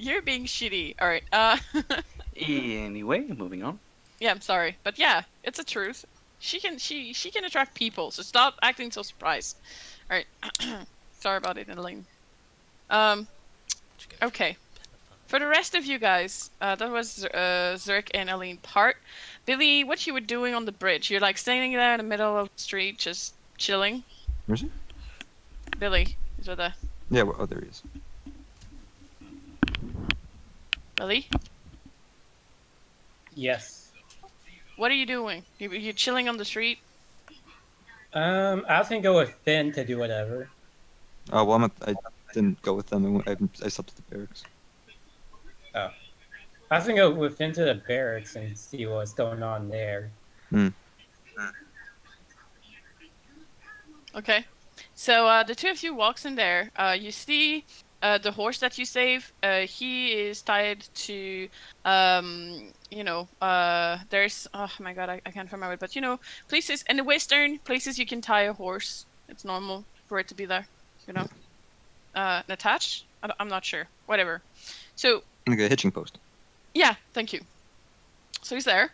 You're being shitty. All right. Anyway, moving on. Yeah, I'm sorry, but yeah, it's a truth. She can attract people, so stop acting so surprised. All right. Sorry about it, Elaine. Okay. For the rest of you guys, that was Zerk and Aline part. Billy, what you were doing on the bridge? You're like standing there in the middle of the street, just chilling. Where's he? Billy, is with the Yeah. Oh, there he is. Billy. Yes. What are you doing? You chilling on the street? I was gonna go with Finn to do whatever. Oh well, I didn't go with them. I slept at the barracks. Oh. I was gonna go with Finn to the barracks and see what's going on there. Okay. So the two of you walks in there. You see the horse that you save. He is tied to there's oh my god, I can't remember it, but places in the western places you can tie a horse. It's normal for it to be there, attached. I'm not sure. Whatever. So Like a hitching post. yeah, thank you. So he's there.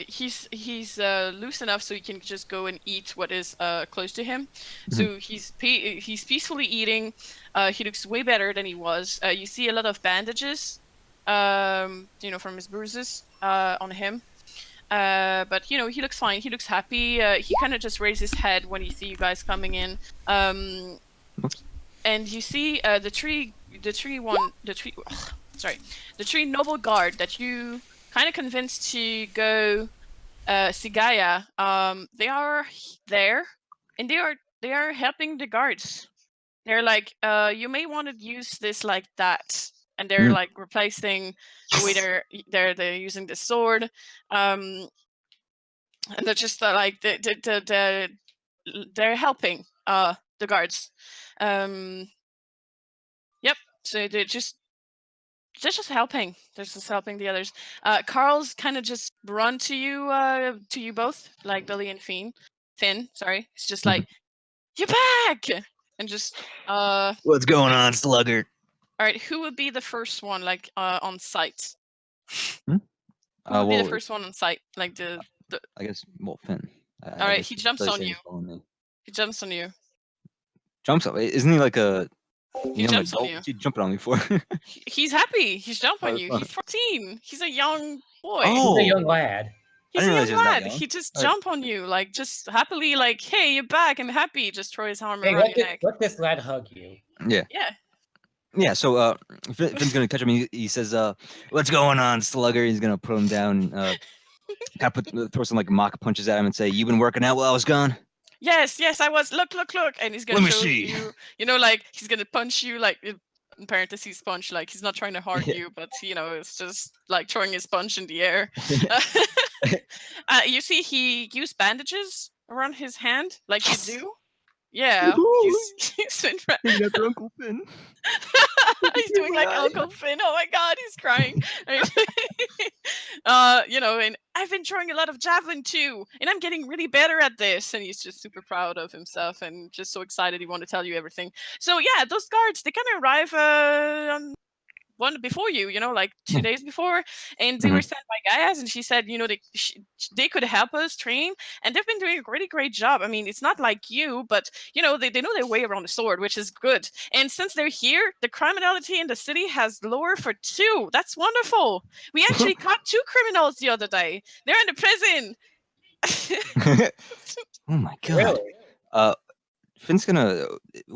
He's loose enough so he can just go and eat what is close to him. So he's peacefully eating. He looks way better than he was. You see a lot of bandages, from his bruises on him. But he looks fine. He looks happy. He kind of just raises his head when he see you guys coming in. And you see the tree noble guard that you kind of convinced to go see Gaia. They are there, and they are helping the guards. They're like, you may want to use this like that, and they're like replacing the way they're using the sword. And they're just like they're helping the guards. Yep. So they're just helping. They're just helping the others. Carl's kind of just run to you both, like Billy and Finn. Sorry, it's just like, you're back, and just What's going on, sluggard? All right, who would be the first one, like on site? Hmm? Who would be the first one on site, like the? I guess Finn. All right, he jumps on you. He jumps on you. Jumps up. Isn't he like a? He jumps on you. What's he jumping on me for? He's happy. He's jumping on you. He's 14. He's a young boy. Oh, he's a young lad. He's a young lad. He just jump on you, like just happily, like, hey, you're back. I'm happy. Just throw his arm around your neck. Let this lad hug you. Yeah. Yeah. Yeah. So Finn's gonna catch him. He says, "What's going on, slugger?" He's gonna put him down. Throw some like mock punches at him and say, "You've been working out while I was gone." Yes, I was. Look, and he's gonna show you. Like he's gonna punch you, like in parentheses punch. Like he's not trying to hurt you, but it's just like throwing his punch in the air. You see, he used bandages around his hand, like you do. Yeah, he's in front. That's Uncle Finn. He's doing like Uncle Finn. Oh my god, he's crying. And I've been throwing a lot of javelin too, and I'm getting really better at this. And he's just super proud of himself and just so excited he wanted to tell you everything. So yeah, those guards, they kind of arrive on one before you, like 2 days before, and they were sent by Gaia's, and she said, they could help us train, and they've been doing a really great job. I mean, it's not like you, but they know their way around the sword, which is good. And since they're here, the criminality in the city has lowered for 2. That's wonderful. We actually caught 2 criminals the other day. They're in the prison. Oh my god. Really? Finn's gonna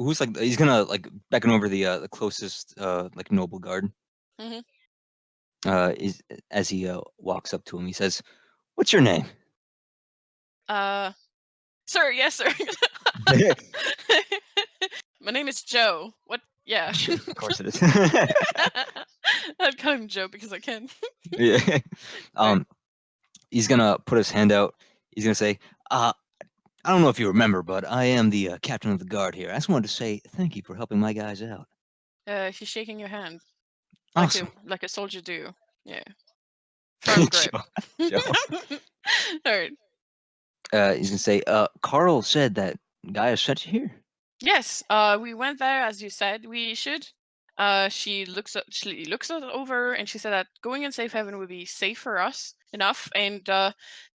he's gonna like beckon over the closest like noble guard. As he walks up to him, he says, "What's your name?" Sir, yes, sir. My name is Joe. What? Yeah. Of course it is. I'd call him Joe because I can. Yeah. He's gonna put his hand out. He's gonna say, I don't know if you remember, but I am the captain of the guard here. I just wanted to say thank you for helping my guys out. He's shaking your hand. Awesome. Like a soldier do. Yeah. Firm grip. Joe. All right. He's gonna say, Carl said that Gaia sent you here. Yes. We went there as you said we should. she looks it over, and she said that going in safe haven would be safe for us enough, and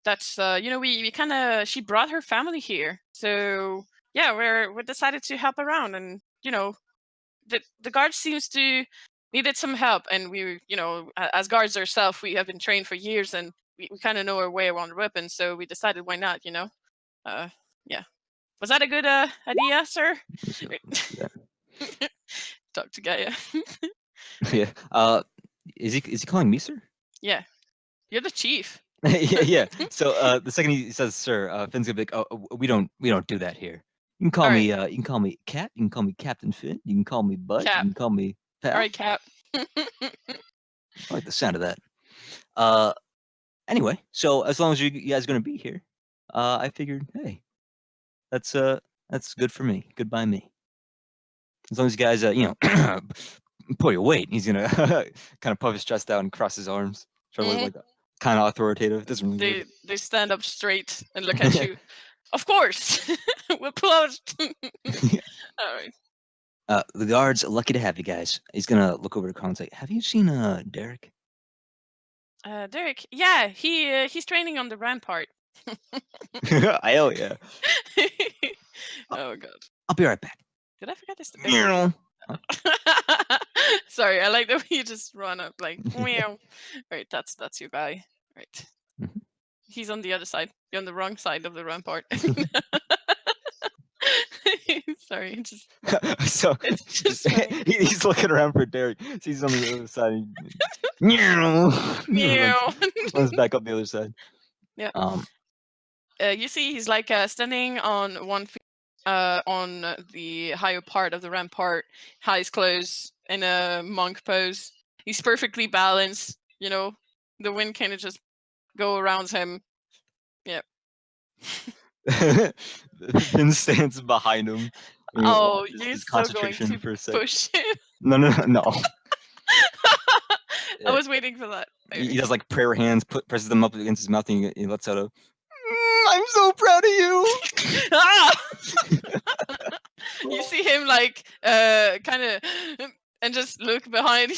that's we kind of she brought her family here, so yeah, we decided to help around, and the guard seems to needed some help, and we as guards ourselves, we have been trained for years, and we kind of know our way around weapons, so we decided why not, yeah. Was that a good idea, sir? So, yeah. Talk to Gaia. Yeah. Is he calling me sir? Yeah, you're the chief. Yeah. So the second he says sir, Finn's gonna be like, oh, we don't do that here. You can call All me right. you can call me Cap, you can call me Captain Finn, you can call me Bud, Cap. you can call me Pal. All right, Cap. I like the sound of that. Anyway, so as long as you guys are gonna be here, I figured, hey, that's good for me. Good by me. As long as you guys pull your weight. He's gonna kind of puff his chest out and cross his arms. Try to look like kind of authoritative. It doesn't really work. They stand up straight and look at you. Of course, we'll pull out. All right. The guard's lucky to have you guys. He's gonna look over to Carl and say, "Have you seen Derek?" Derek, yeah, he's training on the rampart. Hell yeah! Oh god. I'll be right back. Did I forget this? Huh? Sorry, I like the way you just run up like meow. Right, that's your guy. Right. Mhm. He's on the other side. You're on the wrong side of the rampart. Sorry, just So it's just funny. he's looking around for Derek. So he's on the other side. Meow. Meow. Runs back up the other side. Yeah. You see, he's like standing on one feet, on the higher part of the rampart, eyes closed, in a monk pose. He's perfectly balanced. The wind kind of just go around him. Yep. Finn stands behind him. Oh, you're his still going concentration to for a sec. push him. No. I was waiting for that. He does like prayer hands, presses them up against his mouth, and he lets out a. I'm so proud of you. Ah! You see him like kind of, and just look behind.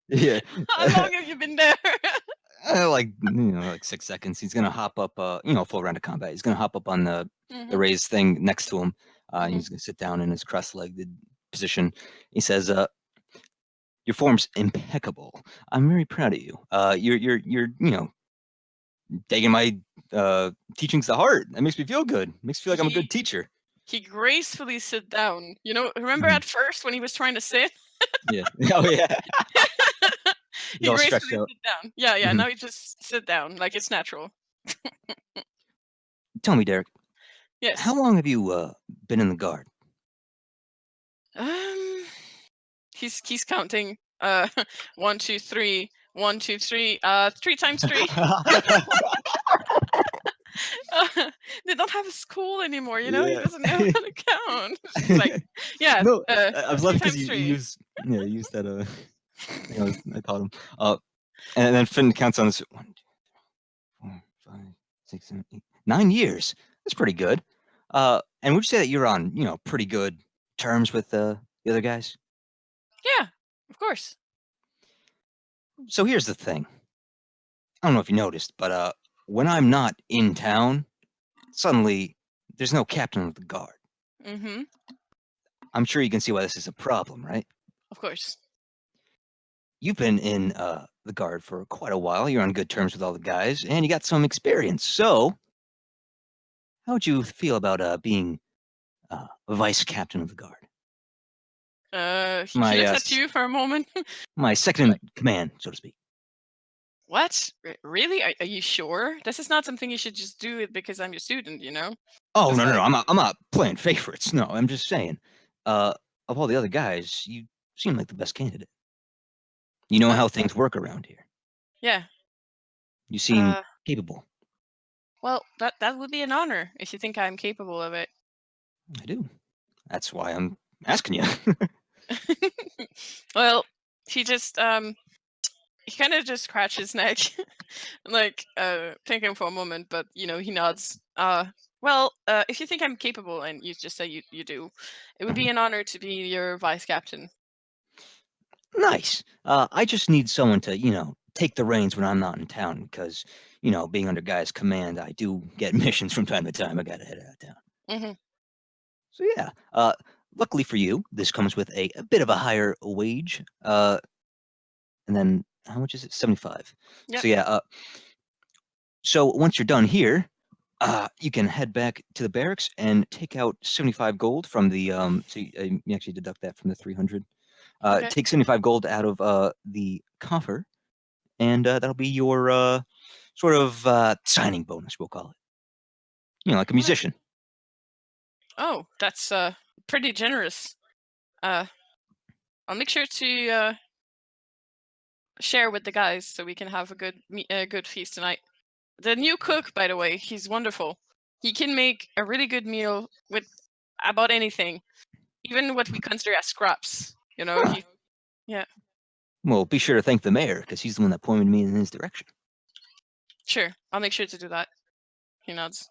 Yeah. How long have you been there? Like 6 seconds. He's gonna hop up. Full round of combat. He's gonna hop up on the raised thing next to him. And he's gonna sit down in his cross-legged position. He says, "Your form's impeccable. I'm very proud of you. You're taking my teachings to heart. That makes me feel good. Makes me feel like I'm a good teacher." He gracefully sit down. Remember at first when he was trying to sit? Yeah. Oh yeah. He all gracefully stretched out. sit down. Yeah. Mhm. Now he just sit down like it's natural. Tell me, Derek. Yes. How long have you been in the guard? He's counting. 1, 2, 3. 1, 2, 3. 3 times 3. They don't have a school anymore, He Yeah. doesn't know how to count. It's like, yeah. No, I was laughing because 3 you times 3. used that I taught him. And then Finn counts on this 1, 2, 3, 4, 5, 6, 7, 8, 9 years. That's pretty good. And would you say that you're on, pretty good terms with the other guys? Yeah, of course. So here's the thing. I don't know if you noticed, but when I'm not in town, suddenly there's no captain of the guard. Mm-hmm. I'm sure you can see why this is a problem, right? Of course. You've been in the guard for quite a while. You're on good terms with all the guys, and you got some experience. So, how would you feel about being vice captain of the guard? He looks at you for a moment. My second in command, so to speak. What? Really? Are you sure? This is not something you should just do it because I'm your student, Oh It's no, like- I'm not playing favorites. No, I'm just saying. Of all the other guys, you seem like the best candidate. You know how things work around here. Yeah. You seem capable. Well, that would be an honor if you think I'm capable of it. I do. That's why I'm asking you. Well, he just he kind of just scratches his neck, like thinking for a moment, but he nods. Well, if you think I'm capable, and you just say you do, it would be an honor to be your vice captain. Nice. I just need someone to, take the reins when I'm not in town because, being under Guy's command, I do get missions from time to time. I gotta head out of town. Mm-hmm. So yeah. Luckily for you, this comes with a bit of a higher wage. And then how much is it? 75. Yep. So yeah. So once you're done here, you can head back to the barracks and take out 75 gold from the So you actually deduct that from the 300. Okay. Take 75 gold out of the coffer, and that'll be your sort of signing bonus, we'll call it. Like a musician. Oh, that's pretty generous. I'll make sure to share with the guys so we can have a good feast tonight. The new cook, by the way, he's wonderful. He can make a really good meal with about anything, even what we consider as scraps. Huh. Yeah. Well, be sure to thank the mayor because he's the one that pointed me in his direction. Sure, I'll make sure to do that. He nods.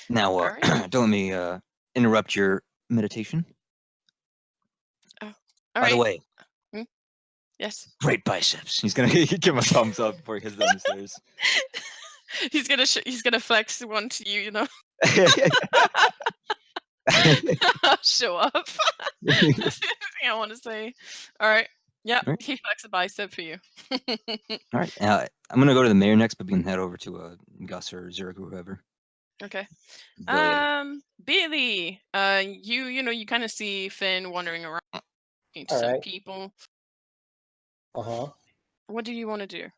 Now, Alright. don't let me interrupt your meditation. All By the right. way, Yes. great biceps. He's gonna give him a thumbs up before he heads down the stairs. He's gonna flex one to you, show up. That's the thing I want to say. All right. Yeah, All right. he flexed a bicep for you. All right. I'm gonna go to the mayor next, but we can head over to Gus or Zurich or whoever. Okay. The- Billy, you kind of see Finn wandering around, talking to some Alright. people. Uh-huh. What do you want to do?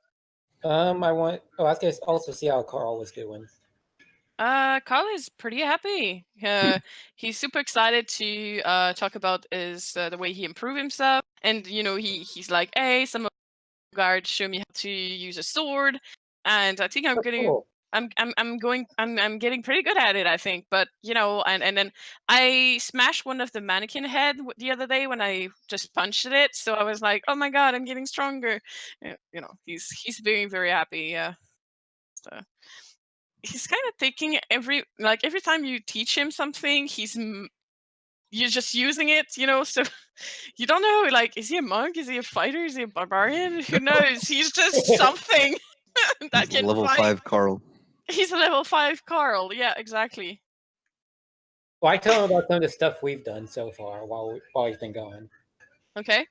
I was gonna also see how Carl was doing. Carl is pretty happy. He's super excited to talk about the way he improved himself, and he's like, hey, some of the guards show me how to use a sword, and I think I'm Oh, gonna. cool. I'm getting pretty good at it, I think. But and then I smashed one of the mannequin head the other day when I just punched it. So I was like, oh my god, I'm getting stronger. He's very very happy. Yeah. So he's kind of taking every time you teach him something, you're just using it. So you don't know, like, is he a monk? Is he a fighter? Is he a barbarian? Who knows? He's just something that He's can level fight. 5 Carl. He's a level 5 Carl. Yeah, exactly. Well, I tell him about some of the stuff we've done so far while he's been going. Okay.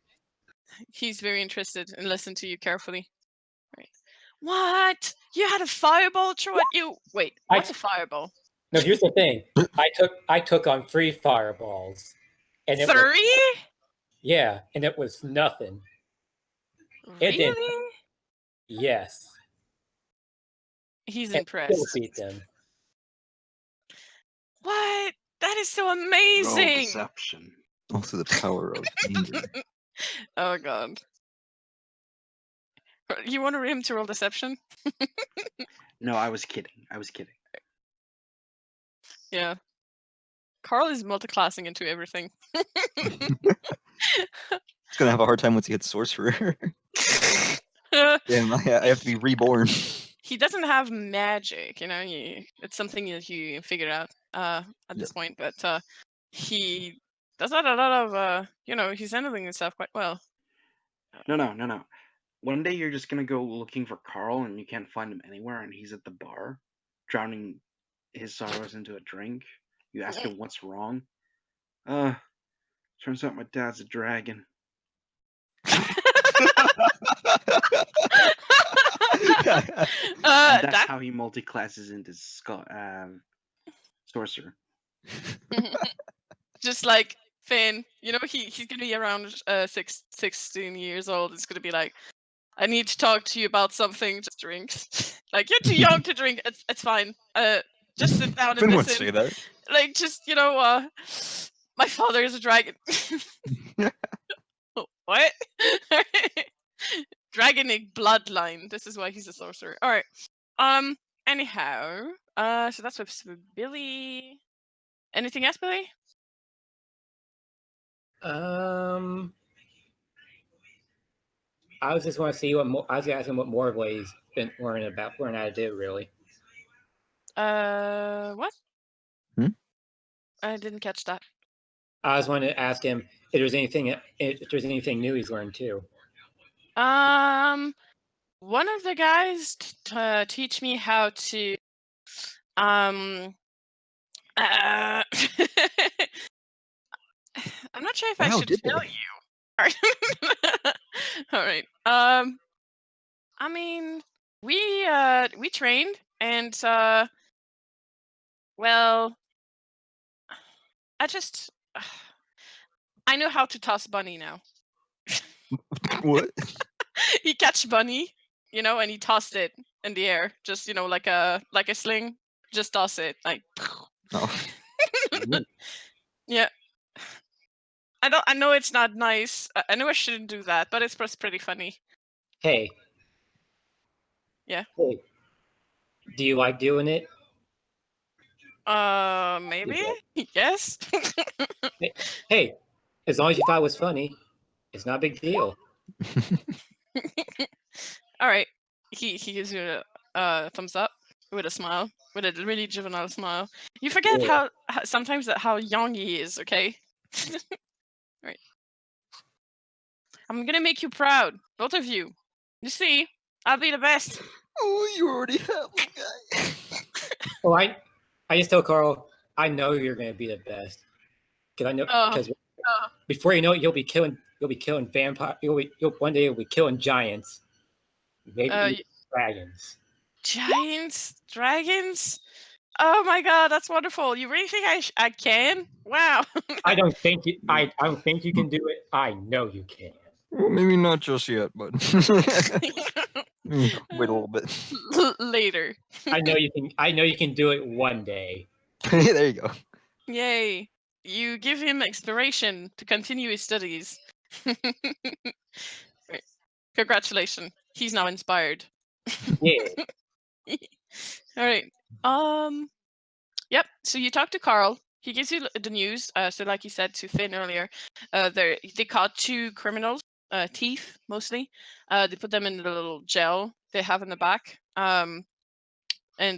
He's very interested and listen to you carefully. Right. What? You had a fireball throw at you? Wait, what's a fireball? No, here's the thing. I took on 3 fireballs. And 3? Yeah, and it was nothing. Really? Yes. He's And impressed. still beat them. What? That is so Roll amazing. deception. Also the power of anger. Oh god. You want him to roll deception? No, I was kidding. Yeah. Carl is multiclassing into everything. He's gonna have a hard time once he hits sorcerer. Damn, I have to be reborn. He doesn't have magic, it's something that you figured out at this point, but he does a lot of he's handling himself quite well. No. One day you're just gonna go looking for Carl and you can't find him anywhere, and he's at the bar, drowning his sorrows into a drink. You ask him what's wrong. Turns out my dad's a dragon. That's how he multi-classes into sorcerer. Just like Finn, he's gonna be around 16 years old. It's gonna be like, I need to talk to you about something. Just drinks. Like, you're too young to drink. It's fine. Just sit down and Finn won't listen. say that. Like, just my father is a dragon. What? Dragonic bloodline. This is why he's a sorcerer. All right. Anyhow, so that's with Billy. Anything else, Billy? I was just want to see I was asking what Morgley's been learning how to do, really. What? Hmm? I didn't catch that. I was wanting to ask him if there's anything new he's learned too. One of the guys teach me how to I'm not sure if I Wow, should did tell they? you. All right. I mean, we trained and well, I just I know how to toss bunny now. What? He catch bunny, and he tossed it in the air, just like a sling. Just toss it like. Oh. Yeah. I know it's not nice. I know I shouldn't do that, but it's pretty funny. Hey. Yeah. Hey. Do you like doing it? Maybe. Yes. Hey, as long as you thought it was funny, it's not a big deal. All right. He gives you a thumbs up with a smile, with a really juvenile smile. You forget Yeah. how sometimes how young he is. Okay. Right. I'm gonna make you proud, both of you. You see, I'll be the best. Oh, you already have one guy. Well, I just tell Carl, I know you're gonna be the best. Cause I know, because before you know it, you'll be killing vampire. One day you'll be killing giants, maybe even dragons. Dragons. Oh my god, that's wonderful. You really think I can? Wow. I don't think you can do it. I know you can. Well, maybe not just yet, but wait a little bit. Later. I know you can do it one day. There you go. Yay. You give him inspiration to continue his studies. Right. Congratulations. He's now inspired. Yeah. All right. Yep. So you talk to Carl. He gives you the news. So like you said to Finn earlier, they caught 2 criminals, thief mostly. They put them in the little jail they have in the back. And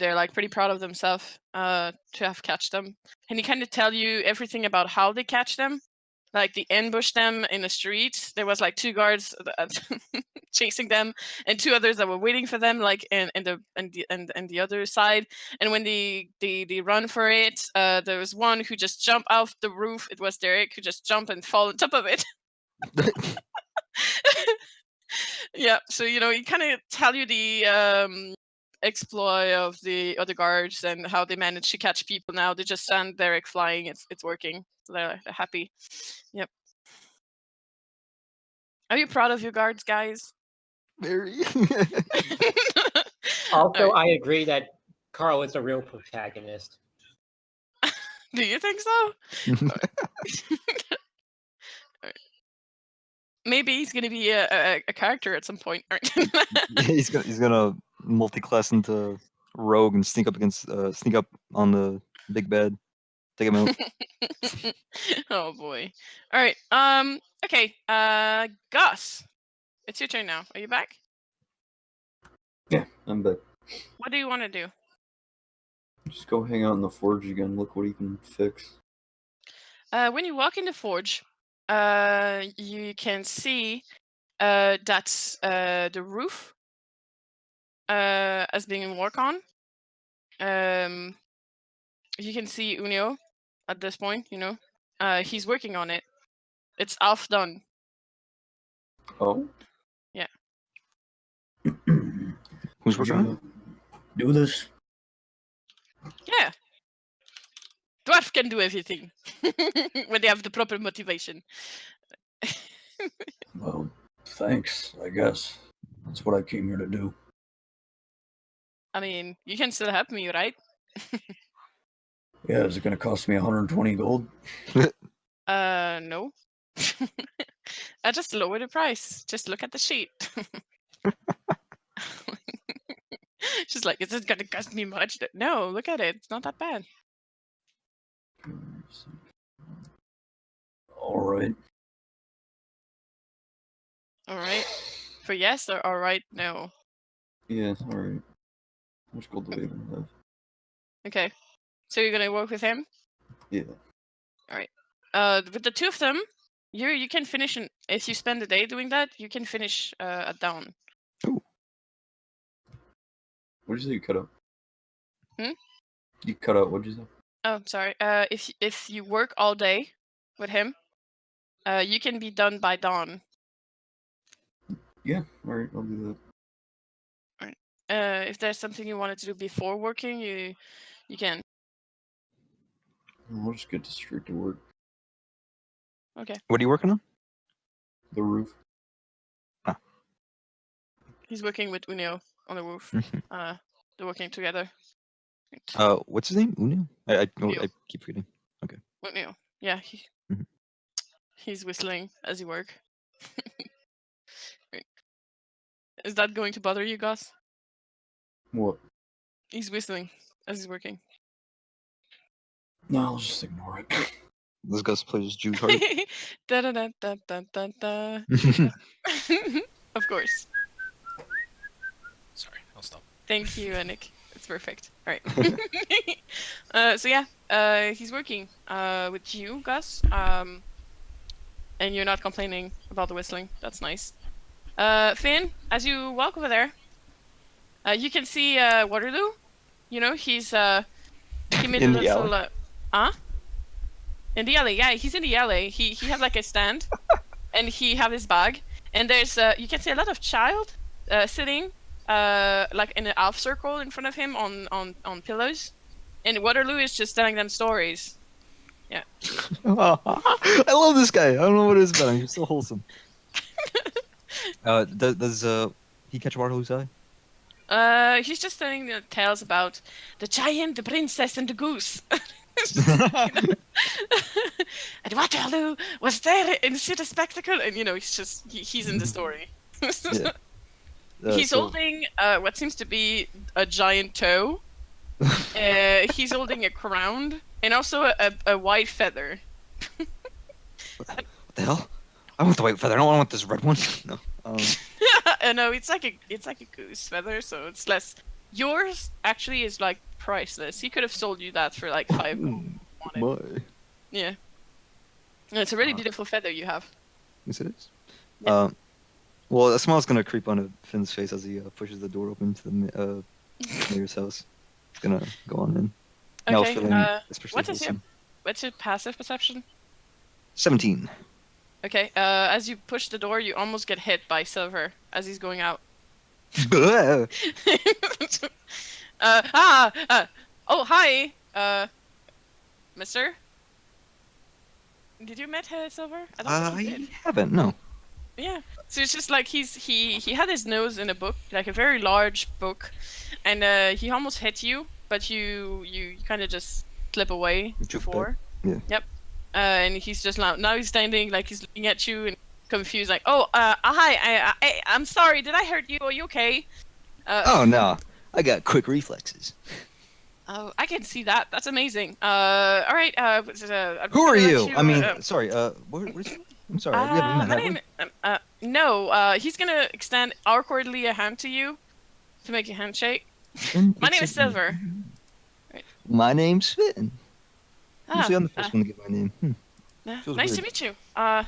they're like pretty proud of themselves to have catch them. And he kind of tell you everything about how they catch them. Like they ambush them in the street. There was like 2 guards chasing them, and 2 others that were waiting for them, like in the other side. And when they run for it, there was one who just jumped off the roof. It was Derek who just jumped and fall on top of it. Yeah, so he kind of tell you the exploit of the other guards and how they manage to catch people. Now they just send Derek flying. It's working. So they're happy. Yep. Are you proud of your guards, guys? Very. Also, I agree that Carl is the real protagonist. Do you think so? Maybe he's gonna be a character at some point. he's gonna multi-class into rogue and sneak up on the big bed, take him out. Oh boy. All right. Okay. Gus, it's your turn now. Are you back? Yeah, I'm back. What do you want to do? Just go hang out in the forge again. Look what he can fix. When you walk in the forge, you can see that's the roof as being worked on. You can see Unio at this point. He's working on it. It's half done. Oh. Yeah. Who's working on it? Do this. Yeah. Dwarf can do everything when they have the proper motivation. Well, thanks, I guess. That's what I came here to do. I mean, you can still help me, right? Yeah, is it going to cost me 120 gold? No. I just lower the price. Just look at the sheet. She's like, is this gonna cost me much? No, look at it. It's not that bad. All right. All right. For yes or all right? No. Yeah, all right. How much gold do I even have? Okay. So you're gonna work with him? Yeah. All right. With the two of them, you can finish if you spend the day doing that, you can finish at dawn. Ooh. What did you say you cut out? Hmm? You cut out, what did you say? Oh, sorry. If you work all day with him, you can be done by dawn. Yeah, alright, I'll do that. If there's something you wanted to do before working, you can. I'll just get straight to work. Okay. What are you working on? The roof. He's working with Unio on the roof. They're working together. What's his name? Unio? I Unio. keep forgetting. Okay. Unio. Yeah, Mhm. he's whistling as you work. Right. Is that going to bother you, Gus? What? He's whistling as he's working. No, I'll just ignore it. This Gus plays Jews hard. Da da da da da da da. Of course. Sorry, I'll stop. Thank you, Nick. It's perfect. All right. So yeah, he's working with you, Gus. And you're not complaining about the whistling. That's nice. Finn, as you walk over there, you can see Waterloo. You know, he made In a the little in the alley. Yeah, he's in the alley. He had like a stand, and he have his bag. And there's you can see a lot of child sitting like in an half circle in front of him on pillows, and Waterloo is just telling them stories. Yeah. I love this guy. I don't know what it is about him. He's so wholesome. Does he catch Waterloo's eye? He's just telling the tales about the giant, the princess, and the goose. And Waterloo was there and see the spectacle, and he's in the story. Yeah. He's holding what seems to be a giant toe. He's holding a crown and also a white feather. What the hell? I want the white feather. I don't want this red one. No. No, it's like a goose feather, so it's less. Yours actually is like priceless. He could have sold you that for like 5 gold. My. Yeah. And it's a really beautiful feather you have. Yes, it is. Yeah. Well, a smile's gonna creep onto Finn's face as he pushes the door open to the mayor's house. It's gonna go on in. Now Okay. feeling especially What's your passive perception? 17. Okay. As you push the door, you almost get hit by Silver as he's going out. Oh, hi, mister. Did you meet Silver? I don't think you did. Haven't, no. Yeah. So it's just like he had his nose in a book, like a very large book, and he almost hit you, but you kind of just slip away before. Yeah. Yep. And he's just now he's standing like he's looking at you and confused, like, oh, hi, I'm sorry, did I hurt you? Are you okay? Oh no, I got quick reflexes. Oh, I can see that. That's amazing. All right. Who are you? I mean, sorry. What is your... I'm sorry. We haven't met. My name. No. He's gonna extend awkwardly a hand to you, to make a handshake. My name is Silver. Right. My name's Finn. Usually I'm the first one to give my name. Nice to meet you. I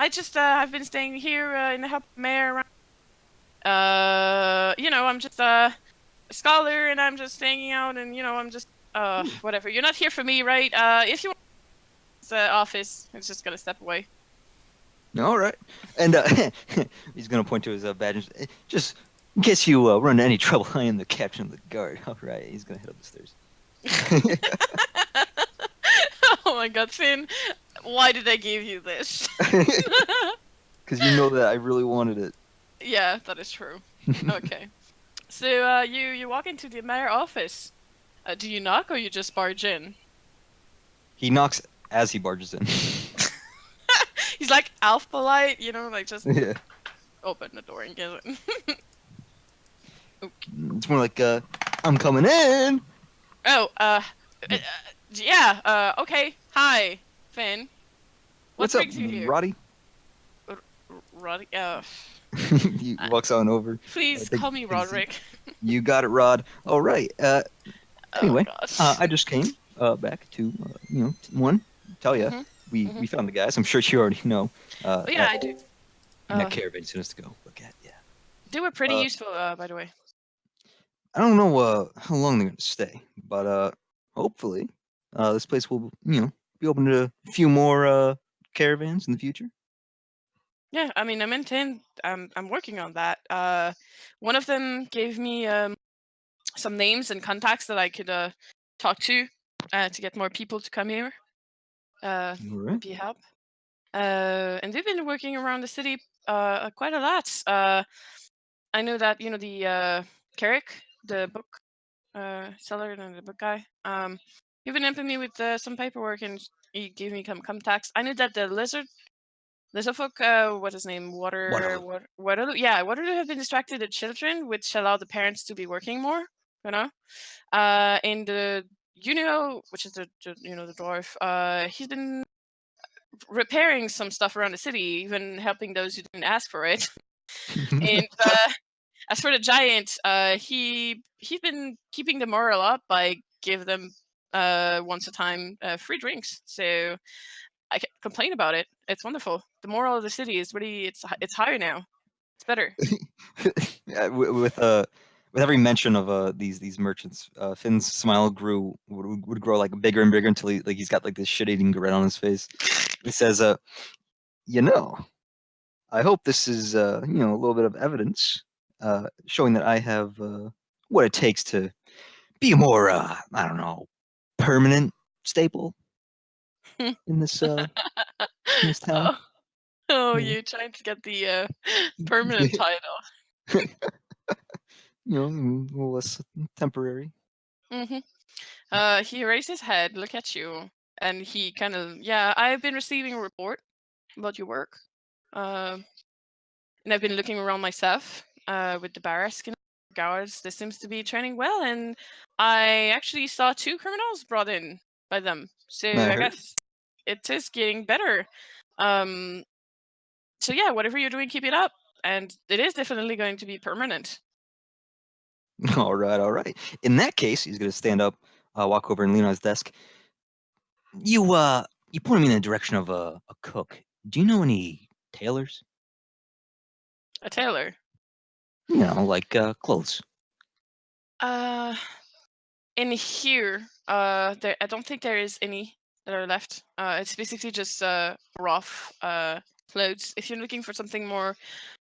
just I've been staying here in the help mayor. I'm just a scholar and I'm just hanging out and I'm just whatever. You're not here for me, right? If you want the office, it's just gonna step away. All right. And he's gonna point to his badge. Just in case you run into any trouble, I am the captain of the guard. All right. He's gonna head up the stairs. Oh my god, Finn! Why did I give you this? Because you know that I really wanted it. Yeah, that is true. Okay. So you walk into the mayor office. Do you knock or you just barge in? He knocks as he barges in. He's like elf polite, like just open the door and get it. Okay. It's more like I'm coming in. Oh, yeah. Okay. Hi, Finn. What's up, brings you here? Roddy? Roddy. He walks on over. Please call me Roderick. You got it, Rod. All right. Anyway, oh, I just came back to one. Tell ya, we found the guys. I'm sure you already know. Yeah, I do. That caravan soon as to go look at. Yeah, they were pretty useful, by the way. I don't know how long they're gonna stay, but hopefully, this place will be open to a few more caravans in the future. Yeah, I mean, I'm working on that. One of them gave me some names and contacts that I could talk to get more people to come here. Right. Be help. And they've been working around the city quite a lot. I know that the Carrick, the book seller and the book guy. He been helping me with some paperwork, and he gave me some contacts. I knew that the Lizardfolk, what's his name? Waterloo. Yeah, Waterloo have been distracted the children, which allowed the parents to be working more. And the which is the dwarf. He's been repairing some stuff around the city, even helping those who didn't ask for it. And as for the giant, he's been keeping the morale up by give them once a time free drinks. So I can't complain about it. It's wonderful. The moral of the city is really it's higher now. It's better. Yeah, with every mention of these merchants, Finn's smile would grow like bigger and bigger until he's got like this shit-eating grin on his face. He says, I hope this is a little bit of evidence showing that I have what it takes to be a more I don't know, permanent staple in this town. You're trying to get the permanent title. A little less temporary. He raised his head, look at you, and he kind of I've been receiving a report about your work, and I've been looking around myself with the Barrask and guards. This seems to be training well, and I actually saw 2 criminals brought in by them. So I guess it is getting better. So yeah, whatever you're doing, keep it up, and it is definitely going to be permanent. All right. In that case, he's gonna stand up, walk over and lean on his desk. You pointed me in the direction of a cook. Do you know any tailors? A tailor? Like clothes. In here, I don't think there is any that are left. It's basically just rough clothes. If you're looking for something more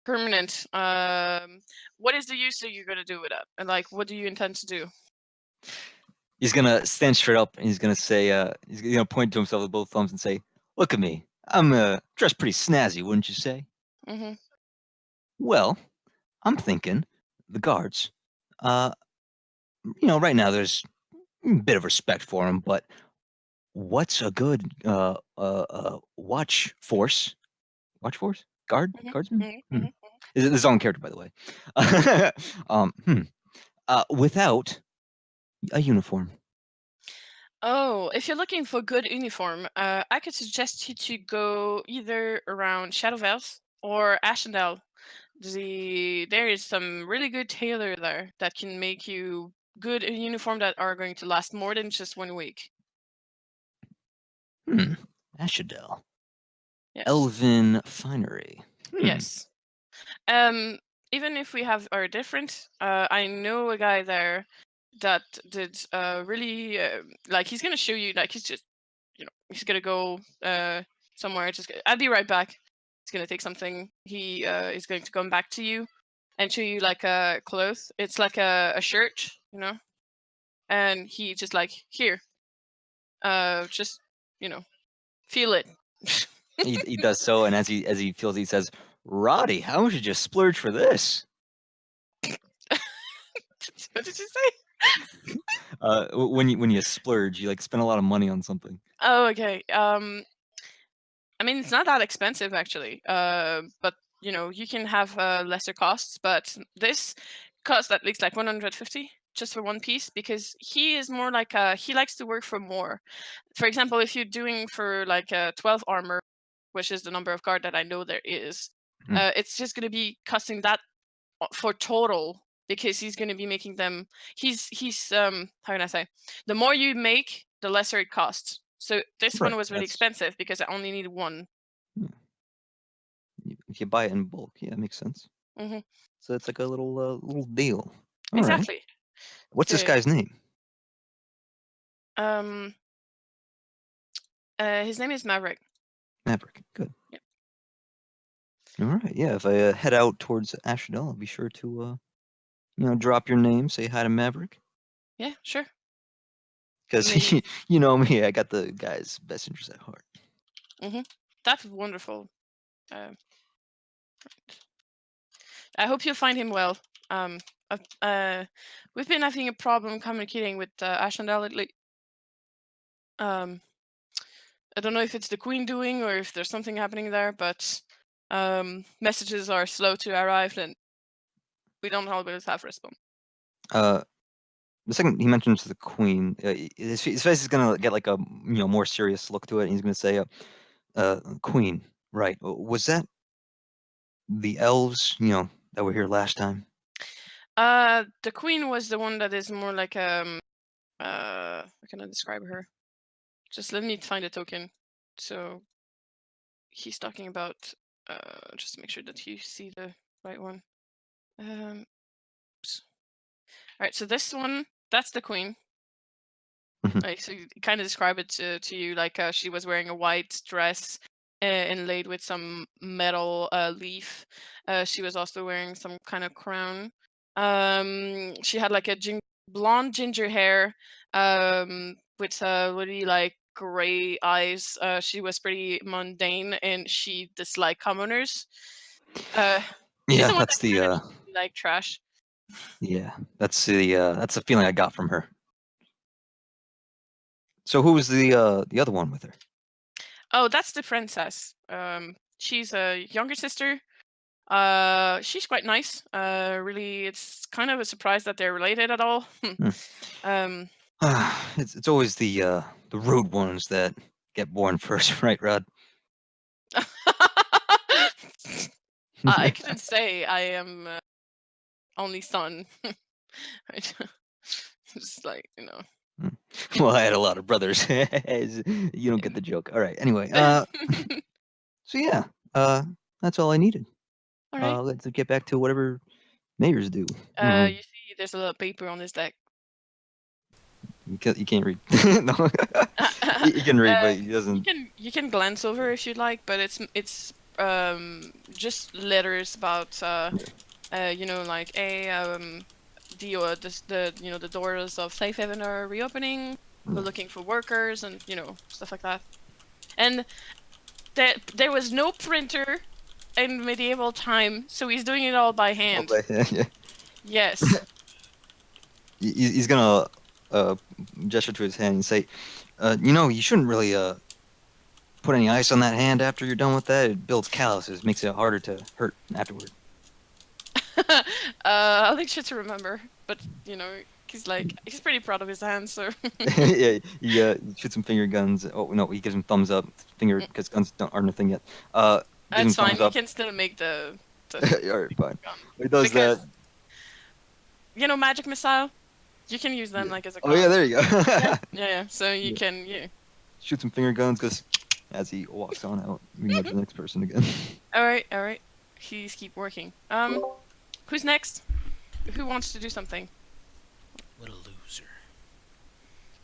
permanent, what is the use that you're gonna do with it? And like, what do you intend to do? He's gonna stand straight up and he's gonna say, he's gonna point to himself with both thumbs and say, "Look at me. I'm dressed pretty snazzy, wouldn't you say?" Mm-hmm. Well, I'm thinking the guards. Right now there's a bit of respect for them, but what's a good watch force? Watch force? Guardsman? This is on character, by the way. Without a uniform. Oh, if you're looking for good uniform, I could suggest you to go either around Shadowvales or Ashendale. There is some really good tailor there that can make you good uniform that are going to last more than just 1 week. Ashendale. Yes. Elven finery. Yes. Even if we are different, I know a guy there that did really he's gonna show you, like, he's just he's gonna go somewhere. I'll be right back. He's gonna take something. He is going to come back to you and show you like a cloth. It's like a shirt, and he just like, here, just feel it. he does so, and as he feels, he says, "Roddy, how much did you splurge for this?" What did you say? When you splurge, you like spend a lot of money on something. Oh, okay. I mean, it's not that expensive actually. But you can have lesser costs. But this costs at least like 150 just for one piece, because he is more like he likes to work for more. For example, if you're doing for like 12 armor, which is the number of guard that I know there is, it's just going to be costing that for total, because he's going to be making them. He's how can I say? The more you make, the lesser it costs. So this one Right, was really that's- expensive because I only needed one. If you buy it in bulk, yeah, it makes sense. Mhm. So it's like a little deal. All right. Exactly. What's this So, guy's name? his name is Maverick. Maverick. Good. Yep. All right. Yeah. If I head out towards Ashadel, I'll be sure to drop your name, say hi to Maverick. Yeah, sure. Because Maybe. you know me, I got the guy's best interest at heart. That's wonderful. Right. I hope you'll find him well. We've been having a problem communicating with Ashendale lately. I don't know if it's the Queen doing or if there's something happening there, but messages are slow to arrive and we don't always have response. The second he mentions the Queen, his face is gonna get like a more serious look to it. And he's gonna say, "Queen, right? Was that the elves? That were here last time?" The Queen was the one that is more like how can I describe her? Just let me find a token. So he's talking about just to make sure that you see the right one. Oops. All right, so this one, that's the Queen. Mhm. Right, so you kind of describe it to you like she was wearing a white dress inlaid with some metal leaf. She was also wearing some kind of crown. She had like a blonde ginger hair with really like gray eyes. She was pretty mundane and she disliked commoners. She's Yeah, the one that's that the kind of like trash. that's the feeling I got from her. So who was the other one with her? Oh, that's the princess. She's a younger sister. She's quite nice. Really, it's kind of a surprise that they're related at all. um, It's always the rude ones that get born first, right, Rod? I couldn't say I am only son. Just like Well, I had a lot of brothers. You don't get the joke. All right. Anyway, so yeah, that's all I needed. All right. Let's get back to whatever mayors do. You see, there's a little paper on his deck. You can't read. No, he can read, but he doesn't. You can glance over if you'd like, but it's just letters about like the doors of Safe Haven are reopening. We're looking for workers and stuff like that. And there was no printer in medieval time, so he's doing it all by hand. Yeah. Yes. He's gonna gesture to his hand and say, you shouldn't really put any ice on that hand after you're done with that. It builds calluses, makes it harder to hurt afterward. I'll make sure to remember. But he's pretty proud of his hands, so. Yeah, he shoots some finger guns. Oh no, he gives him thumbs up. Finger, because guns aren't a thing yet. That's fine. You can still make the. Alright, fine. He does because, that. Magic missile. You can use them like as a. Oh yeah, there you go. yeah. So you can shoot some finger guns because as he walks on out, we can go to the next person again. All right. Please keep working. Who's next? Who wants to do something? What a loser.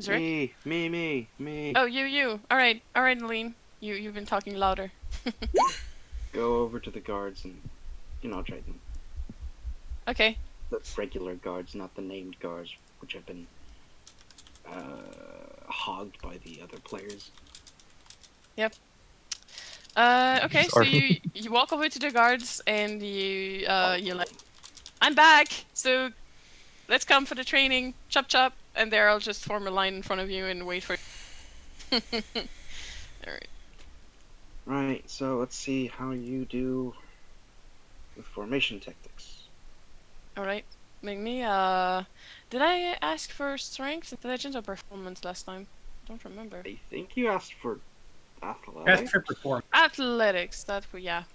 Zurich? Me. Oh, you. All right, Aline. You've been talking louder. Go over to the guards and, try them. Okay. The regular guards, not the named guards, which have been hogged by the other players. Yep. Okay, so you walk over to the guards and you're like, I'm back, so let's come for the training, chop, and they'll just form a line in front of you and wait for Alright. Right, so let's see how you do with formation tactics. Alright, make me, did I ask for strength, intelligence, or performance last time? I don't remember. I think you asked for athletics. That's for performance. Athletics,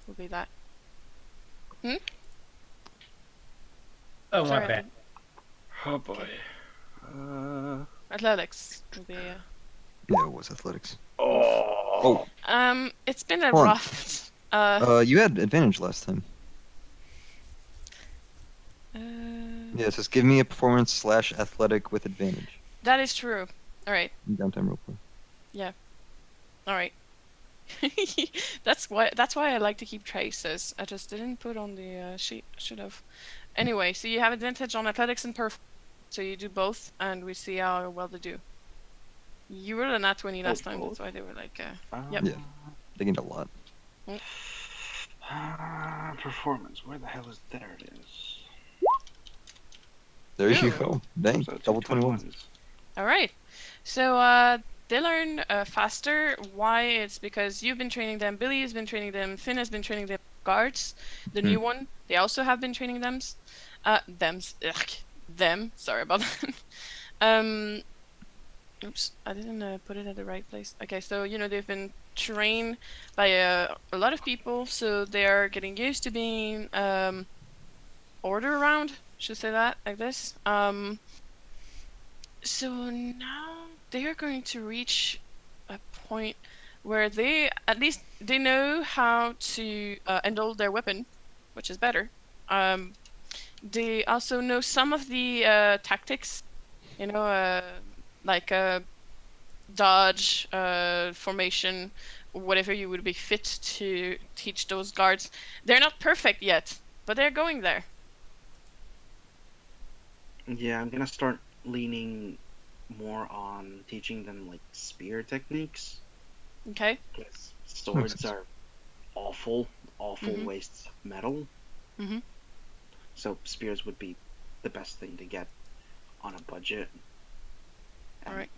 would be that. Oh, Sorry, my bad. Oh boy. Athletics would be, Yeah, it was athletics. Oh. It's been a Hold on. rough. You had advantage last time. Uh, Yeah, it says give me a performance / athletic with advantage. that is true. All right. Downtime real quick. All right. That's why I like to keep traces. I just didn't put on the sheet. Should have. Anyway, so you have advantage on athletics and perf. So you do both, and we see how well they do. You were a nat 20 last time. That's why they were like. Yep. Yeah. They gained a lot. Performance. Where the hell is there? It is. There you Ooh. go. Dang, So double 21s. 21s. All right. So they learn faster. Why? It's because you've been training them. Billy has been training them. Finn has been training them. Guards, the new one, they also have been training them. Them. Sorry about that. Oops, I didn't put it at the right place. Okay, so they've been trained by a lot of people, so they are getting used to being order around. Should say that like this. So now they are going to reach a point where they know how to handle their weapon, which is better. They also know some of the tactics, like dodge, formation, whatever you would be fit to teach those guards. They're not perfect yet, but they're going there. Yeah, I'm gonna start leaning more on teaching them like spear techniques. Okay. Because swords are awful Mhm. wastes of metal. Mhm. So spears would be the best thing to get on a budget. And Alright.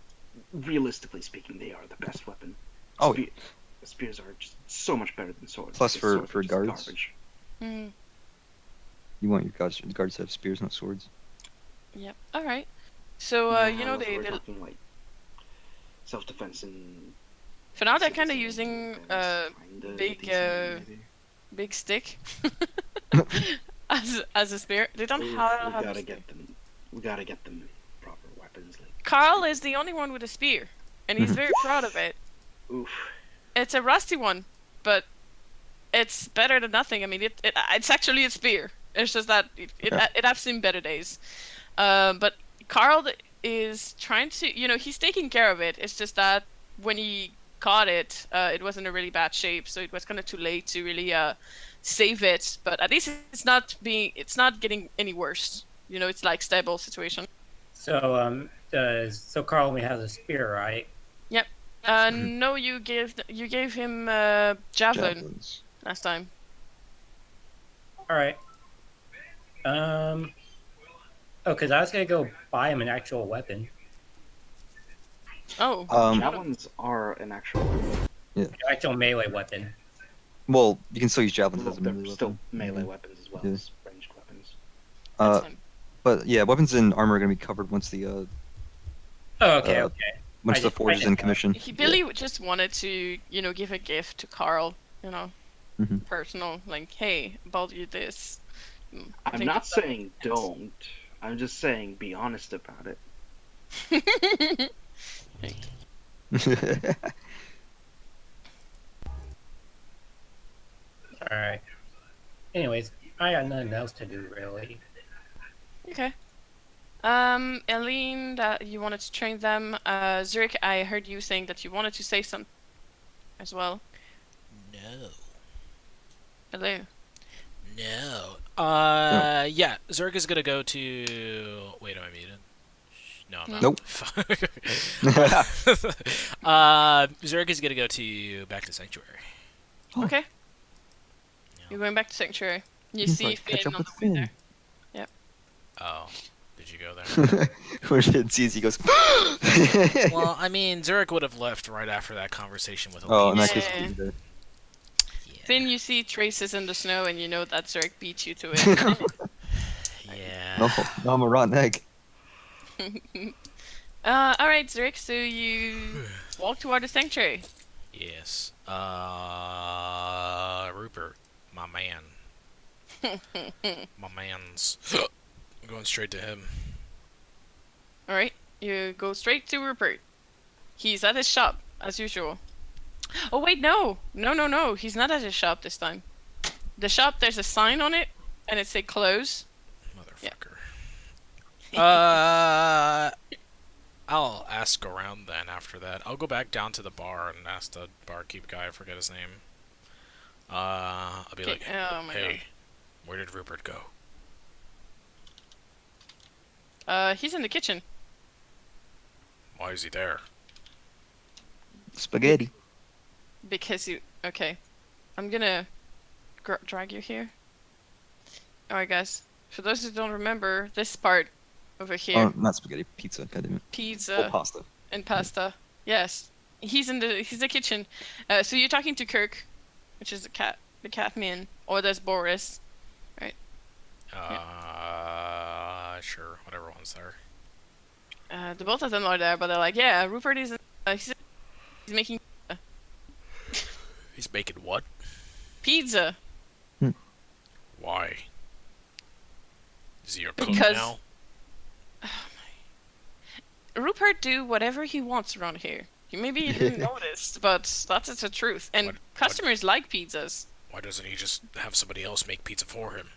realistically speaking, they are the best weapon. Oh, Spears are just so much better than swords. Plus because swords for are just guards? garbage. Mm. you want your guards to have spears, not swords. Yep. All right. So Unless they we're talking like self-defense and for now they're kind of citizen using defense, kinda big decent, maybe. big stick as a spear. They don't Oof, have we a gotta spear. get them. We gotta get them proper weapons. Like Carl is the only one with a spear, and he's very proud of it. oof. It's a rusty one, but it's better than nothing. I mean, it's actually a spear. It's just that it has seen better days. But Carl is trying to, he's taking care of it. It's just that when he caught it, it was in a really bad shape, so it was kind of too late to really save it. But at least it's not getting any worse. It's like stable situation. So so Carl only has a spear, right? Yep. No, you gave him javelin last time. All right. Oh, because I was gonna go buy him an actual weapon. Oh. Javelins are an actual weapon. Yeah. An actual melee weapon. Well, you can still use javelins Well, as a they're melee still weapon. melee weapons as well Yeah. as ranged weapons. That's fine. But yeah, weapons and armor are gonna be covered once the Oh, okay, Uh, okay. once I the did- forge I is did in that. commission. Billy just wanted to, give a gift to Carl, Mhm. personal, like, hey, bought you this. I I'm think not it's- saying don't. I'm just saying be honest about it. All right. Anyways, I got nothing else to do really. Okay. Eileen, that you wanted to train them. Zurich, I heard you saying that you wanted to say something as well. No. Hello. No. Yeah. Zerg is gonna go to. Wait, am I muted? No, I'm not. Nope. Zerg is gonna go to back to Sanctuary. Oh. Okay. Yeah. You're going back to Sanctuary. You can see catch Finn up on with the way Finn. there. Oh, did you go there? When Finn sees, he goes. Well, I mean, Zurich would have left right after that conversation with Elise. Oh, in that Yeah. case, he'll be there. Yeah. Finn, you see traces in the snow, and you know that Zurich beat you to it. Yeah. No, I'm a rotten egg. Alright, Zurich, so you walk toward the Sanctuary. Yes. Rupert, my man. My man's. I'm going straight to him. Alright, you go straight to Rupert. He's at his shop, as usual. Oh, wait, no. No. He's not at his shop this time. The shop, there's a sign on it, and it say close. Motherfucker. I'll ask around then after that. I'll go back down to the bar and ask the barkeep guy, I forget his name. I'll be like, oh my hey, where did Rupert go? He's in the kitchen. Why is he there? Spaghetti. Because you... Okay. I'm gonna drag you here. Alright, guys. For those who don't remember, this part over here... Oh, not spaghetti. Pizza. Goddammit. Pizza. Oh, pasta. And pasta. Yes. He's in the kitchen. So you're talking to Kirk, which is the cat man. Or there's Boris. Right. Sure. Whatever one's there. The both of them are there, but they're like, yeah, Rupert is... he's making... He's making what? Pizza. Why? Is he your cook Because... now? Rupert do whatever he wants around here. Maybe you didn't notice, but that's the truth. And customers like pizzas. Why doesn't he just have somebody else make pizza for him?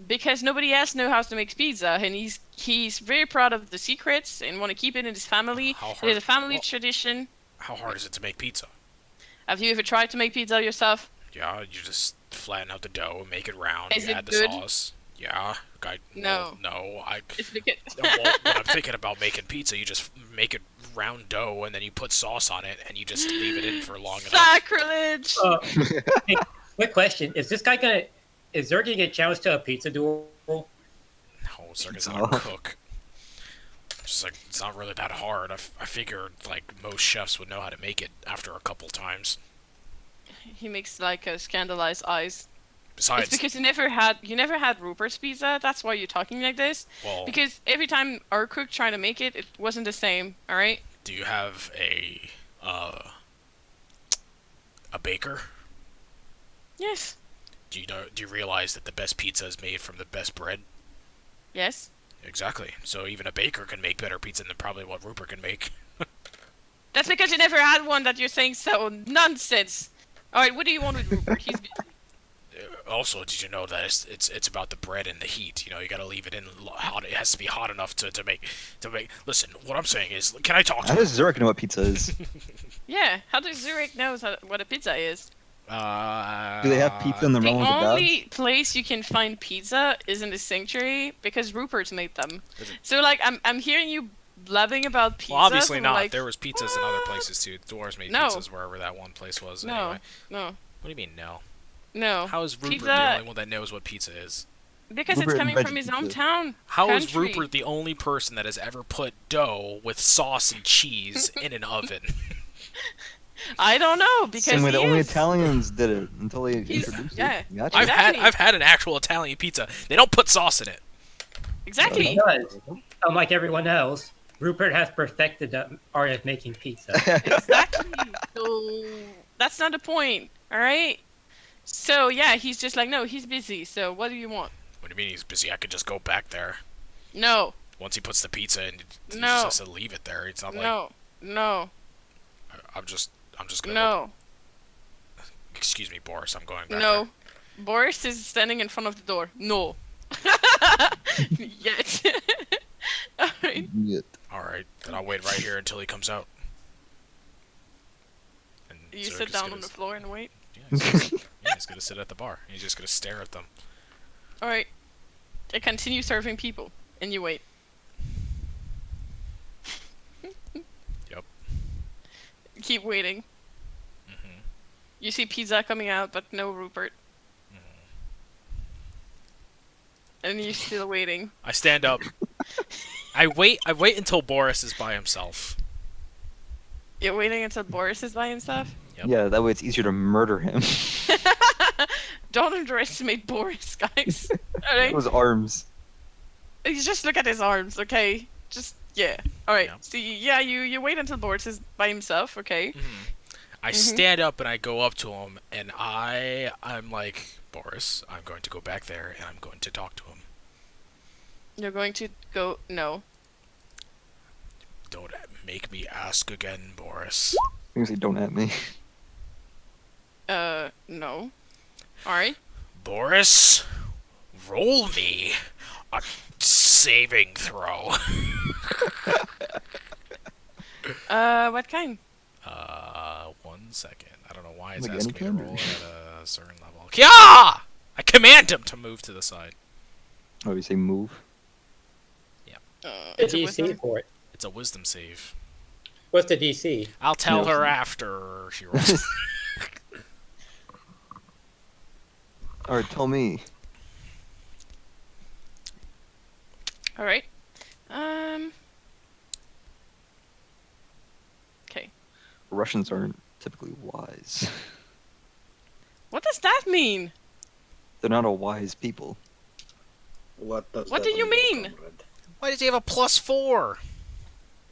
Because nobody else knows how to make pizza, and he's very proud of the secrets and want to keep it in his family. There's a family tradition. How hard is it to make pizza? Have you ever tried to make pizza yourself? Yeah, you just flatten out the dough and make it round. Is you it add the good? sauce. Yeah. No. It's because... well, when I'm thinking about making pizza, you just make it round dough and then you put sauce on it and you just leave it in for long enough. Sacrilege! Hey, quick question: is there gonna get challenged to a pizza duel? No, Zerga's not a cook. Just like, it's not really that hard. I figured like most chefs would know how to make it after a couple times. He makes like a scandalized eyes. Besides, it's because you never had Rupert's pizza. That's why you're talking like this. Well, because every time our cook tried to make it, it wasn't the same. All right. Do you have a baker? Yes. Do you realize that the best pizza is made from the best bread? Yes. Exactly. So even a baker can make better pizza than probably what Rupert can make. That's because you never had one that you're saying so nonsense. All right, what do you want with Rupert? He's busy. Also, did you know that it's about the bread and the heat? You know, you gotta leave it in hot. It has to be hot enough to make. Listen, what I'm saying is, can I talk to How does Zurich know what pizza is? Yeah, how does Zurich know what a pizza is? Do they have pizza in the realm of the gods? The only place you can find pizza is in the sanctuary because Rupert's made them. So like, I'm hearing you blabbing about pizza. Well, obviously not. Like, there was pizzas in other places too. Dwarves made pizzas wherever that one place was. Anyway. No. What do you mean no? No. How is Rupert pizza... the only one that knows what pizza is? Because Rupert it's coming from his hometown. How is Rupert the only person that has ever put dough with sauce and cheese in an oven? I don't know, because Same way the only Italians did it until they introduced it. Gotcha. I've had an actual Italian pizza. They don't put sauce in it. Exactly. Because, unlike everyone else, Rupert has perfected the art of making pizza. Exactly. So that's not the point. All right. So yeah, he's just like, no, he's busy. So what do you want? What do you mean he's busy? I could just go back there. No. Once he puts the pizza in, he just has to leave it there. It's not like. No. I'm just gonna. No. Excuse me, Boris. I'm going back. No. There. Boris is standing in front of the door. No. Yet. All right. All right. Then I'll wait right here until he comes out. And you sit down on the floor and wait. Yeah, he's gonna sit at the bar. He's just gonna stare at them. All right. I continue serving people, and you wait. Yep. Keep waiting. You see pizza coming out, but no Rupert. And you're still waiting. I stand up. I wait until Boris is by himself. You're waiting until Boris is by himself? Yep. Yeah, that way it's easier to murder him. Don't underestimate Boris, guys. Alright? Those arms. You just look at his arms, okay? Just, yeah. Alright, see, yeah, you wait until Boris is by himself, okay? I stand up and I go up to him, and I'm like, Boris, I'm going to go back there, and I'm going to talk to him. You're going to go... No. Don't make me ask again, Boris. I'm gonna say don't at me. No. Alright. Boris, roll me a saving throw. What kind? 1 second. I don't know why it's Like asking me to any roll kind? at a certain level. Yeah! I command him to move to the side. Oh, you say move? It's The a DC wisdom. for it. It's a wisdom save. What's the DC? I'll tell No. her after she rolls. Alright, tell me. Alright. Okay. Russians aren't typically wise. What does that mean? They're not a wise people. What does What that do you mean? comrade? Why does he have a +4?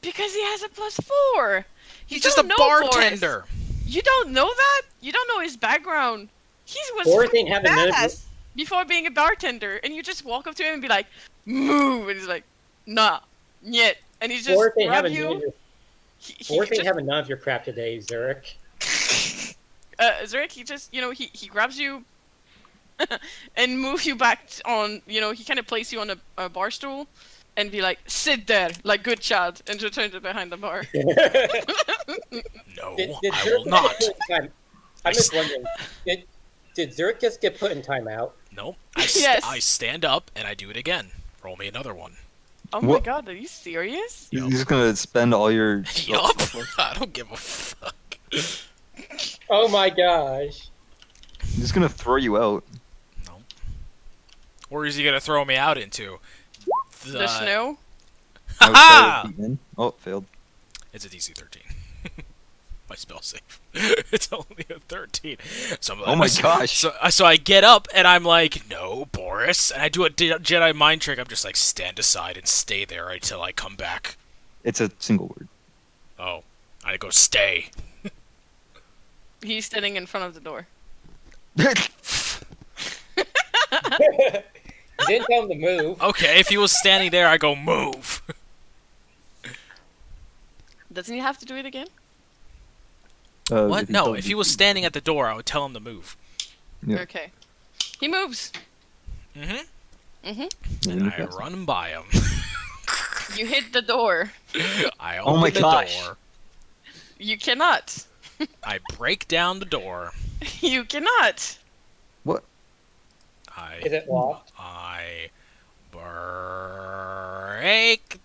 Because he has a +4. He's You just a don't know Boris. bartender. You don't know that? You don't know his background. He was Boris ain't having none of badass before being a bartender, and you just walk up to him and be like, "Move," and he's like, "Nah, yet," and he just Boris ain't grab having none of you. your, He Boris ain't just- having none of your crap today, Zurich. Zurich, he just, he grabs you and moves you back on, he kind of places you on a bar stool and be like, sit there, like good child, and return to behind the bar. No, Did I Zurich will not. get put in time? I'm just wondering, did Zurich just get put in timeout? Nope. Yes. I stand up and I do it again. Roll me another one. Oh my What? god, are you serious? You're just gonna spend all your... Yup. I don't give a fuck. Oh my gosh. He's just gonna throw you out. No. Where is he gonna throw me out into? The snow? I would Ha say begin. Oh, failed. It's a DC 13. My spell save. It's only a 13. So Oh my gosh. So I get up and I'm like, no, Boris. And I do a Jedi mind trick. I'm just like, stand aside and stay there until I come back. It's a single word. Oh. I go, stay. He's standing in front of the door. You didn't tell him to move. Okay, if he was standing there, I go, move. Doesn't he have to do it again? What? No, if he was standing at the door, I would tell him to move. Yeah. Okay. He moves. Mm-hmm. Mm-hmm. And I run by him. You hit the door. I Oh open my the gosh. door. You cannot. I break down the door. You cannot. What? Is it locked? I break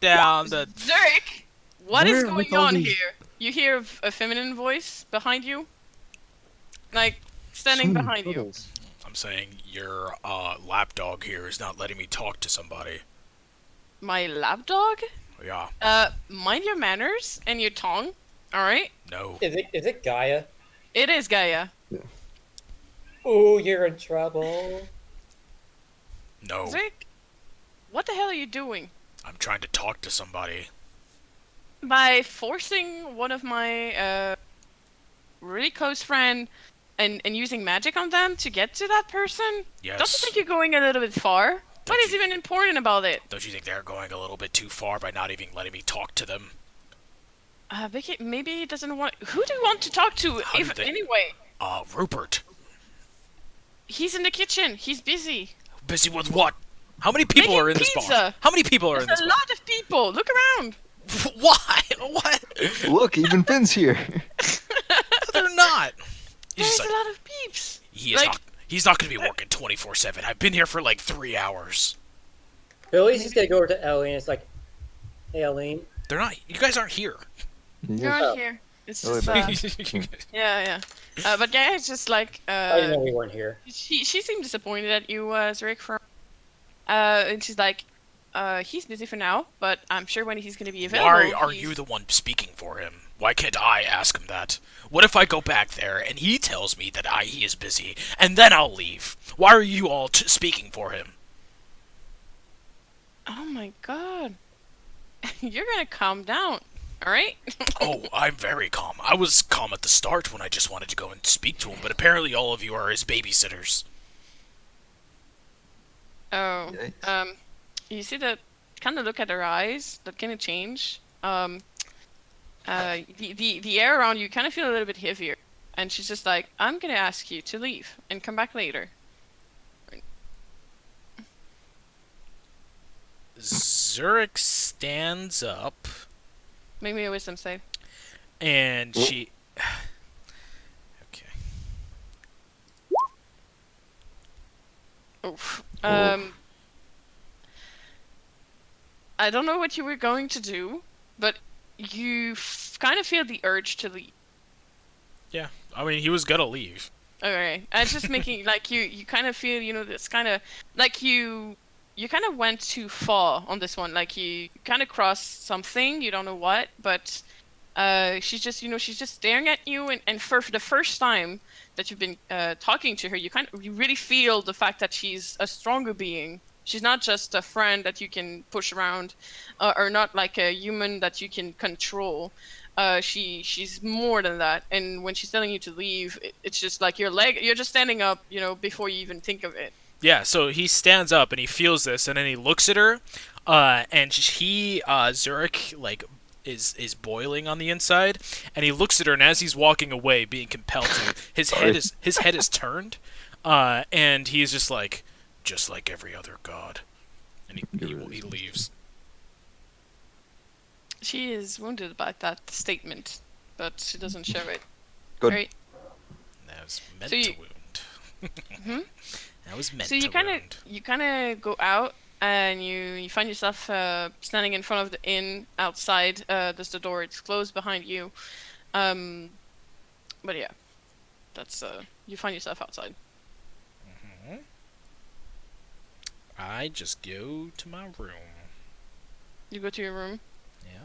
down the... Zurich, what is Where with going all on these- here? You hear a feminine voice behind you? Like, standing So many behind you. photos. I'm saying your lapdog here is not letting me talk to somebody. My lapdog? Yeah, Mind your manners and your tongue, alright? no. Is it Gaia? It is Gaia. Ooh, you're in trouble. No. Zurich, what the hell are you doing? I'm trying to talk to somebody. By forcing one of my, really close friend and using magic on them to get to that person? Yes. Don't you think you're going a little bit far? What is even important about it? Don't you think they're going a little bit too far by not even letting me talk to them? Vicky, maybe he doesn't want... Who do you want to talk to, How if did they- anyway? Rupert. He's in the kitchen. He's busy. Busy with what? How many people Making are in this bar? pizza. How many people are in There's this a bar? lot of people. Look around. Why? What? Look, even Finn's here. They're not. He's There's just like, a lot of peeps. he is like- not. He's not going to be working 24/7. I've been here for like 3 hours. Billy's just gonna go over to Ellie and it's like, hey, Eileen. They're not. You guys aren't here. You're Yeah. not here. It's Oh, just, but- yeah. But yeah, it's just like, I didn't know we weren't here. she seemed disappointed at you, Zurich, for... and she's like, he's busy for now, but I'm sure when he's gonna be available... Why are he's- you the one speaking for him? Why can't I ask him that? What if I go back there and he tells me that he is busy, and then I'll leave? Why are you all speaking for him? Oh my god. You're gonna calm down, alright? Oh, I'm very calm. I was calm at the start when I just wanted to go and speak to him, but apparently all of you are his babysitters. Oh, Yikes. you see that kind of look at her eyes, that kind of change. the air around you kind of feel a little bit heavier, and she's just like, "I'm gonna ask you to leave and come back later." Zurich stands up. Make me a wisdom save. And she... Okay. Oof. I don't know what you were going to do, but you kind of feel the urge to leave. Yeah, I mean, he was gonna leave. Okay, I was just making like you kind of feel, you know, this kind of like you kind of went too far on this one. Like you kind of crossed something, you don't know what, but she's just, you know, she's just staring at you, and for the first time that you've been talking to her, you really feel the fact that she's a stronger being. She's not just a friend that you can push around, or not like a human that you can control. She's more than that. And when she's telling you to leave, it's just like you're just standing up, you know, before you even think of it. Yeah, so he stands up and he feels this, and then he looks at her, and Zurich, like, is boiling on the inside, and he looks at her, and as he's walking away, being compelled to, his head is turned, and he's just like every other god, and he leaves. She is wounded by that statement, but she doesn't show it. Good. Right? That was meant to wound. That was meant to wound. You kind of go out, and you find yourself standing in front of the inn outside. There's the door; it's closed behind you. But yeah, that's you find yourself outside. I just go to my room. You go to your room. Yeah.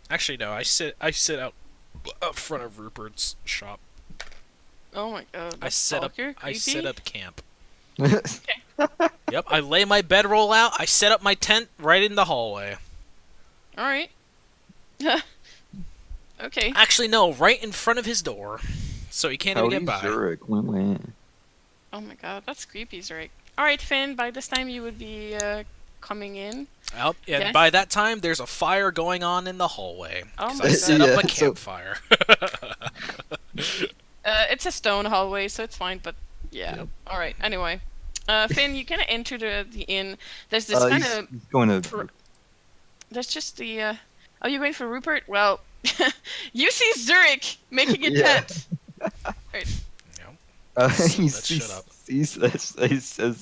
Actually, no. I sit out front of Rupert's shop. Oh my god! I set up camp. Okay. Yep. I lay my bedroll out. I set up my tent right in the hallway. All right. Okay. Actually, no. Right in front of his door, so he can't even get by. Zurich. Oh my god, that's creepy, Zurich. All right, Finn. By this time, you would be coming in. Oh, and Yes? by that time, there's a fire going on in the hallway. Oh 'cause my I god. set up Yeah, a so- campfire. It's a stone hallway, so it's fine. But yeah. Yep. All right. Anyway, Finn, you kind of enter the inn. There's this kind of. He's going to. There's just the. Oh, you're going for Rupert? Well, you see Zurich making a Yeah. tent. Right. He Let's shut up. sees this. He says,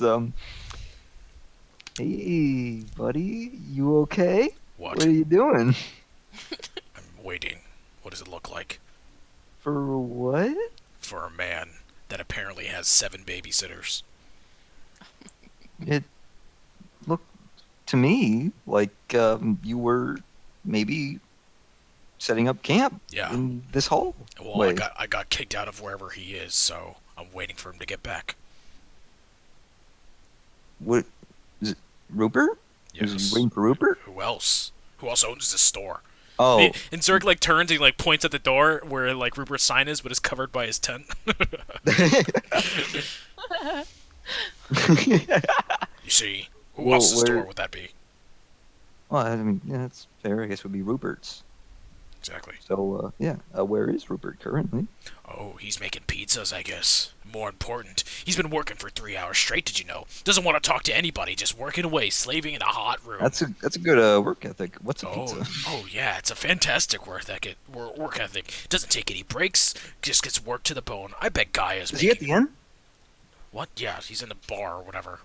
"Hey, buddy, you okay? What? What are you doing? I'm waiting. What does it look like? For what? For a man that apparently has 7 babysitters. It looked to me like you were maybe setting up camp Yeah. in this hall. Well, Wait. I got kicked out of wherever he is, so I'm waiting for him to get back. What? Is it Rupert? Yes. Was he waiting for Rupert? Who else? Who else owns this store? Oh, And Zurich like turns and he, like points at the door where like Rupert's sign is, but is covered by his tent. You see, who Well, else's store where- would that be? well, I mean, yeah, that's fair. I guess it would be Rupert's. Exactly. So, where is Rupert currently? Oh, he's making pizzas, I guess. More important, he's been working for 3 hours straight. Did you know? Doesn't want to talk to anybody, just working away, slaving in a hot room. That's a good work ethic. What's a Oh, pizza? oh yeah, it's a fantastic work ethic. Doesn't take any breaks, just gets worked to the bone. I bet Gaia's Is he at the end? What? Yeah, he's in the bar or whatever.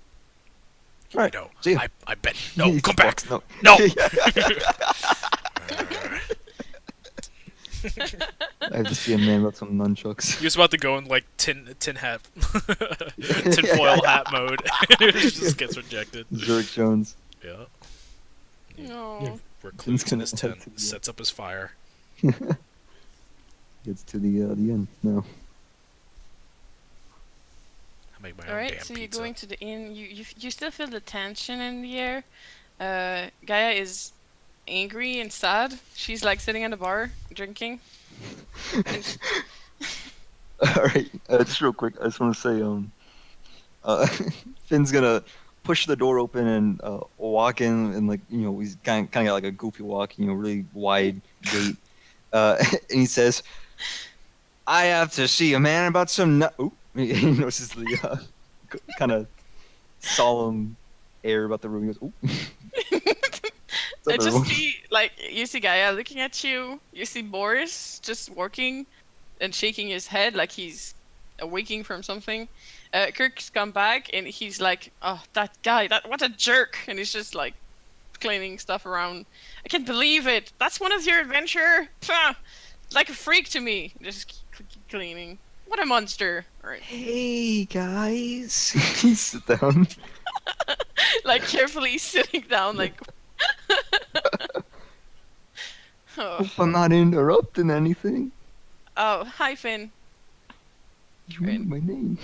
Right. No, See ya. I bet. No, He come back. walks- No. I just see a man with some nunchucks. He was about to go in like tin hat, tin foil hat mode. It just gets rejected. Zurich Jones. Yeah. No. Recluse in gonna his head tent, to the- sets up his fire. Gets to the end. No. I make my All own right. damn So you're pizza. going to the inn. You still feel the tension in the air. Gaia is angry and sad. She's like sitting in the bar drinking. And All right. Just real quick, I just want to say, Finn's gonna push the door open and walk in, and like he's kind of got like a goofy walk, really wide gait, and he says, "I have to see a man about some." He notices the kind of solemn air about the room. He goes, "Ooh." I just see, like, you see Gaia looking at you. You see Boris just working and shaking his head like he's awaking from something. Kirk's come back and he's like, "Oh, that guy, what a jerk!" And he's just like cleaning stuff around. I can't believe it. That's one of your adventure. Like a freak to me. Just cleaning. What a monster! Right. Hey guys, sit down. Like carefully sitting down, like. Hope I'm not interrupting anything. Oh, hi Finn. You know my name.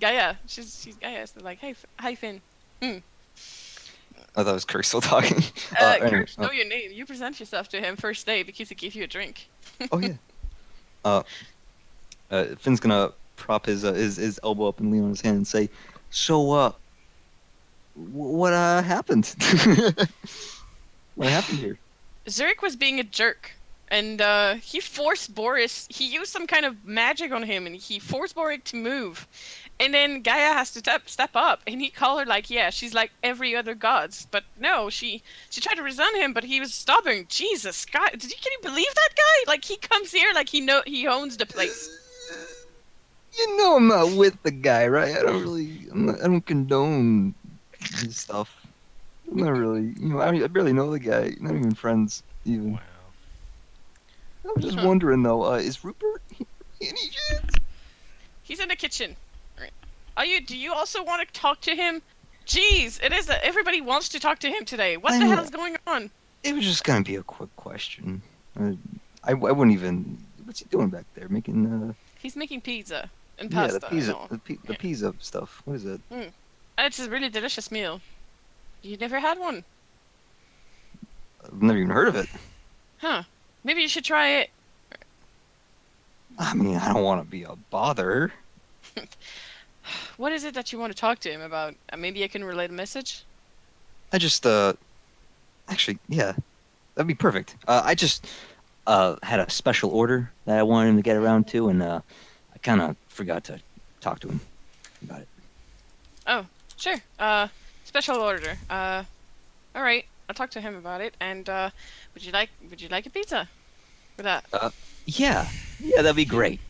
Gaia. She's Gaia. So like, hey, hi Finn. Oh, that was Kirk still talking. Kirk, anyway, know your name. You present yourself to him first day because he gave you a drink. Oh yeah. Finn's gonna prop his elbow up and lean on his hand and say, "So, what happened? What happened here?" Zurich was being a jerk, and he forced Boris. He used some kind of magic on him, and he forced Boris to move. And then Gaia has to step up, and he called her like, yeah, she's like every other gods. But no, she tried to resent him, but he was stubborn. Jesus, God, can you believe that guy? Like, he comes here like he owns the place. You know I'm not with the guy, right? I don't condone his stuff. I'm not really, I barely know the guy. Not even friends, even. Wow. I'm just wondering though, is Rupert any chance? He's in the kitchen. Right. Do you also want to talk to him? Jeez, everybody wants to talk to him today. What the hell is going on? It was just gonna be a quick question. I wouldn't even. What's he doing back there? Making He's making pizza and pasta. Yeah, the pizza stuff. What is it? It's a really delicious meal. You never had one? I've never even heard of it. Huh. Maybe you should try it. I mean, I don't want to be a bother. What is it that you want to talk to him about? Maybe I can relay the message? I just, actually, yeah. That'd be perfect. I just, had a special order that I wanted him to get around to, and, I kind of forgot to talk to him about it. Oh, sure. Special order. Alright. I'll talk to him about it, and, would you like a pizza? For that? Yeah. Yeah, that'd be great.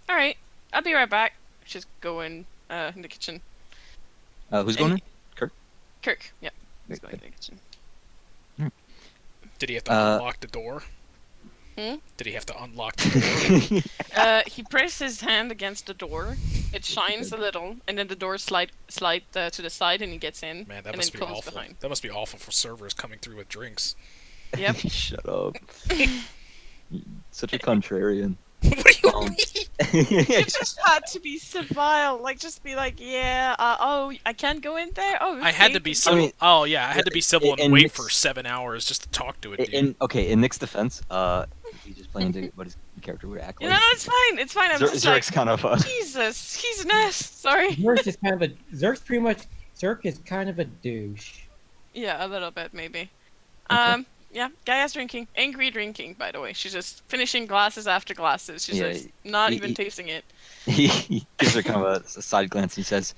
Alright. I'll be right back. Just go in the kitchen. Who's going in? Kirk? Kirk, yep. He's going in the kitchen. Did he have to unlock the door? Hmm? Did he have to unlock the door? He presses his hand against the door. It shines a little, and then the door slide to the side, and he gets in. Man, that and must then be closes awful. behind. That must be awful for servers coming through with drinks. Yep. Shut up. Such a contrarian. What do you mean? You just had to be civil, like just be like, yeah, oh, I can't go in there. Oh, okay. I had to be civil. I had to be civil and wait for 7 hours just to talk to it. In Nick's defense, he's just playing to what his character would act like. No, it's fine. It's fine. I'm just Zerk's like, kind of Jesus, he's an ass. Sorry. Zerk is kind of a douche. Yeah, a little bit maybe. Okay. Yeah, Gaia's drinking. Angry drinking, by the way. She's just finishing glasses after glasses. She's just not even tasting it. He gives her kind of a side glance and he says,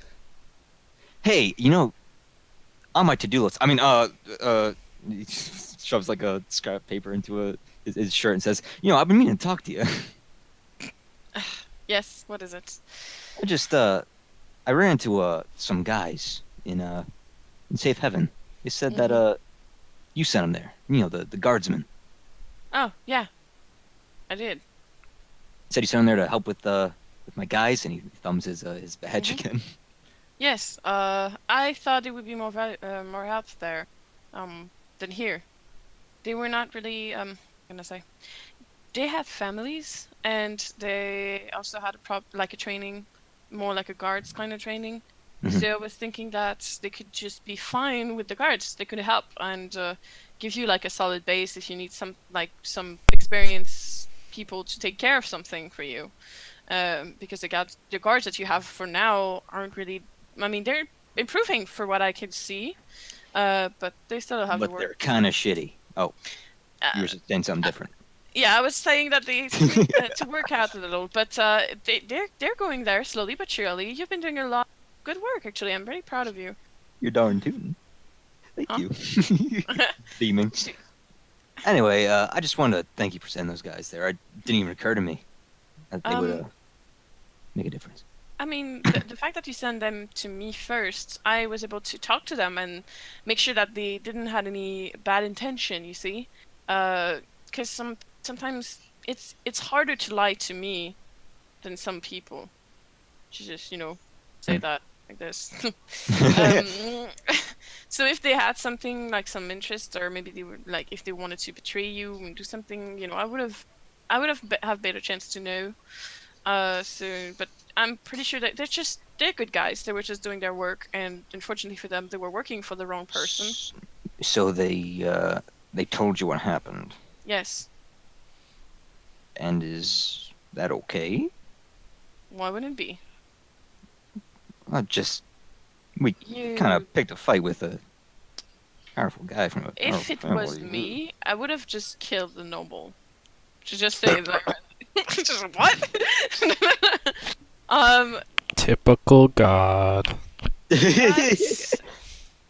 "Hey, on my to-do list. I mean, he shoves like a scrap of paper into his shirt and says, I've been meaning to talk to you." Yes, what is it? I just, I ran into some guys in Safe Heaven. They said that you sent them there. The guardsmen. Oh, yeah. I did. Said you sent them there to help with my guys, and he thumbs his badge again. Yes. I thought there would be more help there, than here. They were not really they have families, and they also had a training, more like a guards kind of training. Mhm. So I was thinking that they could just be fine with the guards. They could help and give you like a solid base if you need some experienced people to take care of something for you. Because the guards that you have for now aren't really. I mean, they're improving for what I can see. But they still have to But work. they're kind of shitty. Oh, you were Uh, saying something different. Yeah, I was saying that they to work out a little, but they're going there slowly but surely. You've been doing a lot of good work, actually. I'm very proud of you. You're darn tootin'. Thank Huh? you. Beaming. Anyway, I just wanted to thank you for sending those guys there. It didn't even occur to me that they would make a difference. I mean, the fact that you sent them to me first, I was able to talk to them and make sure that they didn't have any bad intention. You see, because sometimes it's harder to lie to me than some people. To just say that like this. So if they had something like some interest, or maybe they were like if they wanted to betray you and do something, I would have better chance to know. But I'm pretty sure that they're good guys. They were just doing their work, and unfortunately for them, they were working for the wrong person. So they told you what happened. Yes. And is that okay? Why wouldn't it be? We kind of picked a fight with a powerful guy from a If it family. was me, I would have just killed the noble. To just say that. Just what? Typical God.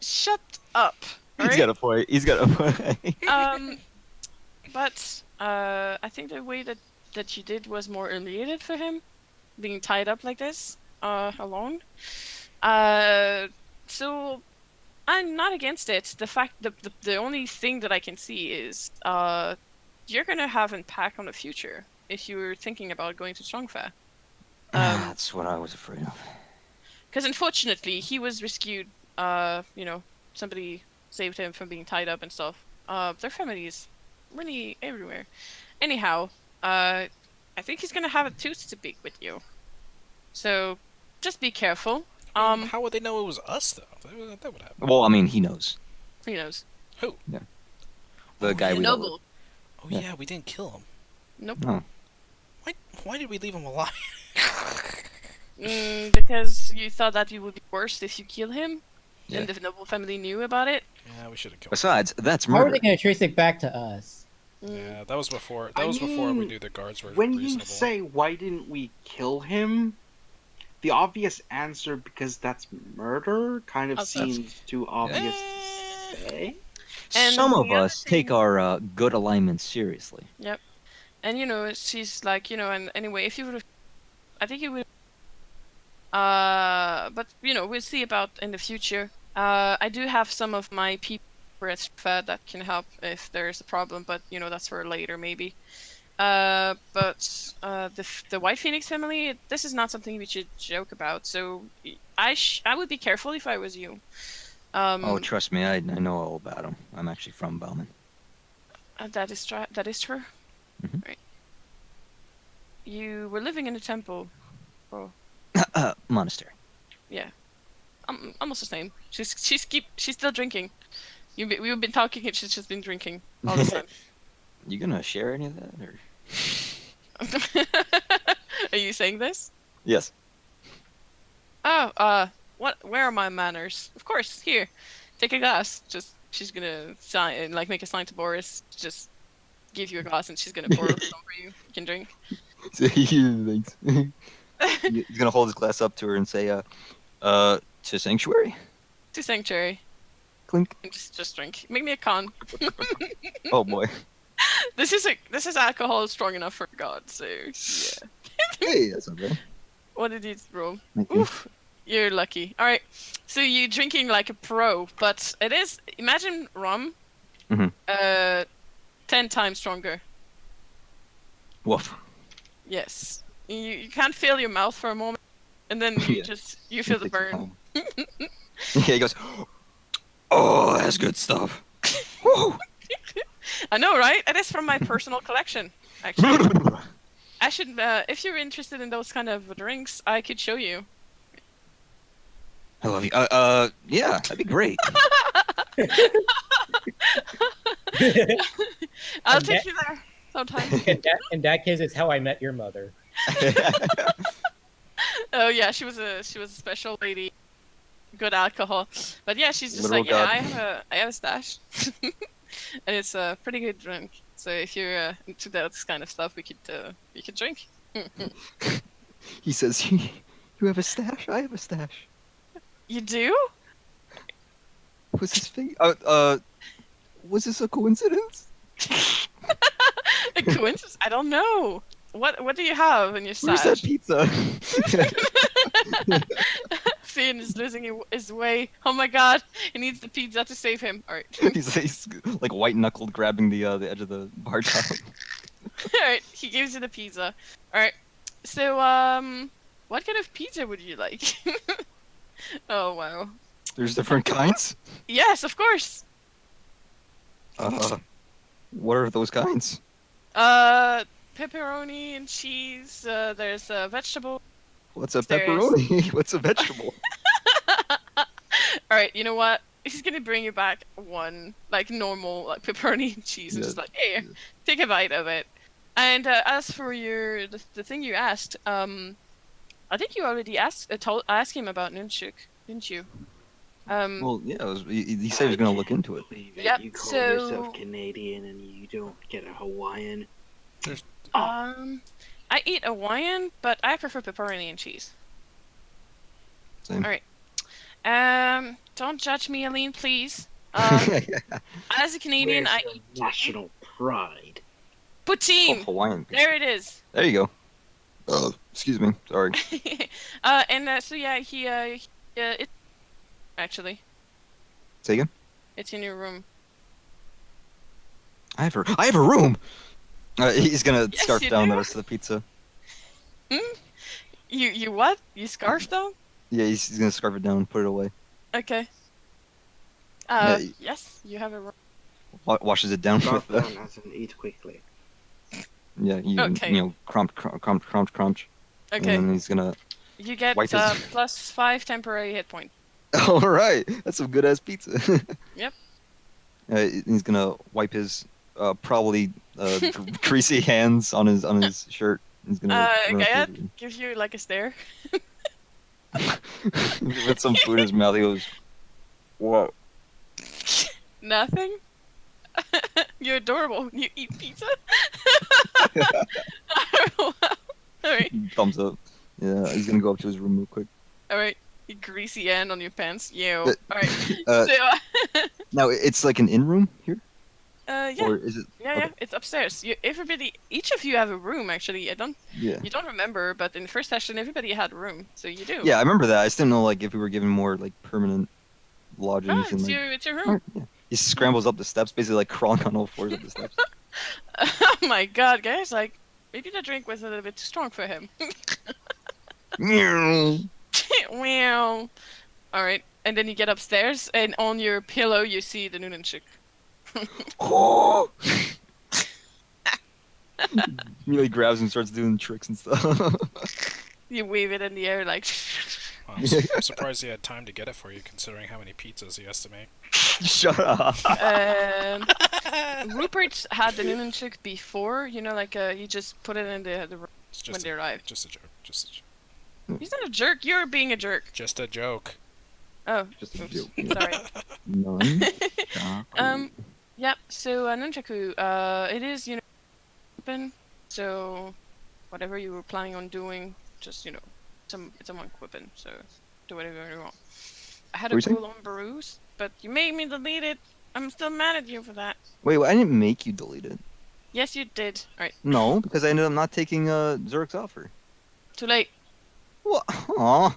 Shut up. He's got a point. He's got a point. But I think the way that you did was more related for him, being tied up like this, alone. So I'm not against it. The only thing that I can see is you're gonna have impact on the future if you were thinking about going to Strongfair. That's what I was afraid of. Because unfortunately, he was rescued. Somebody saved him from being tied up and stuff. Their family is really everywhere. Anyhow, I think he's gonna have a tooth to pick with you. So, just be careful. How would they know it was us, though? That would happen. Well, I mean, he knows. He knows. Who? Yeah. The guy we know. Noble. Oh yeah, we didn't kill him. Nope. Oh. Why did we leave him alive? Because you thought that it would be worse if you kill him, Yeah. and the noble family knew about it. Yeah, we should have killed him. Besides, that's How are murder. they going to trace it back to us? Yeah, that was before. I Before we mean, knew the guards were When reasonable. you say why didn't we kill him, the obvious answer, because that's murder, kind of Also- seems too obvious to say. And Some the of other us take thing- our good alignment seriously. And she's like, and anyway, if you would have, I think you would. But we'll see about in the future. I do have some of my people breastfed that can help if there's a problem, but that's for later maybe. But the White Phoenix family, this is not something we should joke about. So I would be careful if I was you. Oh, trust me, I know all about them. I'm actually from Bauman. That is true. Mhm. Right. You were living in a temple. Monastery. Almost the same. She's still drinking. We've been talking and she's just been drinking all the time. You gonna share any of that, or? Are you saying this? Yes. Oh, where are my manners? Of course, here. Take a glass. She's gonna sign, like make a sign to Boris. Just give you a glass and she's gonna pour some for you. You can drink. Thanks. He's gonna hold his glass up to her and say, to Sanctuary? To Sanctuary. Clink. And just drink. Make me a con. Oh boy. This is alcohol strong enough for God, so yeah. Hey, that's okay. What did you roll? Thank you. Oof. You're lucky. Alright. So you're drinking like a pro, but it is, imagine rum. Mhm. 10 times stronger. Woof. Yes. You can't feel your mouth for a moment, and then you Yeah. you feel the burn. Yeah, he goes, oh, that's good stuff. Woo. I know, right? It is from my personal collection, actually. I should, if you're interested in those kind of drinks, I could show you. I love you. Yeah, that'd be great. I'll And take that- you there sometime. In that case, it's how I met your mother. Oh yeah, she was a special lady. good alcohol. But yeah, she's just Literal like, yeah, god. I have a stash, and it's a pretty good drink. So if you're into that kind of stuff, we could drink. He says, "You have a stash. I have a stash." You do? Was his face? Was this a coincidence? A coincidence? I don't know. What do you have in your Where's stash? that pizza? Finn is losing his way. Oh my god, he needs the pizza to save him. Alright. he's like white knuckled grabbing the edge of the bar top. Alright, he gives you the pizza. Alright. So, what kind of pizza would you like? Oh wow. There's different kinds. Yes, of course. What are those kinds? Pepperoni and cheese. There's a vegetable. What's a pepperoni? What's a vegetable? Alright, you know what? He's gonna bring you back one, like, normal, like, pepperoni and cheese, and just like, hey, take a bite of it. And as for the thing you asked, I think you already asked him about Nunchuk, didn't you? Well, yeah, he said he was gonna look into it. Yep, You call so- yourself Canadian and you don't get a Hawaiian. I eat Hawaiian, but I prefer pepperoni and cheese. Same. Alright. Don't judge me, Aline, please. As a Canadian, Where's I your eat national pride. poutine. Hawaiian. There it is. There you go. Oh, excuse me. Sorry. So yeah, it actually, Say again. it's in your room. I have a room. He's gonna Yes, scarf you down the do. rest of the pizza. You what? You scarf though? Yeah, he's gonna scarf it down and put it away. Okay. Yeah, Yes, you have a room. Washes it down Drop with down as in eat quickly. yeah, Okay. crunch. Okay. And then he's gonna. You get wipe his- +5 temporary hit point. All right, that's some good ass pizza. Yep. He's gonna wipe his probably greasy hands on his shirt. He's gonna run up Gayat, to the- give you like a stare. with some food in his mouth. He goes, "Whoa." Nothing? You're adorable. You eat pizza? Alright, Thumbs up. Yeah, he's gonna go up to his room real quick. alright. You greasy end on your pants. Yo. Uh, Alright. Uh, So, Now it's like an in room here, yeah. or is it? Yeah, it's upstairs. Each of you have a room, actually. Yeah. You don't remember, but in the first session, everybody had a room, so you do. Yeah, I remember that. I just didn't know like if we were given more like permanent lodgings and it's like. it's your room. Alright, yeah. He scrambles up the steps, basically like crawling on all fours up the steps. Oh my god, guys! Like, maybe the drink was a little bit too strong for him. Meow. Wow. All right, and then you get upstairs, and on your pillow you see the Nunchuk. Oh! He grabs and starts doing tricks and stuff. You wave it in the air like. Wow, I'm surprised he had time to get it for you, considering how many pizzas he has to make. Shut up. Rupert had the Nunchuk before, you know, like you just put it in the room It's when just they arrived. just a joke. Just a joke. He's not a jerk. You're being a jerk. Just a joke. Oh, Just a oops, joke. sorry. None. Yep. So Nunchaku, it is open. So whatever you were planning on doing, just it's a monk weapon. So do whatever you want. I had a What were you cool on Barus, but you made me delete it. I'm still mad at you for that. Wait, I didn't make you delete it. Yes, you did. All right. No, because I ended up not taking Zurich's offer. Too late. What? Aw.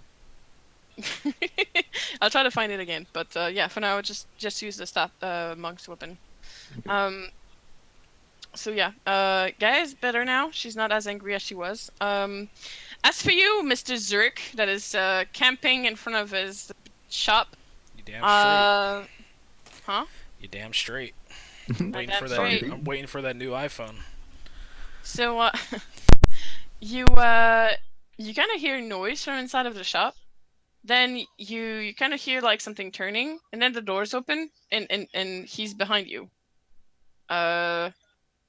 I'll try to find it again, but yeah, for now, just use the monk's weapon. So yeah, Gaia's better now. She's not as angry as she was. As for you, Mr. Zurich, that is camping in front of his shop. You damn straight. Huh? You damn straight. Damn straight. I'm waiting for that new iPhone. So you kind of hear noise from inside of the shop. Then you kind of hear like something turning, and then the doors open, and he's behind you.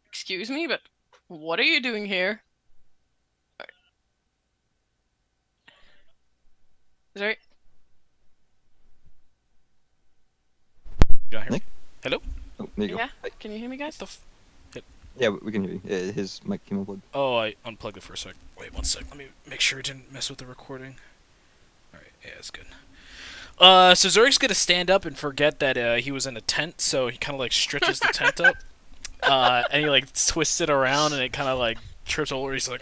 Excuse me, but what are you doing here? Sorry. You don't hear me? Nick? Hello? Oh, there you Yeah. go. Can you hear me, guys? Yeah, we can hear you. His mic came unplugged. Oh, I unplugged it for a sec. Wait 1 sec. Let me make sure it didn't mess with the recording. Alright, yeah, it's good. So Zurik's gonna stand up and forget that he was in a tent, so he kind of like stretches the tent up, and he like twists it around, and it kind of like trips over. He's like,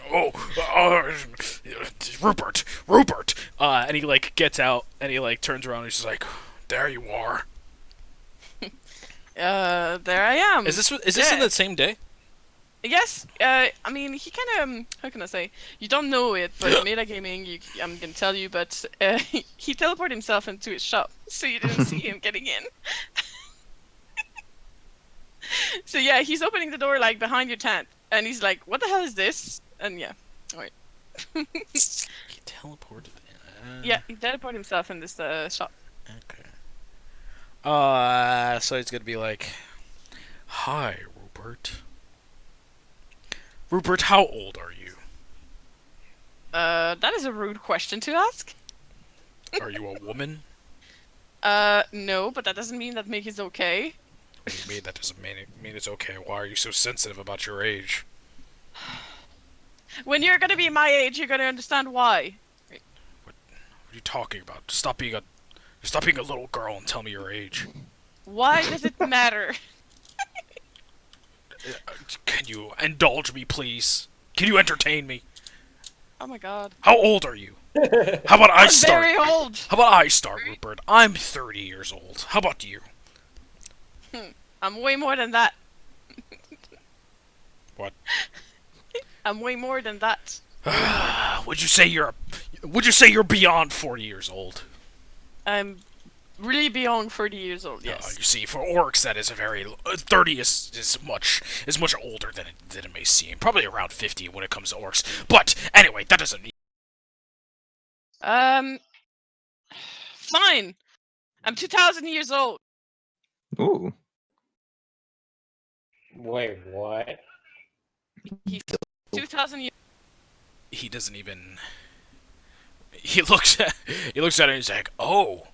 Rupert, and he like gets out, and he like turns around, and he's just like, there you are. There I am. Is this in the same day? Yes. I mean, he kind of how can I say? You don't know it, but metagaming, I'm gonna tell you. But he teleported himself into his shop, so you didn't see him getting in. So yeah, he's opening the door like behind your tent, and he's like, "What the hell is this?" And yeah, alright. He teleported in. Yeah, he teleported himself in this shop. Okay. So he's gonna be like, "Hi, Rupert. Rupert, how old are you? That is a rude question to ask. Are you a woman? No, but that doesn't mean that make it okay. What do you mean that doesn't mean it's okay? Why are you so sensitive about your age? When you're gonna be my age, you're gonna understand why. What are you talking about? Stop being a little girl and tell me your age. Why does it matter? Can you indulge me, please? Can you entertain me? Oh my god. How old are you? How about I I'm start? very old. How about I start, Rupert? I'm 30 years old. How about you? I'm way more than that. What? I'm way more than that. Would you say you're beyond 40 years old? I'm really beyond 30 years old. Yes. You see, for orcs, that is a very 30 is much older than it may seem. Probably around 50 when it comes to orcs. But anyway, that doesn't mean. Fine. I'm 2,000 years old. Ooh. Wait, what? He's 2,000 years. He doesn't even. He looks at it and he's like, "Oh,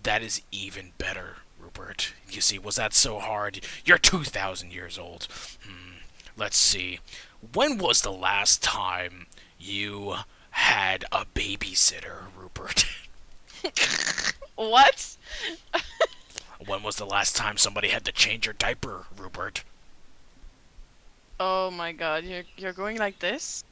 that is even better, Rupert. You see, was that so hard? You're 2,000 years old. Let's see. When was the last time you had a babysitter, Rupert?" What? When was the last time somebody had to change your diaper, Rupert? Oh my god, you're going like this?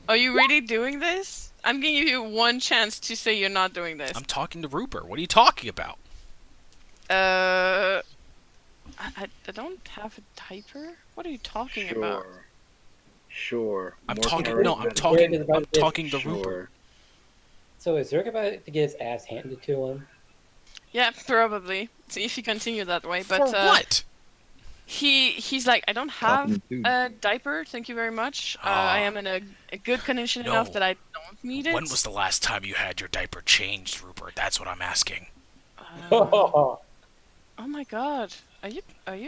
Are you really doing this? I'm giving you one chance to say you're not doing this. I'm talking to Rupert. What are you talking about? I don't have a diaper? What are you talking about? Sure. I'm More talking courage to than- Rupert. So is Zurk about to get his ass handed to him? Yeah, probably. See if you continue that way, but For what? He's like, I don't have a diaper, thank you very much. I am in a good condition enough that I don't need it. When was the last time you had your diaper changed, Rupert? That's what I'm asking. Oh my god. Are you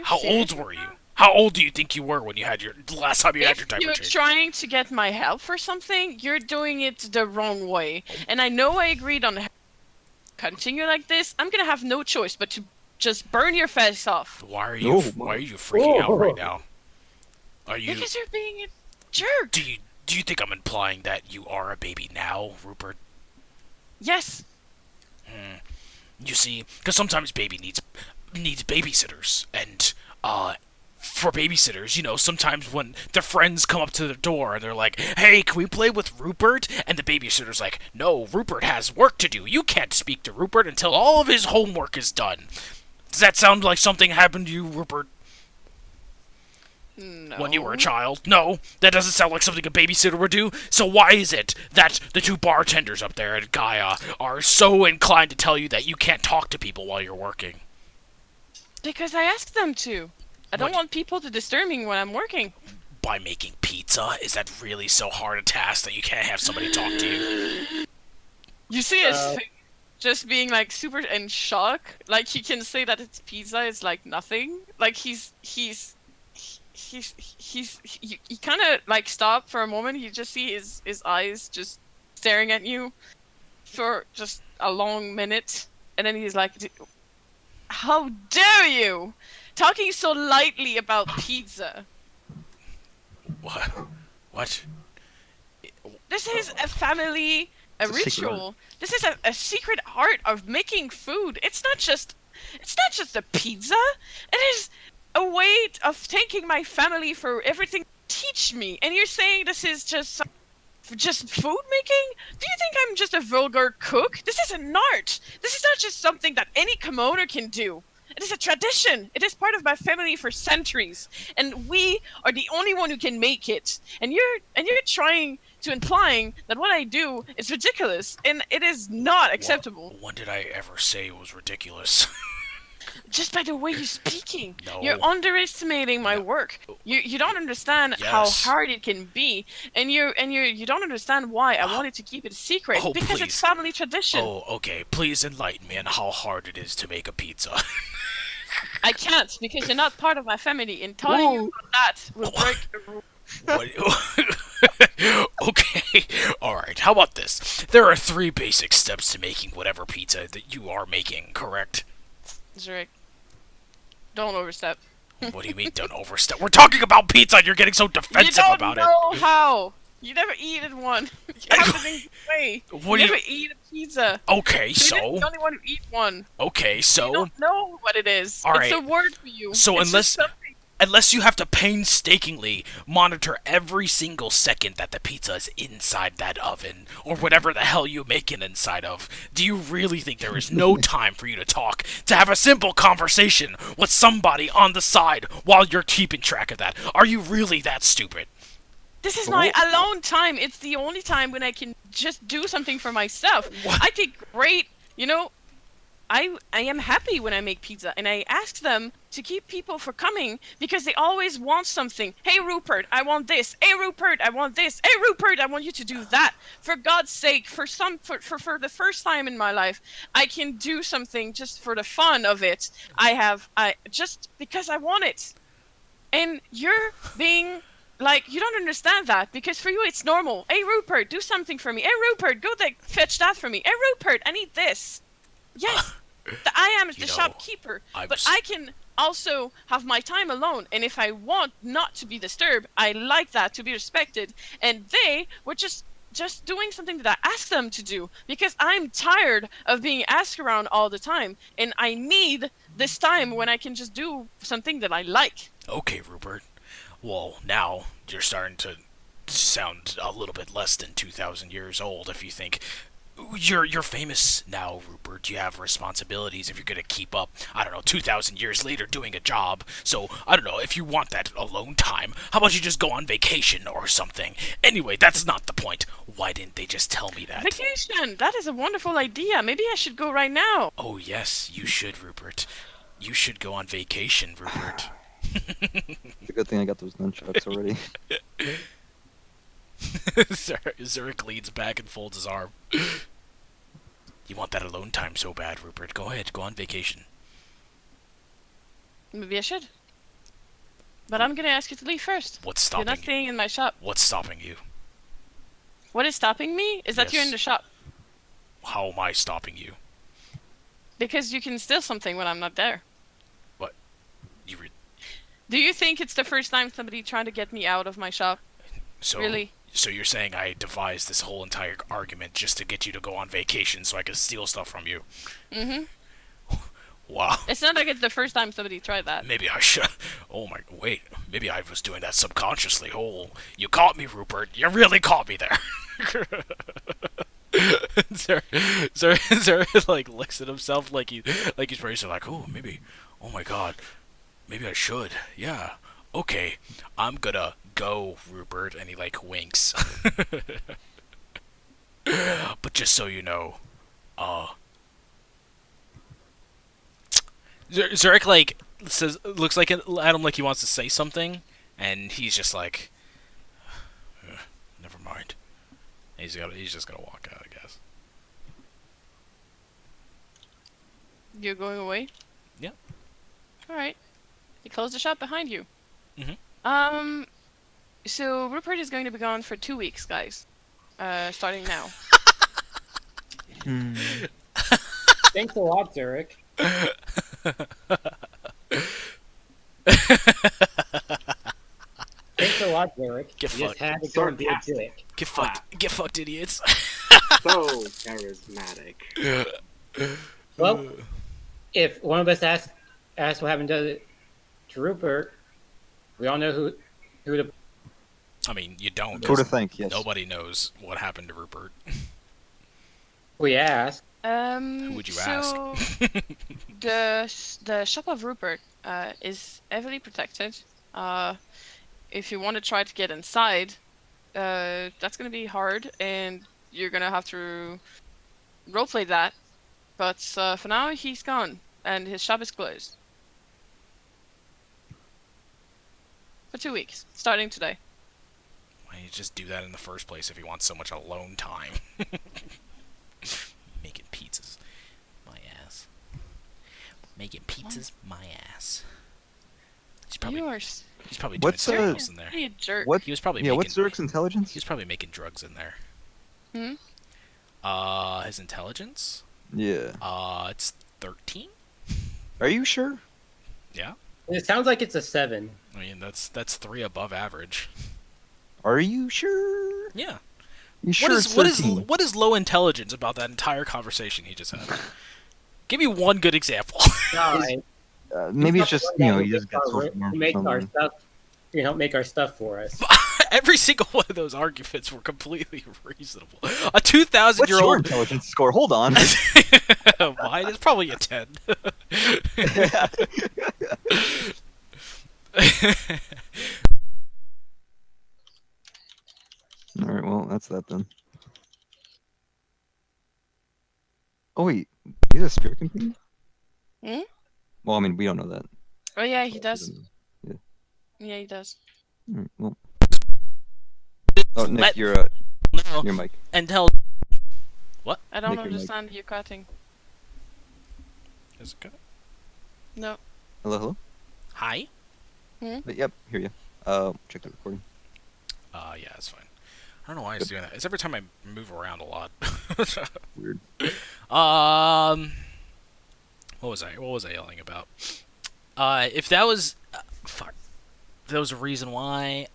How serious? old were you? How old do you think you were when you had the last time you had your diaper If you're changed? trying to get my help for something, you're doing it the wrong way. And I know I agreed on continue like this. I'm gonna have no choice but to just burn your face off. Why are you freaking out right now? Are you? Because you're being a jerk. Do you think I'm implying that you are a baby now, Rupert? Yes. You see, because sometimes baby needs babysitters, and for babysitters, you know, sometimes when their friends come up to the door and they're like, "Hey, can we play with Rupert?" and the babysitter's like, "No, Rupert has work to do. You can't speak to Rupert until all of his homework is done." Does that sound like something happened to you, Rupert? No. When you were a child? No, that doesn't sound like something a babysitter would do. So why is it that the two bartenders up there at Gaia are so inclined to tell you that you can't talk to people while you're working? Because I asked them to. I don't want people to disturb me when I'm working. By making pizza? Is that really so hard a task that you can't have somebody talk to you? You see his face just being like super in shock. Like he can say that it's pizza is like nothing. Like he kind of like stop for a moment. You just see his eyes just staring at you for just a long minute, and then he's like, How dare you! Talking so lightly about pizza. What? What? This is a family, a It's a secret ritual. This is a secret art of making food. It's not just a pizza. It is a way of thanking my family for everything they teach me. And you're saying this is just food making? Do you think I'm just a vulgar cook? This is an art. This is not just something that any commoner can do. It is a tradition. It is part of my family for centuries, and we are the only one who can make it. And you're trying to implying that what I do is ridiculous, and it is not acceptable. When did I ever say it was ridiculous? Just by the way you're speaking, No. you're underestimating my work. You don't understand how Yes. hard it can be, and you don't understand why I wanted to keep it a secret Oh, because please. it's family tradition. Oh, okay. Please enlighten me on how hard it is to make a pizza. I can't because you're not part of my family, and telling you about that will break the rule. What? Okay. Alright, how about this? There are 3 basic steps to making whatever pizza that you are making, correct? Zurich, don't overstep. What do you mean, don't overstep? We're talking about pizza and you're getting so You defensive don't about know how. You never eaten one. You have to think way. What you do never eat a pizza. Okay, You're so... the only one who eats one. Okay, You so... don't know what it is. All It's right. a word for you. So It's just something. Unless you have to painstakingly monitor every single second that the pizza is inside that oven, or whatever the hell you make it inside of, do you really think there is no time for you to talk, to have a simple conversation with somebody on the side while you're keeping track of that? Are you really that stupid? This is my alone time. It's the only time when I can just do something for myself. What? I take great, I am happy when I make pizza, and I ask them to keep people for coming because they always want something. Hey Rupert, I want this. Hey Rupert, I want this. Hey Rupert, I want you to do that. For God's sake, for the first time in my life, I can do something just for the fun of it. I just because I want it. And you're being like, you don't understand that because for you it's normal. Hey Rupert, do something for me. Hey Rupert, go fetch that for me. Hey Rupert, I need this. Yes, I am the shopkeeper, but I can also have my time alone. And if I want not to be disturbed, I like that, to be respected. And they were just doing something that I asked them to do because I'm tired of being asked around all the time. And I need this time when I can just do something that I like. Okay, Rupert. Well, now you're starting to sound a little bit less than 2,000 years old if you think... You're famous now, Rupert. You have responsibilities if you're gonna keep up, I don't know, 2,000 years later doing a job. So, I don't know, if you want that alone time, how about you just go on vacation or something? Anyway, that's not the point. Why didn't they just tell me that? Vacation! That is a wonderful idea. Maybe I should go right now. Oh, yes, you should, Rupert. You should go on vacation, Rupert. It's a good thing I got those nunchucks already. Zurich leans back and folds his arm. You want that alone time so bad, Rupert. Go ahead, go on vacation. Maybe I should. But I'm gonna ask you to leave first. What's You're stopping not you? staying in my shop. What's stopping you? What is stopping me is that you're Yes. in the shop. How am I stopping you? Because you can steal something when I'm not there. What? Do you think it's the first time somebody tried to get me out of my shop? So, Really? So you're saying I devised this whole entire argument just to get you to go on vacation so I could steal stuff from you? Mm-hmm. Wow. It's not like it's the first time somebody tried that. Maybe I should... Oh my... Wait. Maybe I was doing that subconsciously. Oh, you caught me, Rupert. You really caught me there. Zara like looks at himself like he's ready to like, oh, maybe... Oh my god. Maybe I should. Yeah. Okay. I'm gonna go, Rupert. And he like winks. But just so you know, Zurich like says, looks like at him like he wants to say something, and he's just like, never mind. And he's just gonna walk out, I guess. You're going away? Yep. Alright. You close the shop behind you. Mhm. So Rupert is going to be gone for 2 weeks, guys. Starting now. Thanks a lot, Zurich. Thanks a lot, Derek. Get You just fucked. had to go and be a Sarcastic. dick. Get fucked. Get fucked, idiots. So charismatic. Well, if one of us asks what happened to Rupert, we all know who the. I mean, you don't. Who to think? Yes. Nobody knows what happened to Rupert. We asked. Who would you ask? The shop of Rupert is heavily protected. If you want to try to get inside, that's gonna be hard, and you're gonna have to roleplay that. But for now, he's gone, and his shop is closed for 2 weeks, starting today. Why don't you just do that in the first place if you want so much alone time? Making pizzas. My ass. Making pizzas. My ass. He's probably doing What's, something else in there. Really a jerk. What? He was probably Yeah, making, what's Zurich's intelligence? He was probably making drugs in there. His intelligence? Yeah. It's 13? Are you sure? Yeah. It sounds like it's a 7. I mean, that's 3 above average. Are you sure? Yeah. You sure it's 13? What is low intelligence about that entire conversation he just had? Give me one good example. Maybe it's just, you just got social norms or make our something. stuff. You don't make our stuff for us. Every single one of those arguments were completely reasonable. A What's your 2,000-year-old intelligence score? Hold on. mine is probably a 10. Alright, well, that's that then. Oh, wait. He's a spirit companion? Hmm? Well, I mean, we don't know that. Oh yeah, he does. Yeah. Yeah, he does. Alright, well. Oh, Nick, Let- you're No. your mic. Until I don't Nick, your mic. understand you cutting. is it good? No. Hello? Hi. But, yep, hear you. Check the recording. Yeah, that's fine. I don't know why he's doing that. It's every time I move around a lot. Weird. What was I yelling about? If that was fuck, if that was a reason why.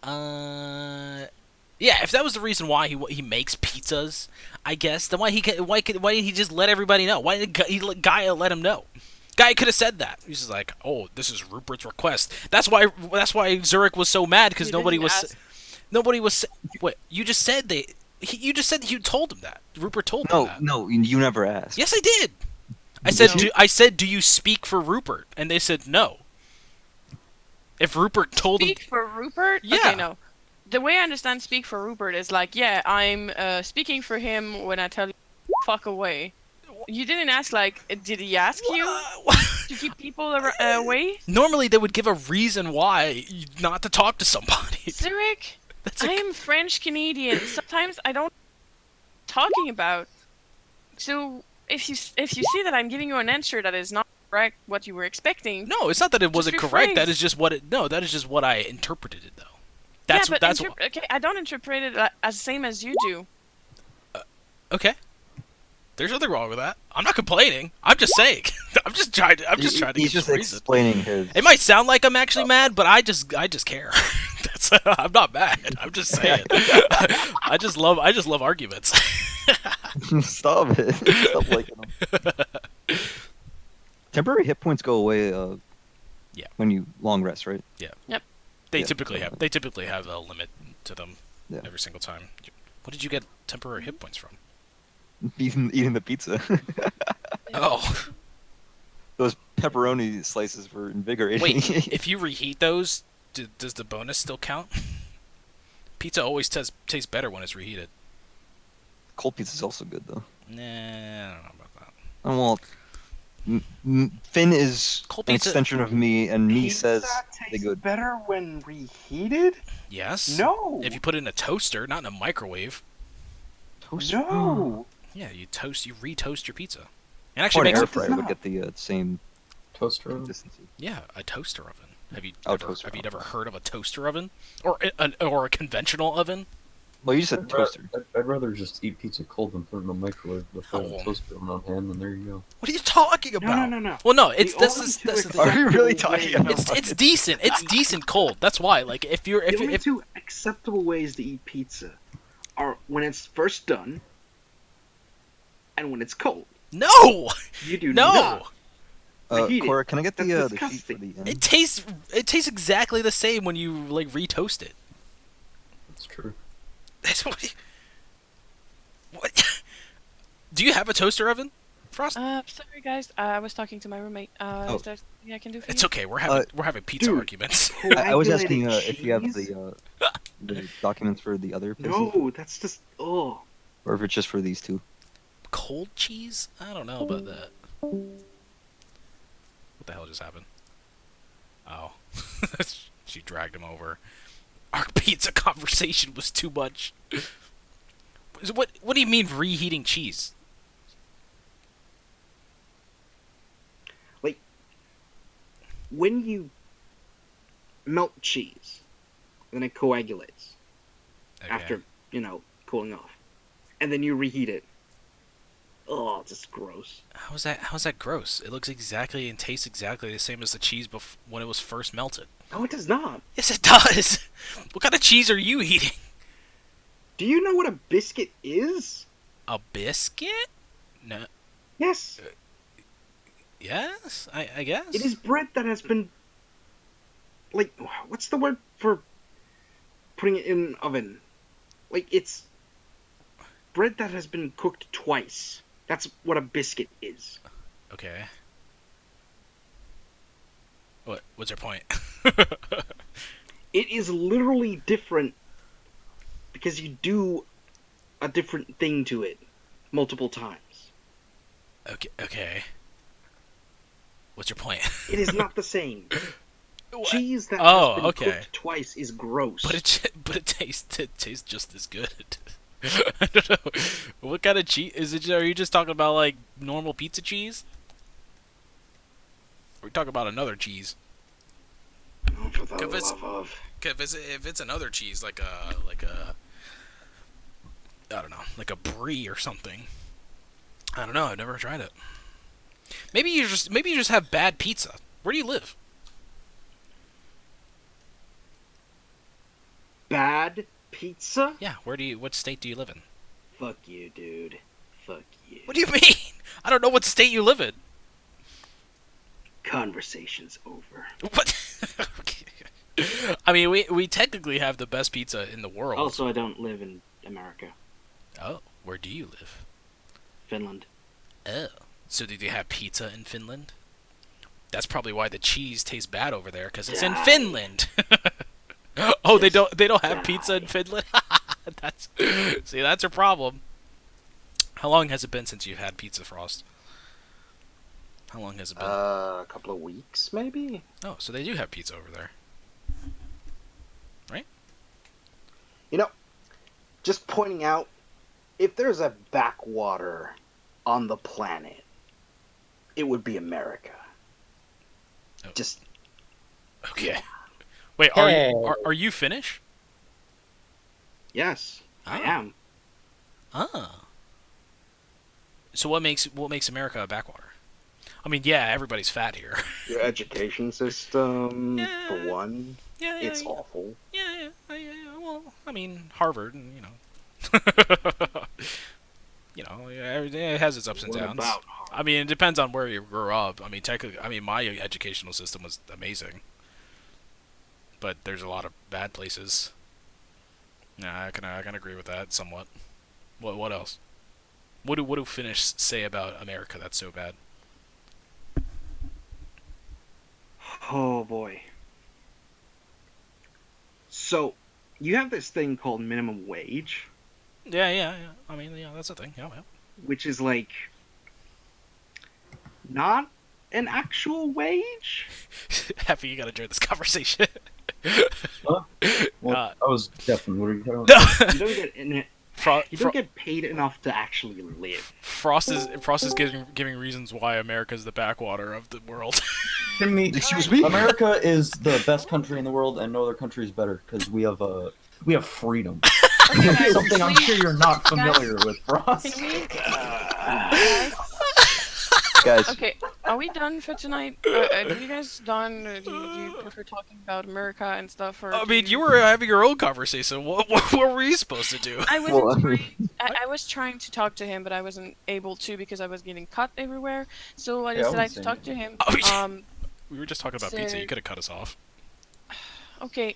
Yeah, if that was the reason why he makes pizzas, I guess, then why didn't he just let everybody know? Why did Gaia let him know? Gaia could have said that. He's just like, oh, this is Rupert's request. That's why Zurich was so mad because nobody was. What you just said? You just said that you told him that. Rupert told him that. No, you never asked. Yes, I did. I said, do you speak for Rupert? And they said no. If Rupert told him, Speak for Rupert? Yeah. Okay, no. The way I understand speak for Rupert is like, yeah, I'm speaking for him when I tell you fuck away. You didn't ask, like, did he ask you to keep people away? normally they would give a reason why not to talk to somebody. Zurich, I am French Canadian. Sometimes I don't talking about. So if you see that I'm giving you an answer that is not correct, what you were expecting. No, it's not that it wasn't correct. That rephrase. is just what it. No, that is just what I interpreted it though. Okay, I don't interpret it as same as you do. Okay. There's nothing wrong with that. I'm not complaining. I'm just saying. I'm just trying to. He's give just some reason. explaining his. It might sound like I'm actually mad, but I just care. I'm not mad. I'm just saying. I just love arguments. Stop it. Stop liking them. Temporary hit points go away. Yeah. When you long rest, right? Yeah. Yep. They Yeah. typically have a limit to them Yeah. every single time. What did you get temporary hit points from? Eating the pizza. Oh. Those pepperoni slices were invigorating. Wait, if you reheat those, does the bonus still count? Pizza always tastes better when it's reheated. Cold pizza's also good though. Nah, I don't know about that. Oh, well, Finn is Cold an pizza- extension of me, and me Pizza says they tastes good. better when reheated? Yes. No. If you put it in a toaster, not in a microwave. Toaster. No. Yeah, you retoast your pizza. And Or actually an makes air it. fryer would get the same Toaster oven? consistency. Yeah, a toaster oven. Have you Oh, toaster have you oven. never heard of a toaster oven or a conventional oven? Well, you just said toaster. I'd rather just eat pizza cold than put it in the microwave with a toaster oven on hand, and there you go. What are you talking about? No. Well, no, it's that's the thing. Are you really talking about? It's decent. It's decent cold. That's why. Like if only two acceptable ways to eat pizza are when it's first done and when it's cold. No. You do no. not. Cora, can I get the sheet for disgusting. the end? It tastes exactly the same when you like retoast it. That's true. That's what. What? Do you have a toaster oven, Frost? Sorry guys, I was talking to my roommate. Is there something I can do for It's you? okay. We're having pizza dude. arguments. I was asking Coagulated if you have cheese? the documents for the other places, No, that's just or if it's just for these two. Cold cheese? I don't know about that. What the hell just happened? Oh, she dragged him over. Our pizza conversation was too much. What do you mean reheating cheese? like when you melt cheese, then it coagulates Okay. after cooling off, and then you reheat it. Oh, it's just gross. How's that gross? It looks exactly and tastes exactly the same as the cheese when it was first melted. No, it does not. Yes, it does. What kind of cheese are you eating? Do you know what a biscuit is? A biscuit? No. Yes. Yes, I guess. It is bread that has been, like, what's the word for putting it in an oven? Like, it's bread that has been cooked twice. That's what a biscuit is. Okay. What's your point? It is literally different because you do a different thing to it multiple times. Okay. What's your point? It is not the same. Cheese that Oh, has been okay. cooked twice is gross. But it tastes just as good. I don't know. What kind of cheese is it? Are you just talking about like normal pizza cheese? Or are we talking about another cheese? Oh, for the love of. If it's another cheese, like a I don't know, like a brie or something. I don't know. I've never tried it. Maybe you just have bad pizza. Where do you live? Bad pizza? Yeah. What state do you live in? Fuck you, dude. Fuck you. What do you mean? I don't know what state you live in. Conversation's over. What? I mean, we technically have the best pizza in the world. Also, I don't live in America. Oh, where do you live? Finland. Oh, so did you have pizza in Finland? That's probably why the cheese tastes bad over there, because it's in Finland. Oh, they don't have pizza in Finland. That's a problem. How long has it been since you've had pizza, Frost? How long has it been? A couple of weeks, maybe. Oh, so they do have pizza over there, right? Just pointing out, if there's a backwater on the planet, it would be America. Oh. Just Okay. Yeah. Wait, are you Finnish? Yes, I Oh. am. Ah. So what makes America a backwater? I mean, yeah, everybody's fat here. your education system, Yeah. for one, Yeah, it's awful. Yeah. Well, I mean, Harvard, and it has its ups and What downs. about I mean, it depends on where you grew up. I mean, technically, my educational system was amazing, but there's a lot of bad places. Yeah, I can agree with that somewhat. What else? What do Finnish say about America that's so bad? Oh boy. So, you have this thing called minimum wage, Yeah. I mean, yeah, that's a thing. Yeah. which is like not an actual wage. Happy you got to join this conversation. Well, Uh, I was deafened. What are you talking about? You don't get you don't get paid enough to actually live. Frost is giving reasons why America is the backwater of the world. Excuse me? America is the best country in the world, and no other country is better because we have freedom. guys, Something I'm sure you're not familiar with, Frost. Can we, Guys, okay, are we done for tonight? Do you guys done? Do you prefer talking about America and stuff? Or I do mean, you were having your own conversation. What were you supposed to do? I was Well, I was trying to talk to him, but I wasn't able to because I was getting cut everywhere. So I Yeah, I decided to wasn't talk to saying him. Oh, we were just talking about pizza. so- You could have cut us off. Okay.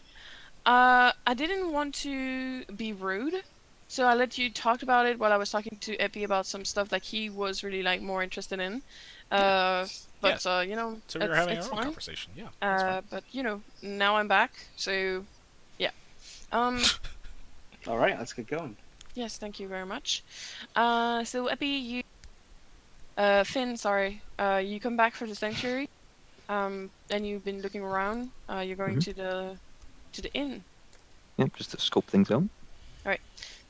I didn't want to be rude, so I let you talk about it while I was talking to Epi about some stuff that he was really like more interested in. But you know, So we were having our own fine. conversation. Yeah. That's fine. But you know, now I'm back, so yeah. All right, let's get going. Yes, thank you very much. So Epi, you, Finn, sorry, you come back for the sanctuary, and you've been looking around. You're going to the inn. yeah, just to scope things out.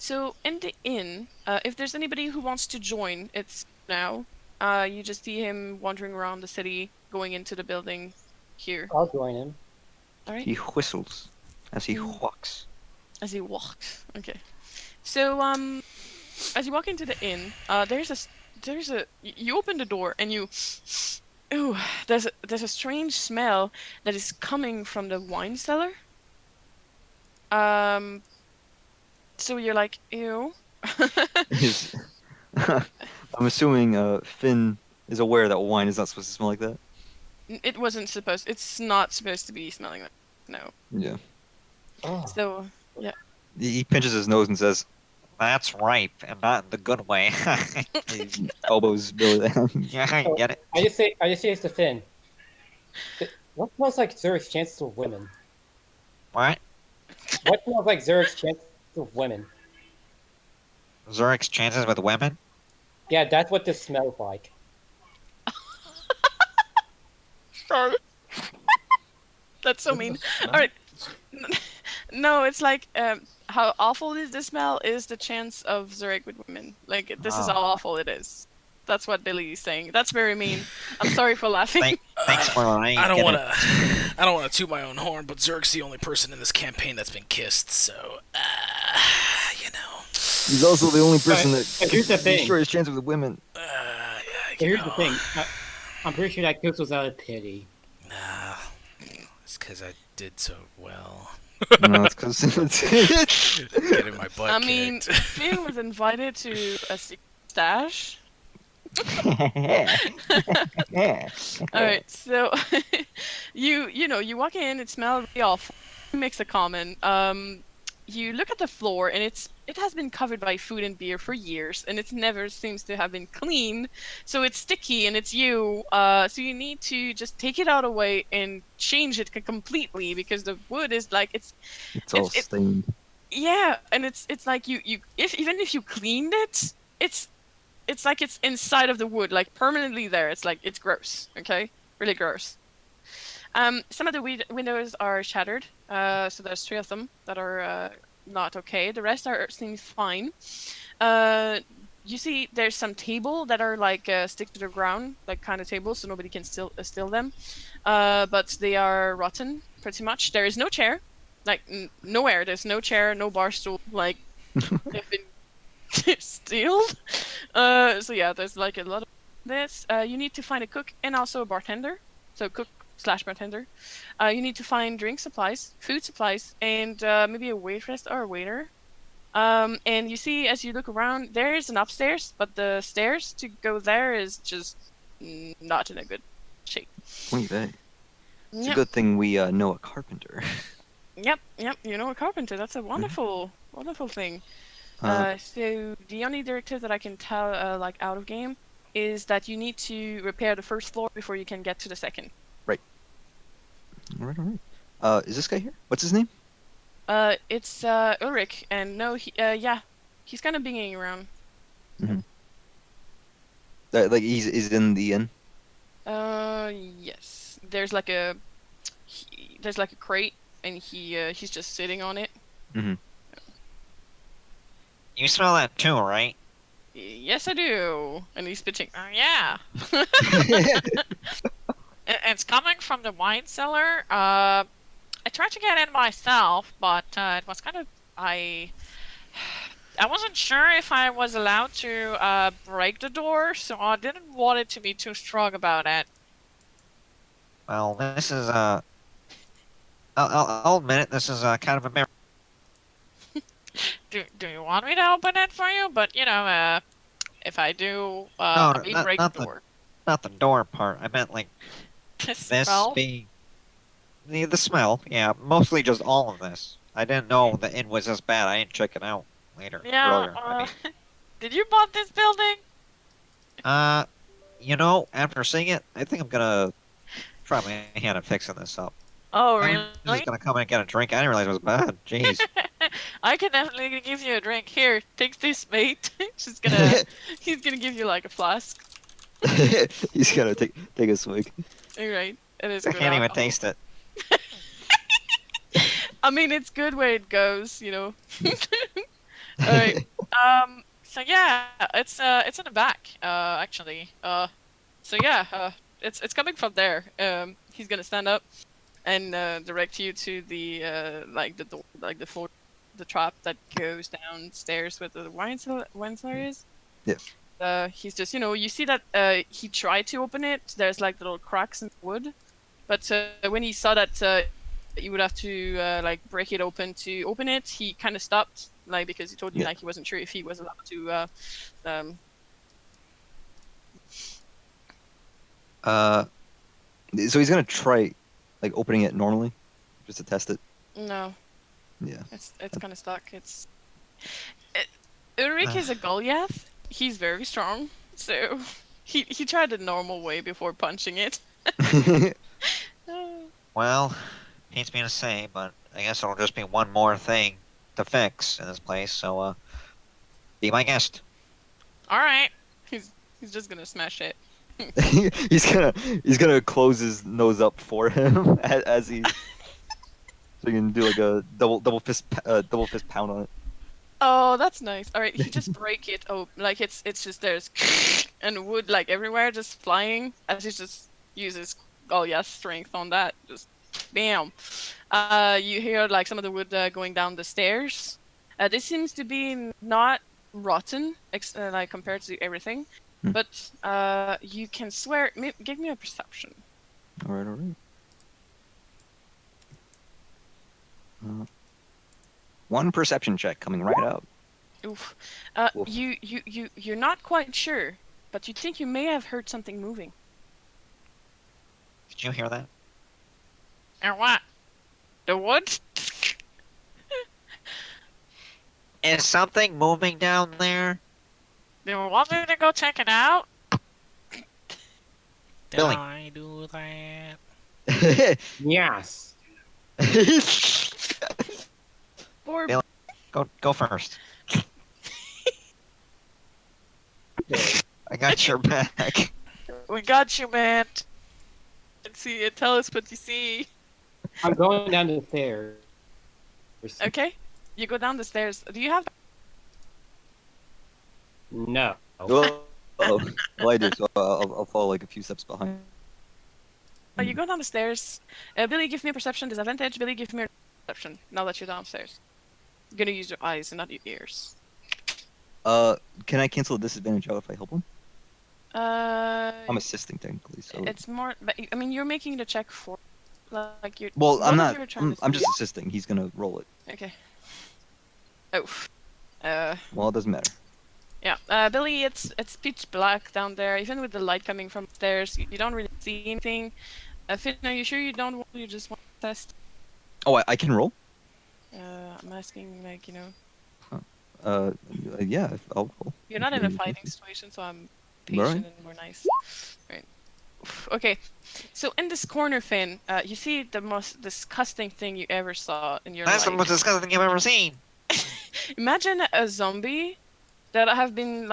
So in the inn, if there's anybody who wants to join, it's now. You just see him wandering around the city, going into the building here. I'll join him. All right. He whistles as he walks. As he walks. Okay. So as you walk into the inn, you open the door and you, ooh, there's a strange smell that is coming from the wine cellar. So you're like, ew. His- I'm assuming Finn is aware that wine is not supposed to smell like that. It wasn't supposed. It's not supposed to be smelling like. No. Yeah. Oh. So He pinches his nose and says, That's ripe, and not in the good way. he elbows Billy down. Yeah, I get it. I just say it's to Finn. What smells like Zurich's chances with women? What? What smells like Zurich's chances with women? Zurich's chances with women? Yeah, that's what this smells like. sorry. That's so mean. All right. No, it's like how awful is the smell is the chance of Zurich with women. Like this is Oh. how awful it is. That's what Billy is saying. That's very mean. I'm sorry for laughing. Thanks for lying. I don't want to toot my own horn, but Zerg's the only person in this campaign that's been kissed. So, you know. He's also the only person that But here's the can thing. destroy his chance with the women. Yeah. Here's the thing. I'm pretty sure that kiss was out of pity. Nah, it's because I did so well. No, it's because Getting my butt I mean, kicked. Finn was invited to a secret stash. All right, so you walk in, it smells really awful. He makes a comment. You look at the floor, and it has been covered by food and beer for years, and it never seems to have been cleaned. So it's sticky, and it's you. So you need to just take it out away and change it completely because the wood is like it's all stained. yeah, and it's like even if you cleaned it, it's like it's inside of the wood, like permanently there. It's like it's gross. Okay, really gross. Some of the windows are shattered. So there's 3 of them that are not okay. The rest seems fine. You see, there's some table that are like stick to the ground, like kind of tables, so nobody can steal them. But they are rotten, pretty much. There is no chair, like nowhere. There's no chair, no bar stool. Like they've been stealed. So yeah, there's like a lot of this. You need to find a cook and also a bartender. So cook/bartender. You need to find drink supplies, food supplies, and maybe a waitress or a waiter. And you see, as you look around, there is an upstairs, but the stairs to go there is just not in a good shape. Oy vey. It's Yep. a good thing we know a carpenter. Yep. You know a carpenter. That's a wonderful thing. So the only directive that I can tell, like out of game, is that you need to repair the first floor before you can get to the second. All right. Is this guy here? What's his name? It's Ulrich, and no, he's kind of binging around. Like he's in the inn. Yes. There's like a crate, and he's just sitting on it. You smell that too, right? Yes, I do. And he's pitching. Yeah. It's coming from the wine cellar. I tried to get in myself, but it was kind of I wasn't sure if I was allowed to break the door, so I didn't want it to be too strong about it. Well, this is I'll admit it. This is kind of embarrassing. Do you want me to open it for you? But if I do, No, I may not- break not the door. Not the door part. I meant like The this smell? being the smell. Yeah, mostly just all of this. I didn't know the inn was this bad. I didn't check it out later. Yeah. Earlier. I mean, Did you bought this building? after seeing it, I think I'm gonna try my hand at fixing this up. Oh, I really? was just gonna come in and get a drink. I didn't realize it was bad. Jeez. I can definitely give you a drink. Here, take this, mate. He's gonna give you like a flask. He's gonna take a swig. Alright, it is I good. can't even alcohol. taste it. I mean, it's good where it goes, Alright. So yeah, it's in the back, actually. So yeah, it's coming from there. He's gonna stand up and direct you to the the door, the floor, the trap that goes downstairs with the wine cellar is. Yeah. He's just, you see that he tried to open it. There's like little cracks in the wood, but when he saw that you would have to break it open to open it, he kind of stopped, because he told you he wasn't sure if he was allowed to. So he's gonna try, opening it normally, just to test it. No. Yeah. It's kind of stuck. Ulrich is a Goliath. He's very strong, so he tried the normal way before punching it. Well, hates me to say, but I guess it'll just be one more thing to fix in this place. So, be my guest. All right. He's just gonna smash it. he's gonna close his nose up for him as he. So you can do like a double fist pound on it. Oh, that's nice. All right, he just break it. Oh, it's just there's and wood everywhere, just flying as he just uses Goliath strength on that. Just bam. You hear some of the wood going down the stairs. This seems to be not rotten, compared to everything, but you can swear. Give me a perception. All right. One perception check coming right up. Oof. Oof. You're not quite sure, but you think you may have heard something moving. Did you hear that? Or what? The wood? Is something moving down there? Do you want me to go check it out? Did Billy. I do that? Yes. Or Bill- Go first. I got your back. we got you, man. And see it. Tell us what you see. I'm going down the stairs. Okay. You go down the stairs. Do you have? No. Well, I do. So I'll follow a few steps behind. Oh, you go down the stairs. Billy, give me a perception disadvantage. Billy, give me a perception. Now that you're downstairs, you're gonna use your eyes and not your ears. Can I cancel the disadvantage out if I help him? I'm assisting technically, so. It's more. But I mean, you're making the check for, you're. Well, both I'm of not. you are trying to I'm just see- assisting. He's gonna roll it. Okay. Oh. Well, it doesn't matter. Yeah, Billy, it's pitch black down there. Even with the light coming from upstairs, you don't really see anything. Finn, are you sure you don't want? You just want to test? Oh, I can roll. I'm asking, Yeah, I'll roll. You're not in a fighting situation, so I'm patient Alright. and more nice. Right. Okay. So in this corner, Finn, you see the most disgusting thing you ever saw in your That's the life. most disgusting thing I've ever seen. Imagine a zombie that have been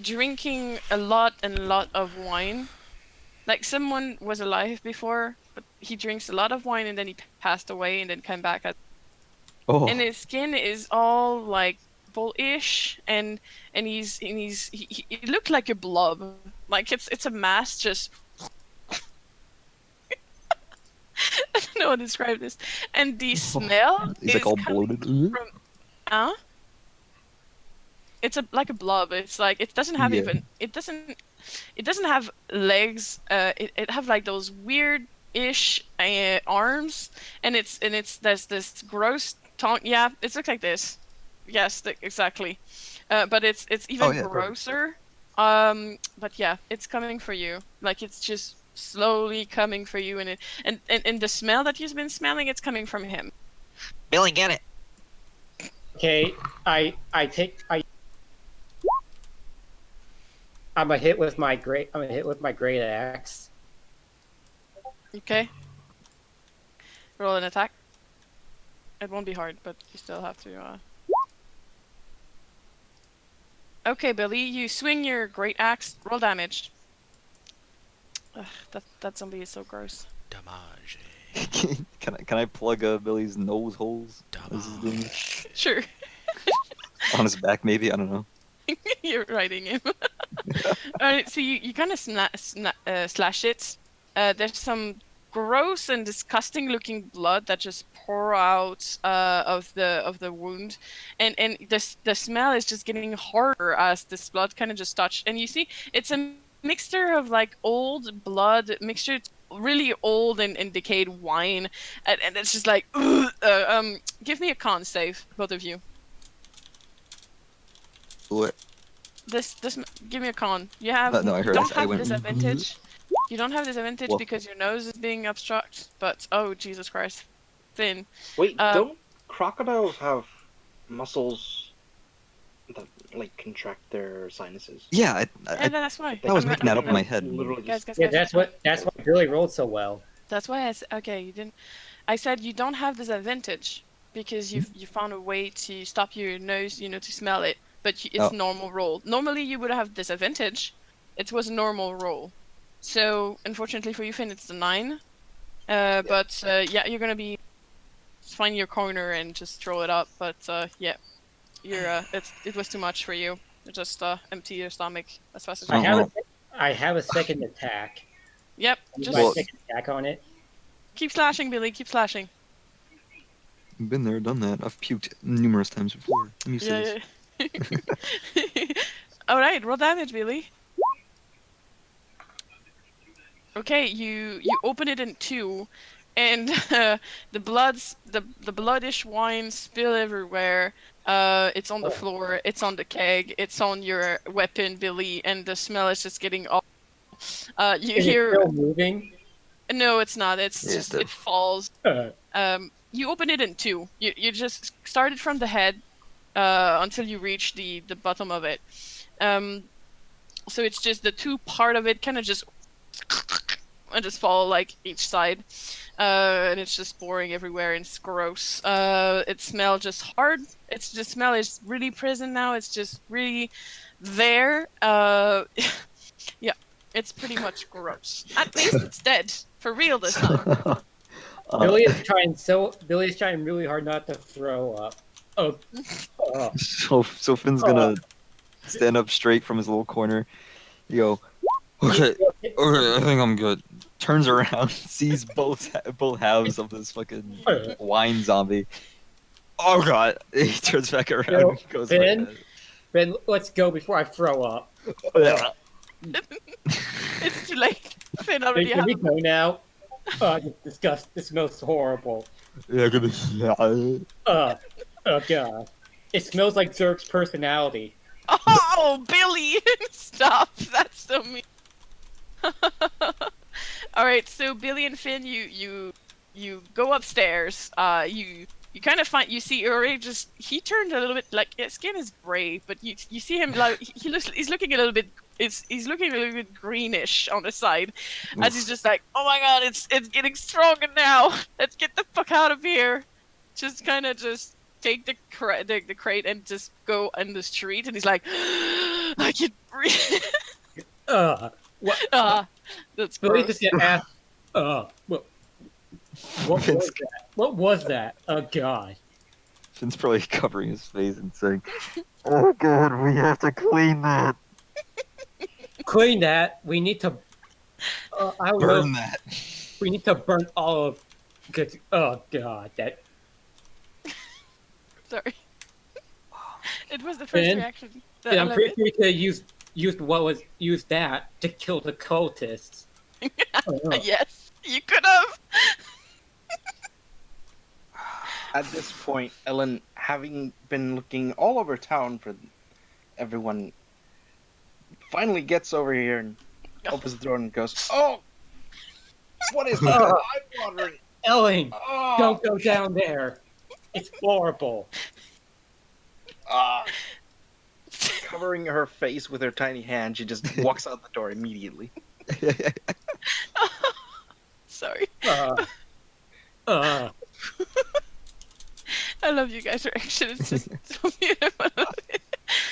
drinking a lot of wine. Like someone was alive before, but he drinks a lot of wine and then he passed away and then came back. Oh. And his skin is all bullish and he looked like a blob. It's a mass just. I don't know how to describe this. And the smell He's is all coming bloated. from. Huh? it's like a blob. It's like it doesn't have even it doesn't have legs. It have like those weird-ish arms, and there's this gross tongue. Yeah, it looks like this. Yes, exactly. But it's even grosser. But yeah, it's coming for you. Like it's just slowly coming for you, and the smell that you've been smelling, it's coming from him. Billy, get it. Okay, I'm a hit with my great axe. Okay. Roll an attack. It won't be hard, but you still have to. Okay, Billy, you swing your great axe. Roll damage. Ugh, that zombie is so gross. Damage. Can I plug Billy's nose holes? Sure. On his back, maybe? I don't know. You're riding him. Alright, so you kind of slash it. There's some gross and disgusting looking blood that just pour out of the wound, and the smell is just getting harder as this blood kind of just touched. And you see, it's a mixture of like old blood mixture, really old and decayed wine, and it's just like give me a con save, both of you. What? This give me a con. You have no, I heard you don't it. I have went, disadvantage. You don't have disadvantage Well, because your nose is being obstructed. But oh Jesus Christ, Finn. Wait, don't crocodiles have muscles that like contract their sinuses? yeah, That's why. I was making that up in my head. Guys, Yeah, that's why Billy rolled so well. That's why I said, okay, you didn't. I said you don't have disadvantage because you found a way to stop your nose, to smell it. But it's normal roll. Normally you would have disadvantage. It was a normal roll. So unfortunately for you, Finn, it's the 9. But yeah, you're gonna be find your corner and just throw it up. But yeah, you're it was too much for you. Just empty your stomach as fast as you can. I have a second attack. Yep. Just my second attack on it. Keep slashing, Billy. Keep slashing. Been there, done that. I've puked numerous times before. I'm used to this. All right, roll damage, Billy. Okay, you open it in 2, and the bloodish wine spill everywhere. It's on the floor, it's on the keg, it's on your weapon, Billy, and the smell is just getting all. You hear. It still moving? No, it's not. It's just it falls. You open it in 2. You just started from the head. Until you reach the bottom of it. So it's just the 2 part of it kind of just and just fall like each side. And it's just pouring everywhere and it's gross. It smells just hard. The smell is really present now. It's just really there. Yeah, it's pretty much gross. At least it's dead. For real this time. Billy is trying really hard not to throw up. So Finn's gonna stand up straight from his little corner. You go, okay, I think I'm good. Turns around, sees both halves of this fucking wine zombie. Oh god! He turns back around and goes. Ben, let's go before I throw up. It's too late. Finn already Can we go now? This smells horrible. Yeah, Oh god. It smells like Zerk's personality. Oh, Billy! Stop! That's so mean. Alright, so Billy and Finn, you go upstairs. You kind of see Uri he turned a little bit, like, his skin is gray, but you see him, like, he's looking a little bit, he's looking a little bit greenish on the side, as he's just like, oh my god, it's getting stronger now! Let's get the fuck out of here! Just kind of take the crate and just go in the street, and he's like, I can breathe. What? That's gross. Just get asked. What was that? Oh god. Finn's probably covering his face and saying, "Oh god, we have to clean that. Clean that. We need to burn that. We need to burn all of. Oh god, that. Sorry. It was the first reaction. And I'm pretty sure you could have used that to kill the cultists. Yes, you could have. At this point, Ellen, having been looking all over town for everyone, finally gets over here and opens the door and goes, "Oh, what is that? I'm wondering." Ellen, Oh, don't go down there. It's horrible. Covering her face with her tiny hand, she just walks out the door immediately. Sorry. I love you guys' reaction. It's just so beautiful.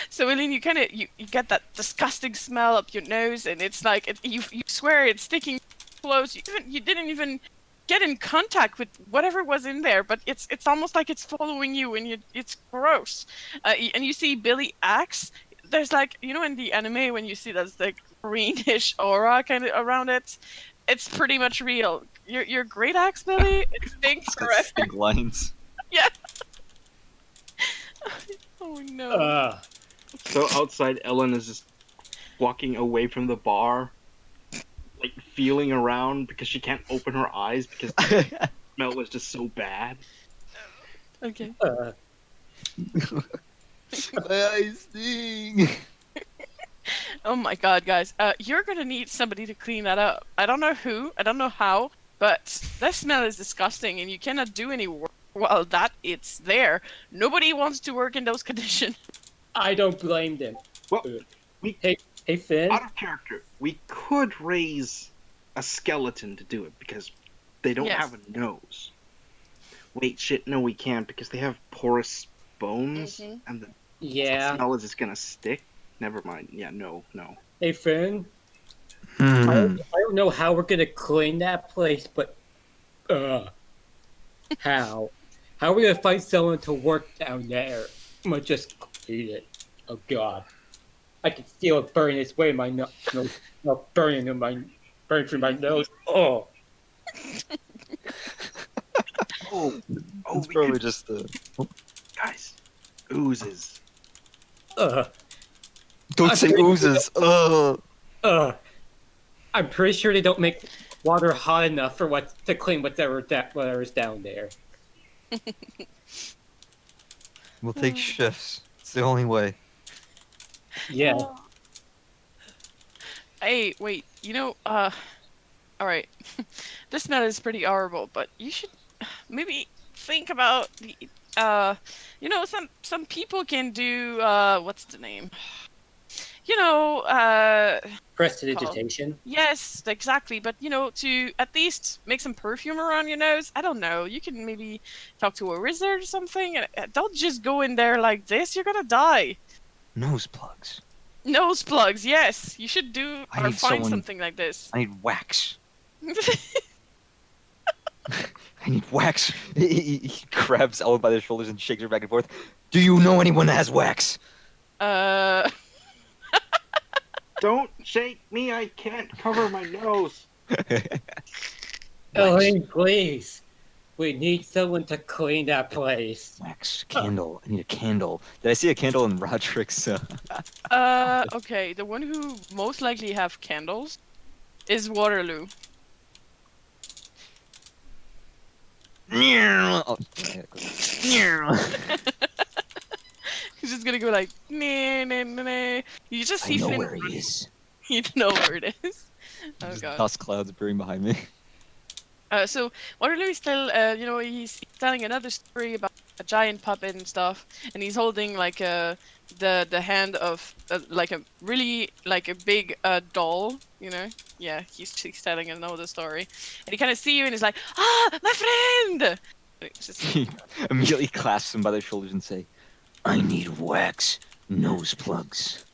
So, Eileen, you kind of you get that disgusting smell up your nose, and it's like you swear it's sticking close. You didn't even get in contact with whatever was in there, but it's almost like it's following you, and it's gross. And you see Billy Axe. There's like, you know, in the anime when you see that like greenish aura kind of around it, it's pretty much real. Your great axe, Billy. It stinks forever. Stink lines. Yeah. Oh no. So outside, Ellen is just walking away from the bar, like feeling around because she can't open her eyes because the smell was just so bad. Okay. My eyes sting. Oh my god, guys. You're gonna need somebody to clean that up. I don't know who, I don't know how, but that smell is disgusting and you cannot do any work while it's there. Nobody wants to work in those conditions. I don't blame them. Well, hey Finn. Out of character, we could raise a skeleton to do it because they don't have a nose. Wait, shit, no, we can't because they have porous bones, and the smell is just gonna stick. Never mind. Yeah, no. Hey Finn. I don't know how we're gonna clean that place, but how? How are we gonna find someone to work down there? I'm gonna just clean it. Oh god, I can feel it burning its way in my nose. Burning through my nose. Oh. It's probably just the guys. Oozes. Don't say oozes. I'm pretty sure they don't make water hot enough for to clean whatever's down there. We'll take shifts. It's the only way. Yeah. Hey, wait. You know, all right. This smell is pretty horrible, but you should maybe think about the. You know, some people can do. What's the name? You know, prestidigitation. Yes, exactly. But you know, to at least make some perfume around your nose. I don't know. You can maybe talk to a wizard or something. And don't just go in there like this. You're gonna die. Nose plugs. Nose plugs. Yes, you should do I or need find someone- something like this. I need wax. I need wax. He grabs Ellen by the shoulders and shakes her back and forth. Do you know anyone that has wax? Don't shake me, I can't cover my nose. Elaine, please. We need someone to clean that place. Wax. Candle. I need a candle. Did I see a candle in Roderick's? Okay. The one who most likely have candles is Waterloo. Oh, He's just gonna go like, nah, nah, nah, nah. You just see I know Finn. where he is. You know where it is. Oh Just god. dust clouds appearing behind me. So Waterloo is still, you know, he's telling another story about a giant puppet and stuff, and he's holding like the hand of like a really like a big doll, you know. Yeah, he's telling another story, and he kind of see you and he's like, ah, my friend. It's just- He immediately clasps him by the shoulders and say, I need wax nose plugs.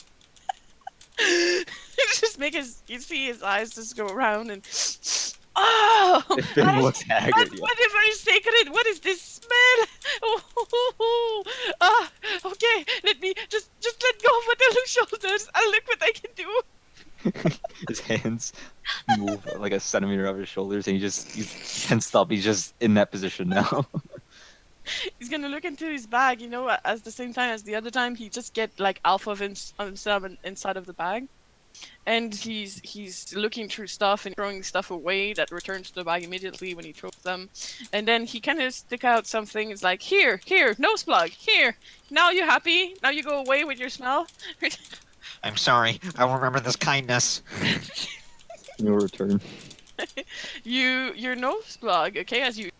just make you see his eyes just go around and oh, Finn looks haggard. Yeah. whatever is sacred, what is this smell? Oh, okay, let me just let go of Waterloo's shoulders. I'll look what I can do. His hands move like a centimeter off his shoulders, and he can't stop. He's just in that position now. He's gonna look into his bag, you know, as the same time as the other time he just get like alpha of himself inside of the bag. And he's looking through stuff and throwing stuff away that returns to the bag immediately when he throws them. And then he kind of stick out something. It's like, here, nose plug, here. Now you happy? Now you go away with your smell? I'm sorry. I will remember this kindness. No return. Your nose plug, okay, as you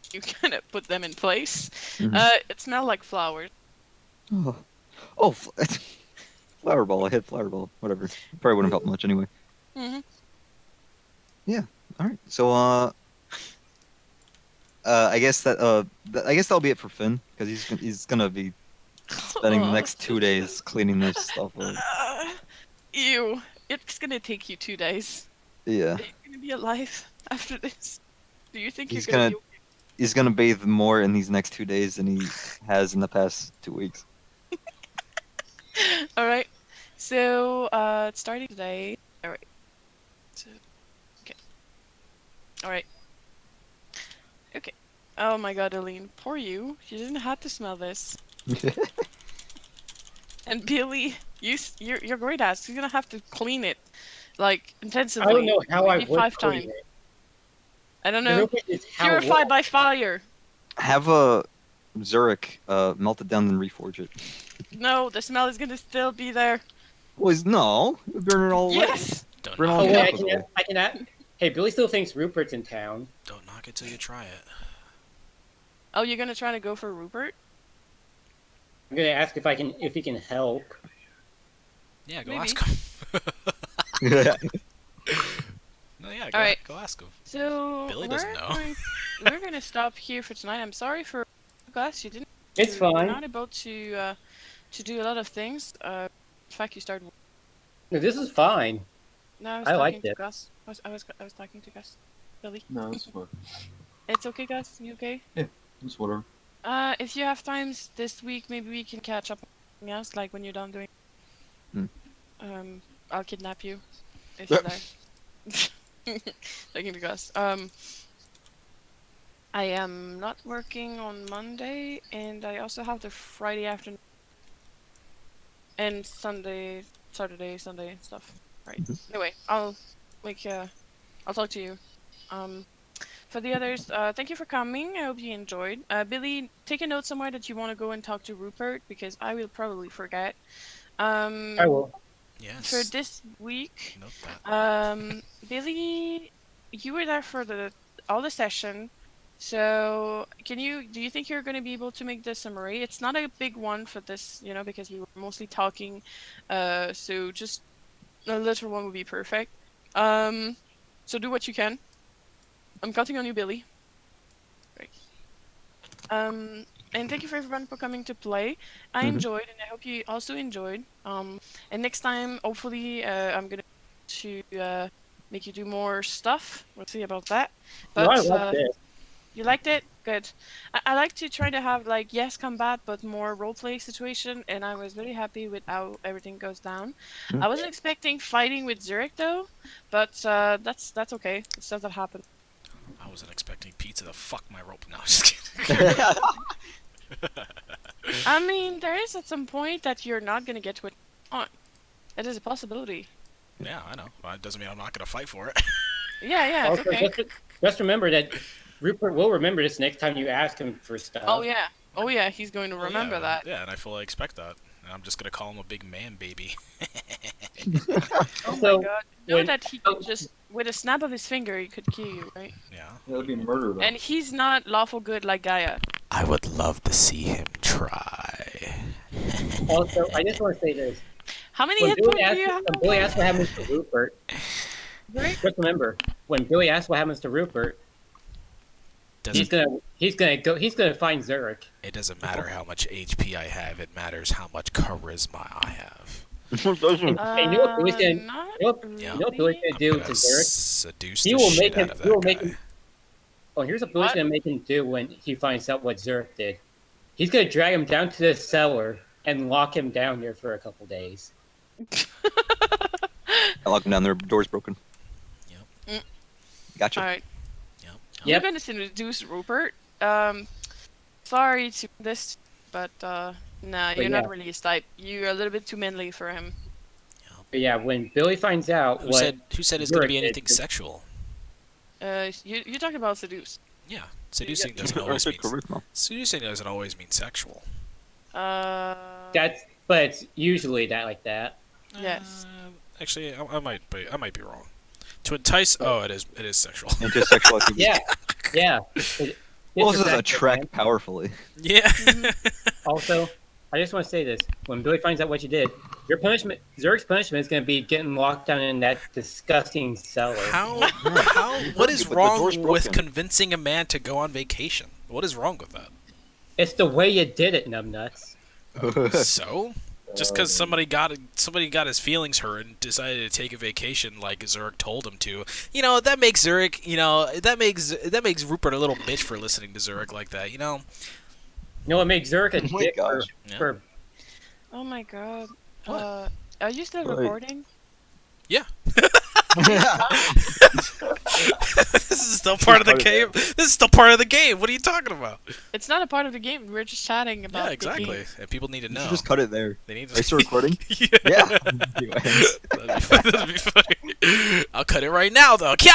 kind of put them in place. It smelled like flowers. Oh, flower ball. I hit flower ball. Whatever. Probably wouldn't help much anyway. Yeah. All right. So I guess that'll be it for Finn because he's gonna be spending the next 2 days cleaning this stuff up. Ew. It's gonna take you 2 days. Yeah. Are you gonna be alive after this? Do you think He's you're gonna be okay? He's gonna bathe more in these next 2 days than he has in the past 2 weeks. Alright. So, it's starting today. Alright. So, okay. Alright. Okay. Oh my god, Aline. Poor you. You didn't have to smell this. And Billy, you're great ass. You're gonna have to clean it, like, intensively. I don't know how I maybe would 5 clean times. it. I don't know. Purified by fire. Have a Zurich melt it down and reforge it. No, the smell is gonna still be there. No, burn it all away. Yes. Don't Bring knock all Oh, the wait, it. apples away. I can add. Hey, Billy still thinks Rupert's in town. Don't knock it till you try it. Oh, you're gonna try to go for Rupert? I'm gonna ask if he can help. Yeah, go Maybe. ask him. Yeah. No, yeah, Alright. go ask him. So Billy doesn't know. We're gonna stop here for tonight. I'm sorry for Gus. You didn't. It's You're fine. not able to do a lot of things. In fact, you started. No, this is fine. No, I was I talking liked to it. Gus. I was talking to Gus. Billy. No, it's fine. It's okay, Gus. You okay? It's whatever. If you have times this week, maybe we can catch up on something else, like when you're done doing. I'll kidnap you if you're there. Talking to Gus. I am not working on Monday, and I also have the Friday afternoon and Sunday, Saturday, Sunday and stuff. Right. Anyway, I'll talk to you. For the others, thank you for coming. I hope you enjoyed. Billy, take a note somewhere that you want to go and talk to Rupert because I will probably forget. I will. Yes. For this week, Note that. Billy, you were there for all the session. So, do you think you're going to be able to make the summary? It's not a big one for this, because we were mostly talking. So just a little one would be perfect. So do what you can. I'm counting on you, Billy. Great. And thank you for everyone for coming to play. I enjoyed, and I hope you also enjoyed. And next time, hopefully, I'm gonna to make you do more stuff. We'll see about that. But No, I liked it. you liked it? Good. I like to try to have like yes combat, but more roleplay situation, and I was very happy with how everything goes down. I wasn't expecting fighting with Zurich though, but that's okay. It's stuff that happened. I wasn't expecting pizza to fuck my rope. No, just kidding. I mean, there is at some point that you're not gonna get what you want. It is a possibility. Yeah, I know. Well, it doesn't mean I'm not gonna fight for it. Yeah, it's Also, okay. just remember that Rupert will remember this next time you ask him for stuff. Oh yeah, he's going to remember yeah, that. Yeah, and I fully expect that. And I'm just gonna call him a big man baby. Oh So, my god. You know when- that he could just, with a snap of his finger, he could kill you, right? Yeah. That would be murder, though. And he's not lawful good like Gaia. I would love to see him try. Also, I just want to say this. How many When hit Billy points do you have? when Billy asks what happens to Rupert, just remember, when Billy asks what happens to Rupert, he's gonna find Zurich. It doesn't matter how much HP I have. It matters how much charisma I have. Hey, you know what Billy's gonna, Not you know what Billy's gonna do I'm gonna to Zurich? seduce He the will shit make him. out of He will that make guy. him. Oh, here's what Billy's What? gonna make him do when he finds out what Zurich did. He's gonna drag him down to the cellar and lock him down there for a couple days. I locked them down. Their door's broken. Yep. Gotcha. Alright. Yep. Yep. We're going to seduce Rupert. sorry to this, but nah, you're not yeah. really his type. You're a little bit too manly for him. But yeah, when Billy finds out Who what said it's going to Zurich be did, anything sexual? You're talking about seduce. Yeah, seducing Yeah. doesn't always mean Charisma. seducing doesn't always mean sexual. but it's usually that like that. Yes. Actually, I might be wrong. To entice, it is sexual. And just sexual activity. Yeah, yeah. Also, It's attract powerfully. Yeah. Also, I just want to say this: when Billy finds out what you did, your punishment, Zurich's punishment, is going to be getting locked down in that disgusting cellar. How? What is But the wrong door's with broken. convincing a man to go on vacation? What is wrong with that? It's the way you did it, numbnuts. So, just because somebody got his feelings hurt and decided to take a vacation like Zurich told him to, that makes Zurich, that makes Rupert a little bitch for listening to Zurich like that, You know what makes Zurich a my dick gosh. for Oh my god. What? Are you still Right. recording? Yeah. This is still part of the game. This is still part of the game. What are you talking about? It's not a part of the game. We're just chatting about Yeah, the exactly. game. And people need to You know. should just cut it there. They need to. Are you still recording? Yeah. Yeah. That'd be funny. I'll cut it right now, though. Kya!